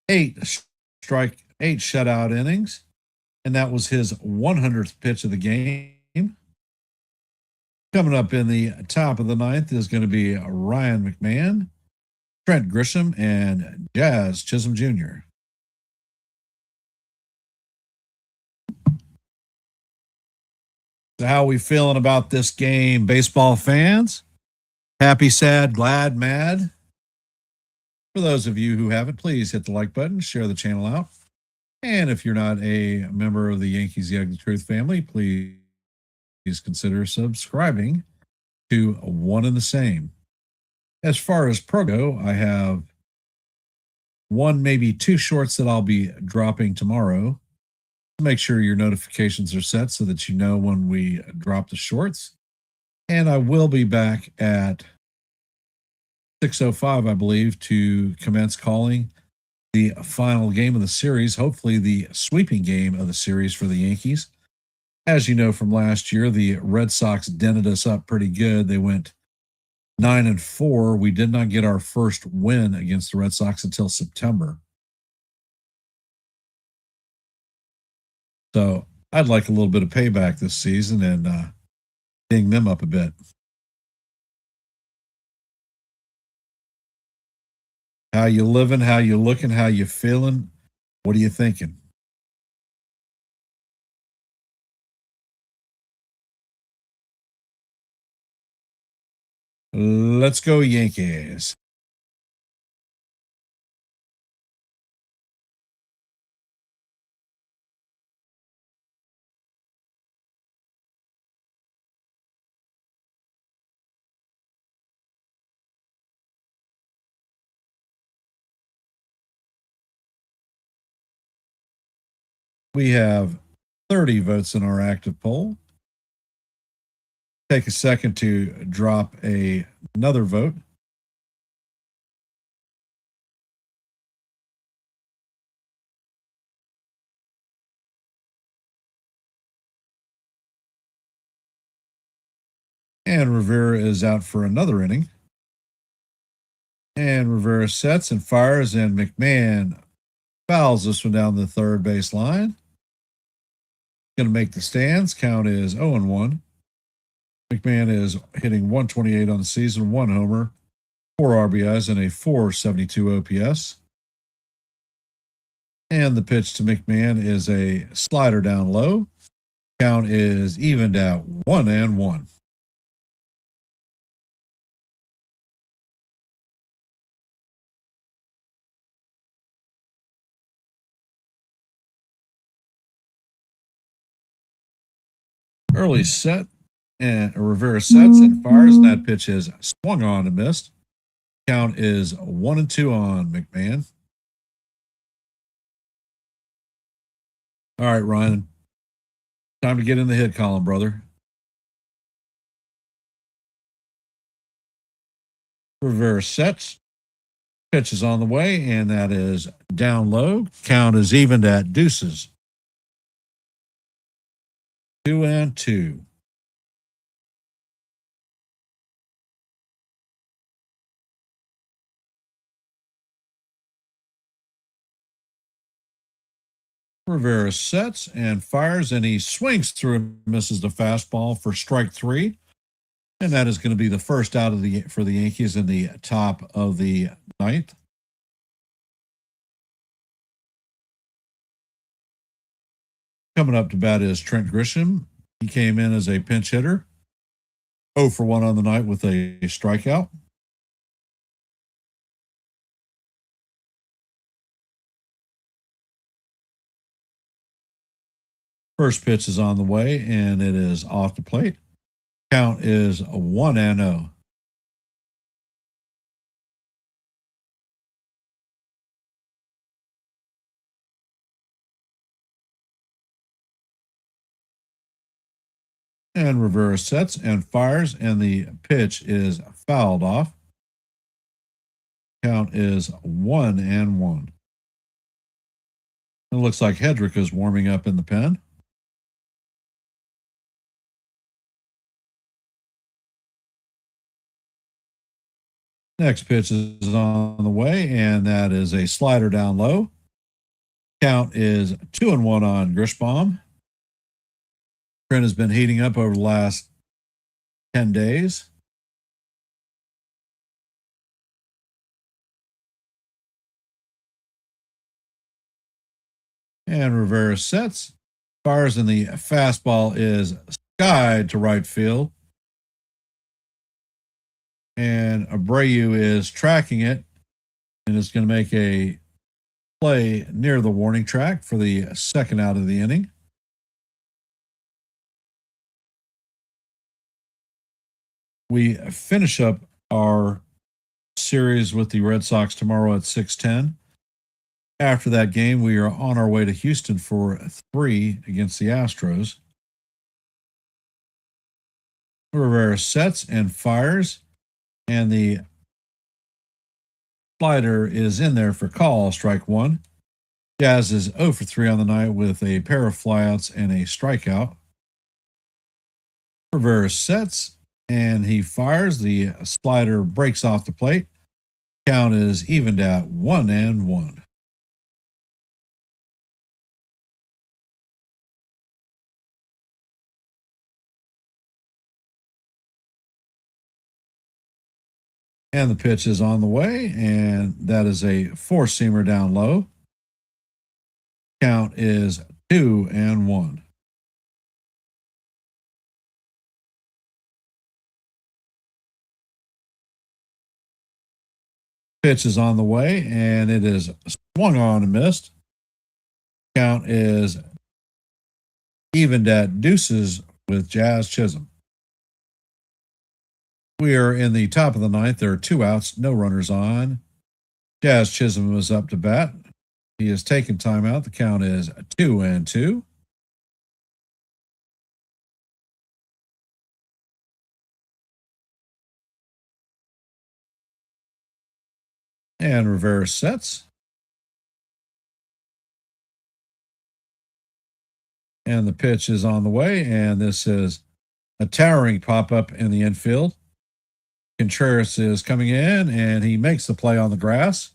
8 shutout innings, and that was his 100th pitch of the game. Coming up in the top of the 9th is going to be Ryan McMahon, Trent Grisham, and Jazz Chisholm Jr. So how are we feeling about this game, baseball fans? Happy, sad, glad, mad? For those of you who haven't, please hit the like button, share the channel out. And if you're not a member of the Yankees The Ugly Truth family, please consider subscribing to One and the Same. As far as pro go, I have 1, maybe 2 shorts that I'll be dropping tomorrow. Make sure your notifications are set so that you know when we drop the shorts. And I will be back at 6:05, I believe, to commence calling the final game of the series, hopefully the sweeping game of the series for the Yankees. As you know from last year, the Red Sox dented us up pretty good. They went 9-4. We did not get our first win against the Red Sox until September. So I'd like a little bit of payback this season and ding them up a bit. How you living? How you looking? How you feeling? What are you thinking? Let's go Yankees. We have 30 votes in our active poll. Take a second to drop another vote. And Rivera is out for another inning. And Rivera sets and fires, and McMahon fouls this one down the third base line. Going to make the stands. Count is 0-1. McMahon is hitting 128 on the season, 1 homer, 4 RBIs, and a 472 OPS. And the pitch to McMahon is a slider down low. Count is evened at 1-1. Early set, and Rivera sets and fires, and that pitch is swung on and missed. Count is 1-2 on McMahon. All right, Ryan. Time to get in the hit column, brother. Rivera sets. Pitch is on the way, and that is down low. Count is evened at deuces. 2-2. Rivera sets and fires, and he swings through and misses the fastball for strike 3. And that is going to be the first out for the Yankees in the top of the ninth. Coming up to bat is Trent Grisham. He came in as a pinch hitter. 0 for 1 on the night with a strikeout. First pitch is on the way, and it is off the plate. Count is 1-0. And Rivera sets and fires, and the pitch is fouled off. Count is 1-1. It looks like Hedrick is warming up in the pen. Next pitch is on the way, and that is a slider down low. Count is 2-1 on Grisham. Trent has been heating up over the last 10 days. And Rivera sets, fires, and the fastball is skied to right field. And Abreu is tracking it, and it's going to make a play near the warning track for the second out of the inning. We finish up our series with the Red Sox tomorrow at 6:10. After that game, we are on our way to Houston for 3 against the Astros. Rivera sets and fires, and the slider is in there for call, strike 1. Jazz is 0 for 3 on the night with a pair of flyouts and a strikeout. Rivera sets, and he fires. The slider breaks off the plate. Count is evened at 1-1. And the pitch is on the way, and that is a 4-seamer down low. Count is 2-1. Pitch is on the way, and it is swung on and missed. Count is evened at deuces with Jazz Chisholm. We are in the top of the ninth. There are 2 outs, no runners on. Jazz Chisholm is up to bat. He has taken time out. The count is 2-2. And Rivera sets. And the pitch is on the way. And this is a towering pop up in the infield. Contreras is coming in and he makes the play on the grass.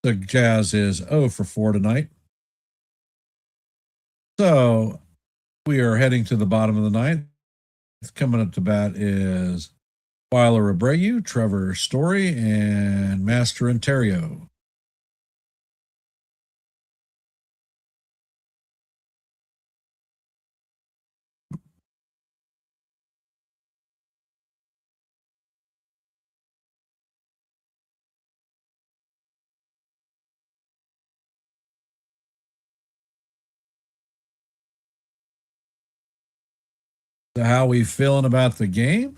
The Jazz is 0 for 4 tonight. So we are heading to the bottom of the ninth. Coming up to bat is Weiler Abreu, Trevor Story, and Master Ontario. So how we feeling about the game?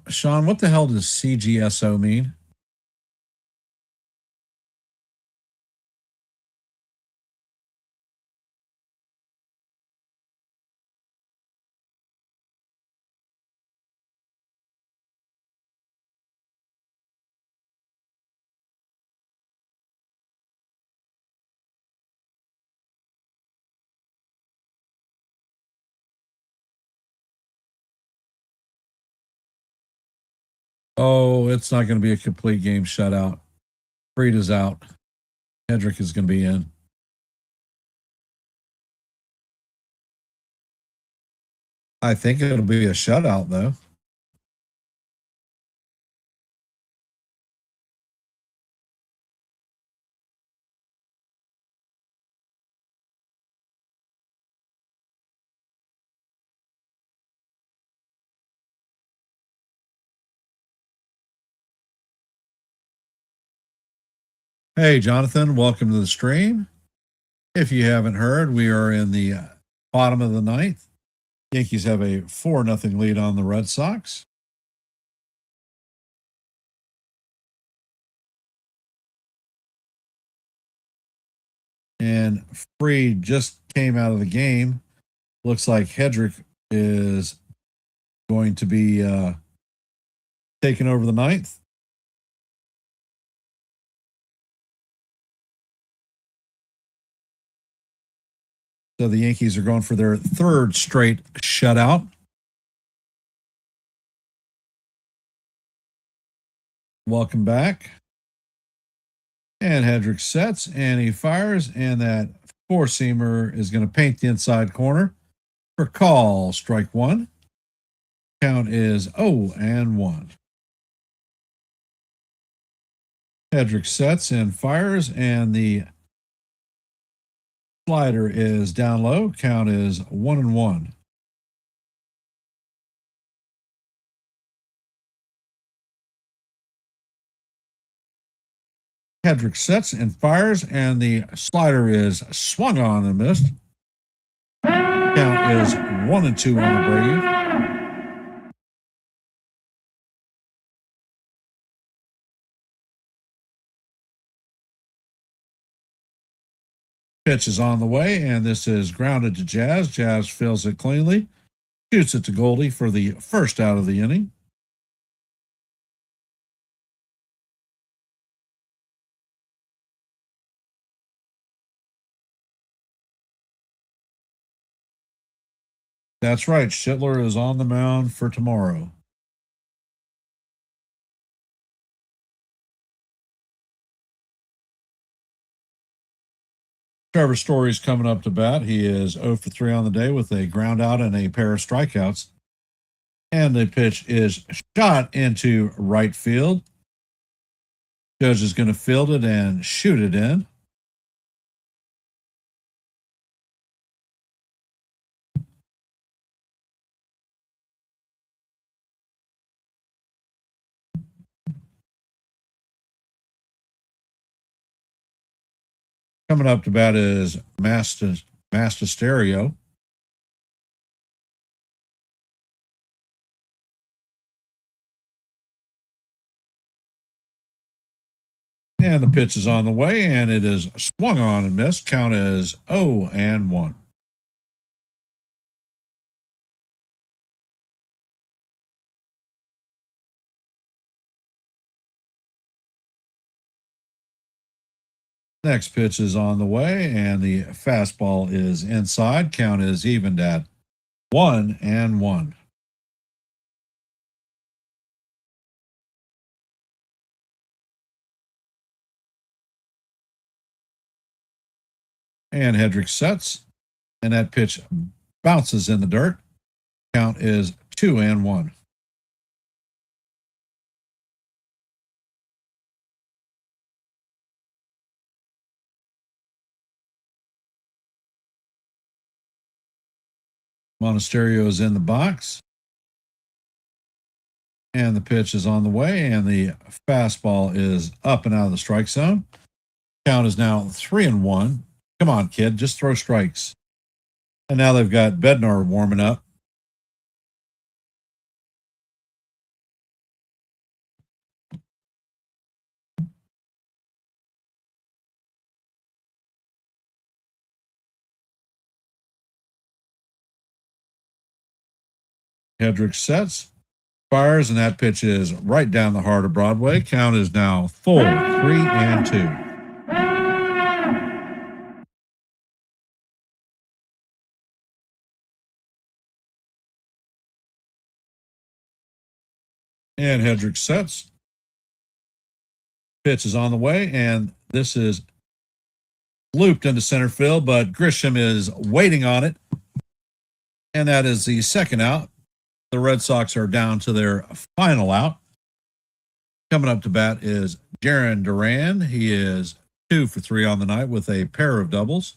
Sean, what the hell does CGSO mean? Oh, it's not going to be a complete game shutout. Fried is out. Hedrick is going to be in. I think it'll be a shutout, though. Hey, Jonathan, welcome to the stream. If you haven't heard, we are in the bottom of the ninth. Yankees have a 4-0 lead on the Red Sox. And Fried just came out of the game. Looks like Hedrick is going to be taking over the ninth. So the Yankees are going for their third straight shutout. Welcome back. And Hedrick sets and he fires, and that four-seamer is going to paint the inside corner for call. Strike one. Count is 0-1. Hedrick sets and fires, and the slider is down low. Count is 1-1. Hedrick sets and fires, and the slider is swung on and missed. Count is 1-2 on Abreu. Pitch is on the way, and this is grounded to Jazz. Jazz fills it cleanly, shoots it to Goldie for the first out of the inning. That's right. Schittler is on the mound for tomorrow. Trevor Story's coming up to bat. He is 0 for 3 on the day with a ground out and a pair of strikeouts. And the pitch is shot into right field. Judge is going to field it and shoot it in. Coming up to bat is Master Stereo. And the pitch is on the way, and it is swung on and missed. Count is 0-1. Next pitch is on the way, and the fastball is inside. Count is evened at 1-1. And Hedrick sets, and that pitch bounces in the dirt. Count is 2-1. Monasterio is in the box. And the pitch is on the way, and the fastball is up and out of the strike zone. Count is now 3-1. Come on, kid, just throw strikes. And now they've got Bednar warming up. Hedrick sets, fires, and that pitch is right down the heart of Broadway. Count is now full 3-2. And Hedrick sets. Pitch is on the way, and this is looped into center field, but Grisham is waiting on it. And that is the second out. The Red Sox are down to their final out. Coming up to bat is Jaron Duran. He is 2 for 3 on the night with a pair of doubles.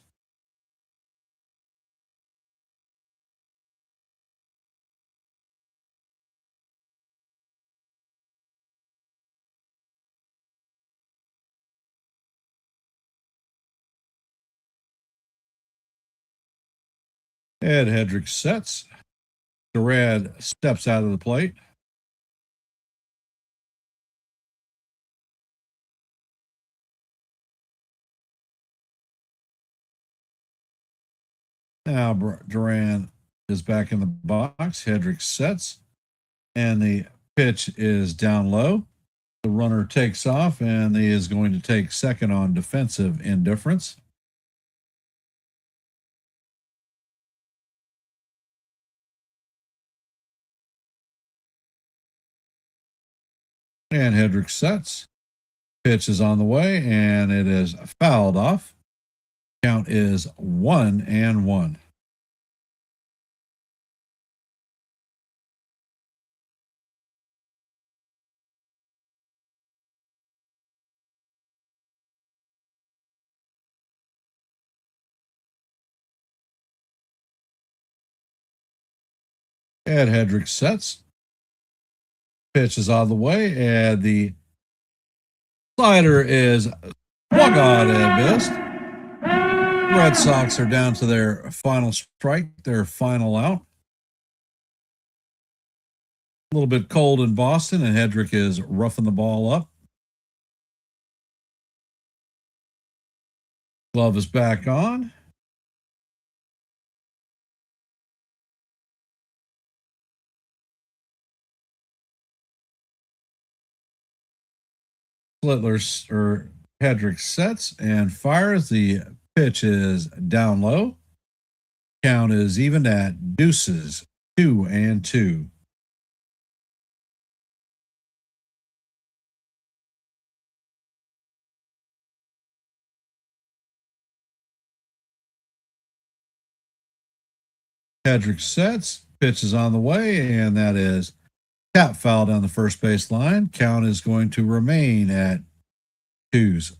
Ed Hedrick sets. Duran steps out of the plate. Now Duran is back in the box. Hedrick sets, and the pitch is down low. The runner takes off, and he is going to take second on defensive indifference. And Hedrick sets. Pitch is on the way, and it is fouled off. Count is 1-1. Ed Hedrick sets. Pitch is out of the way, and the slider is swung on and missed. Red Sox are down to their final strike, their final out. A little bit cold in Boston, and Hedrick is roughing the ball up. Glove is back on. Hedrick sets and fires. The pitch is down low. Count is even at deuces, 2-2. Hedrick sets, pitch is on the way, and that is tap foul down the first base line. Count is going to remain at 2s.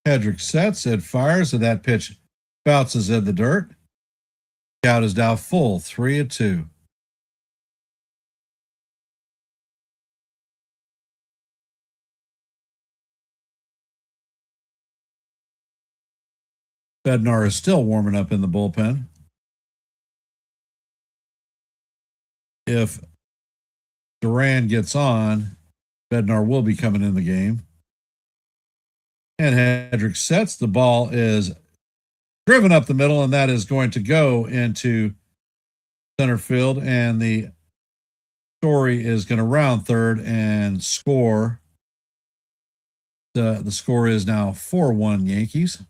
Hedrick sets, it fires, and that pitch Bounces in the dirt. Count is now full, 3-2. Bednar is still warming up in the bullpen. If Duran gets on, Bednar will be coming in the game. And Hedrick sets. The ball is driven up the middle, and that is going to go into center field. And the Story is going to round third and score. The score is now 4-1 Yankees.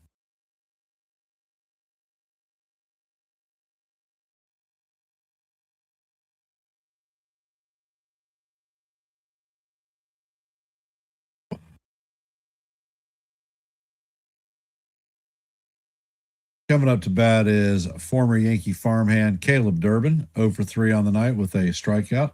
Coming up to bat is former Yankee farmhand Caleb Durbin, 0 for 3 on the night with a strikeout.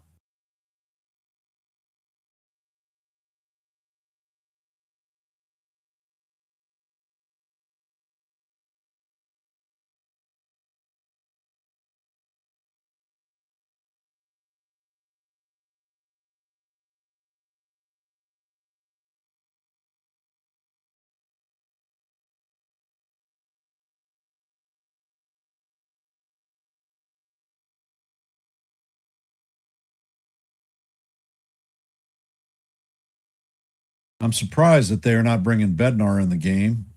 I'm surprised that they are not bringing Bednar in the game.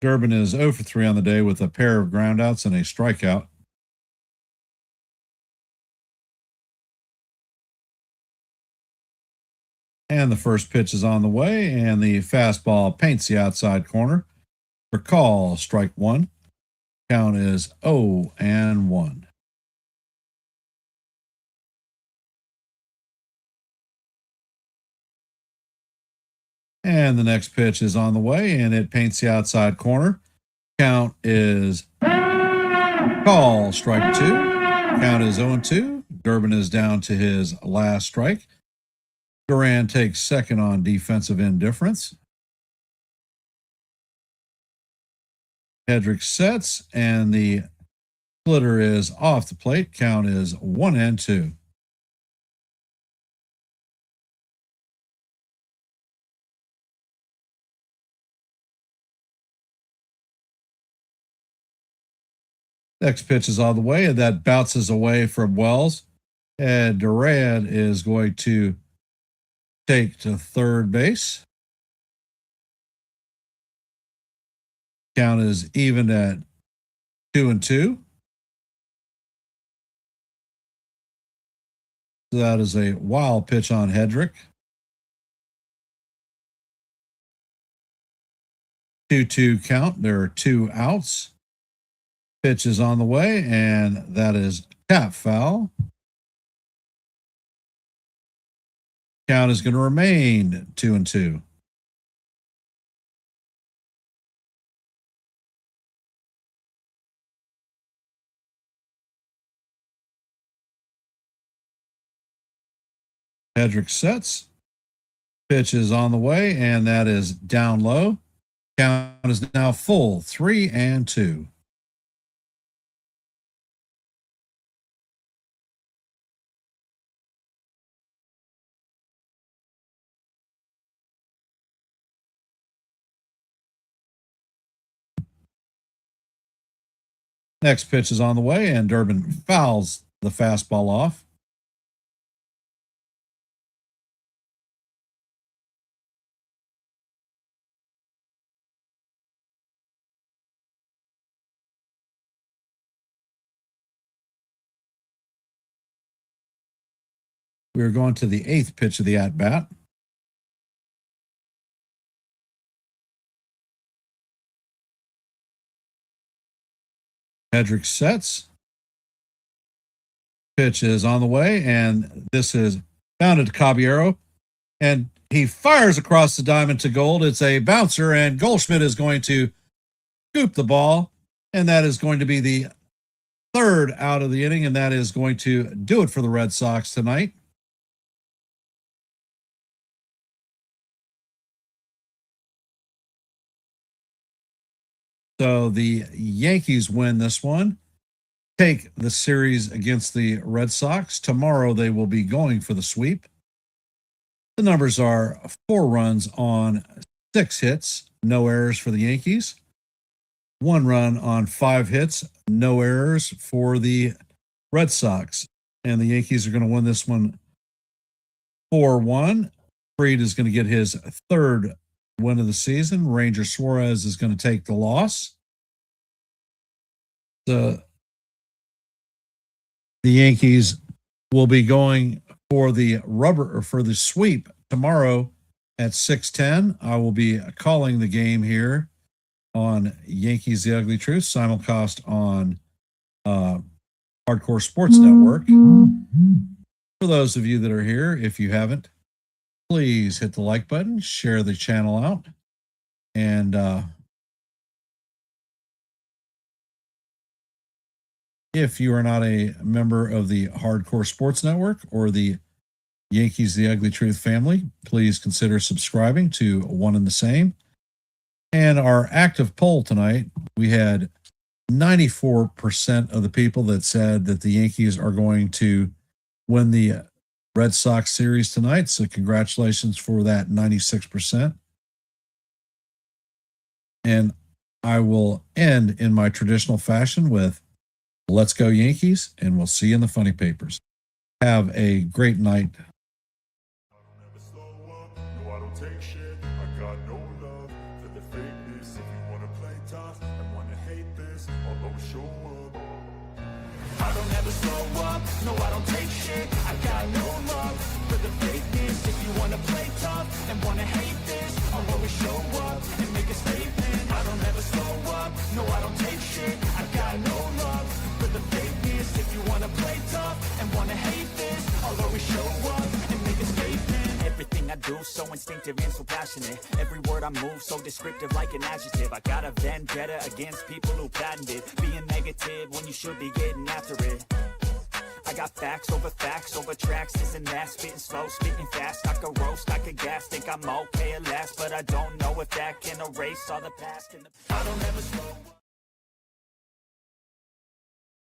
Durbin is 0 for 3 on the day with a pair of groundouts and a strikeout. And the first pitch is on the way, and the fastball paints the outside corner. For call, strike one. Count is 0-1. And the next pitch is on the way, and it paints the outside corner. Count is call, strike two. Count is 0-2. Durbin is down to his last strike. Duran takes second on defensive indifference. Hedrick sets, and the splitter is off the plate. Count is 1-2. Next pitch is on the way, and that bounces away from Wells. And Duran is going to take to third base. Count is even at 2-2. So that is a wild pitch on Hedrick. 2-2 count. There are 2 outs. Pitch is on the way, and that is tap foul. Count is going to remain 2-2. Hedrick sets. Pitch is on the way, and that is down low. Count is now full, 3-2. Next pitch is on the way, and Durbin fouls the fastball off. We are going to the 8th pitch of the at-bat. Hedrick sets. Pitch is on the way, and this is bounded to Caballero, and he fires across the diamond to Gold. It's a bouncer, and Goldschmidt is going to scoop the ball, and that is going to be the 3rd out of the inning, and that is going to do it for the Red Sox tonight. So the Yankees win this one, take the series against the Red Sox. Tomorrow they will be going for the sweep. The numbers are 4 runs on 6 hits, no errors for the Yankees. 1 run on 5 hits, no errors for the Red Sox. And the Yankees are going to win this one 4-1. Fried is going to get his 3rd win of the season. Ranger Suarez is going to take the loss. The Yankees will be going for the sweep tomorrow at 6:10. I will be calling the game here on Yankees The Ugly Truth, simulcast on Hardcore Sports Network. For those of you that are here, if you haven't, please hit the like button, share the channel out, and if you are not a member of the Hardcore Sports Network or the Yankees The Ugly Truth family, please consider subscribing to one and the same. And our active poll tonight, we had 94% of the people that said that the Yankees are going to win the Red Sox series tonight. So congratulations for that 96%. And I will end in my traditional fashion with let's go Yankees, and we'll see you in the funny papers. Have a great night. I don't ever slow up, no I don't take shit. I got no love for the fakeness. If you wanna play tough and wanna hate this, I'll always show up. I don't ever slow up, no I don't take shit. I got no love for the fakeness. If you wanna play tough and wanna hate this, I'll always show up and make a statement. I don't ever slow up, no I don't take shit. I got no love for the fakeness. If you wanna play tough and wanna hate this, I'll always show up and make a statement. Everything I do so instinctive and so passionate. Every word I move so descriptive like an adjective. I got a vendetta against people who patented being negative when you should be getting after it. I got facts over tracks, this and that. Spitting slow, spitting fast. I could roast, I could gas. Think I'm okay at last, but I don't know if that can erase all the past. I don't ever slow up.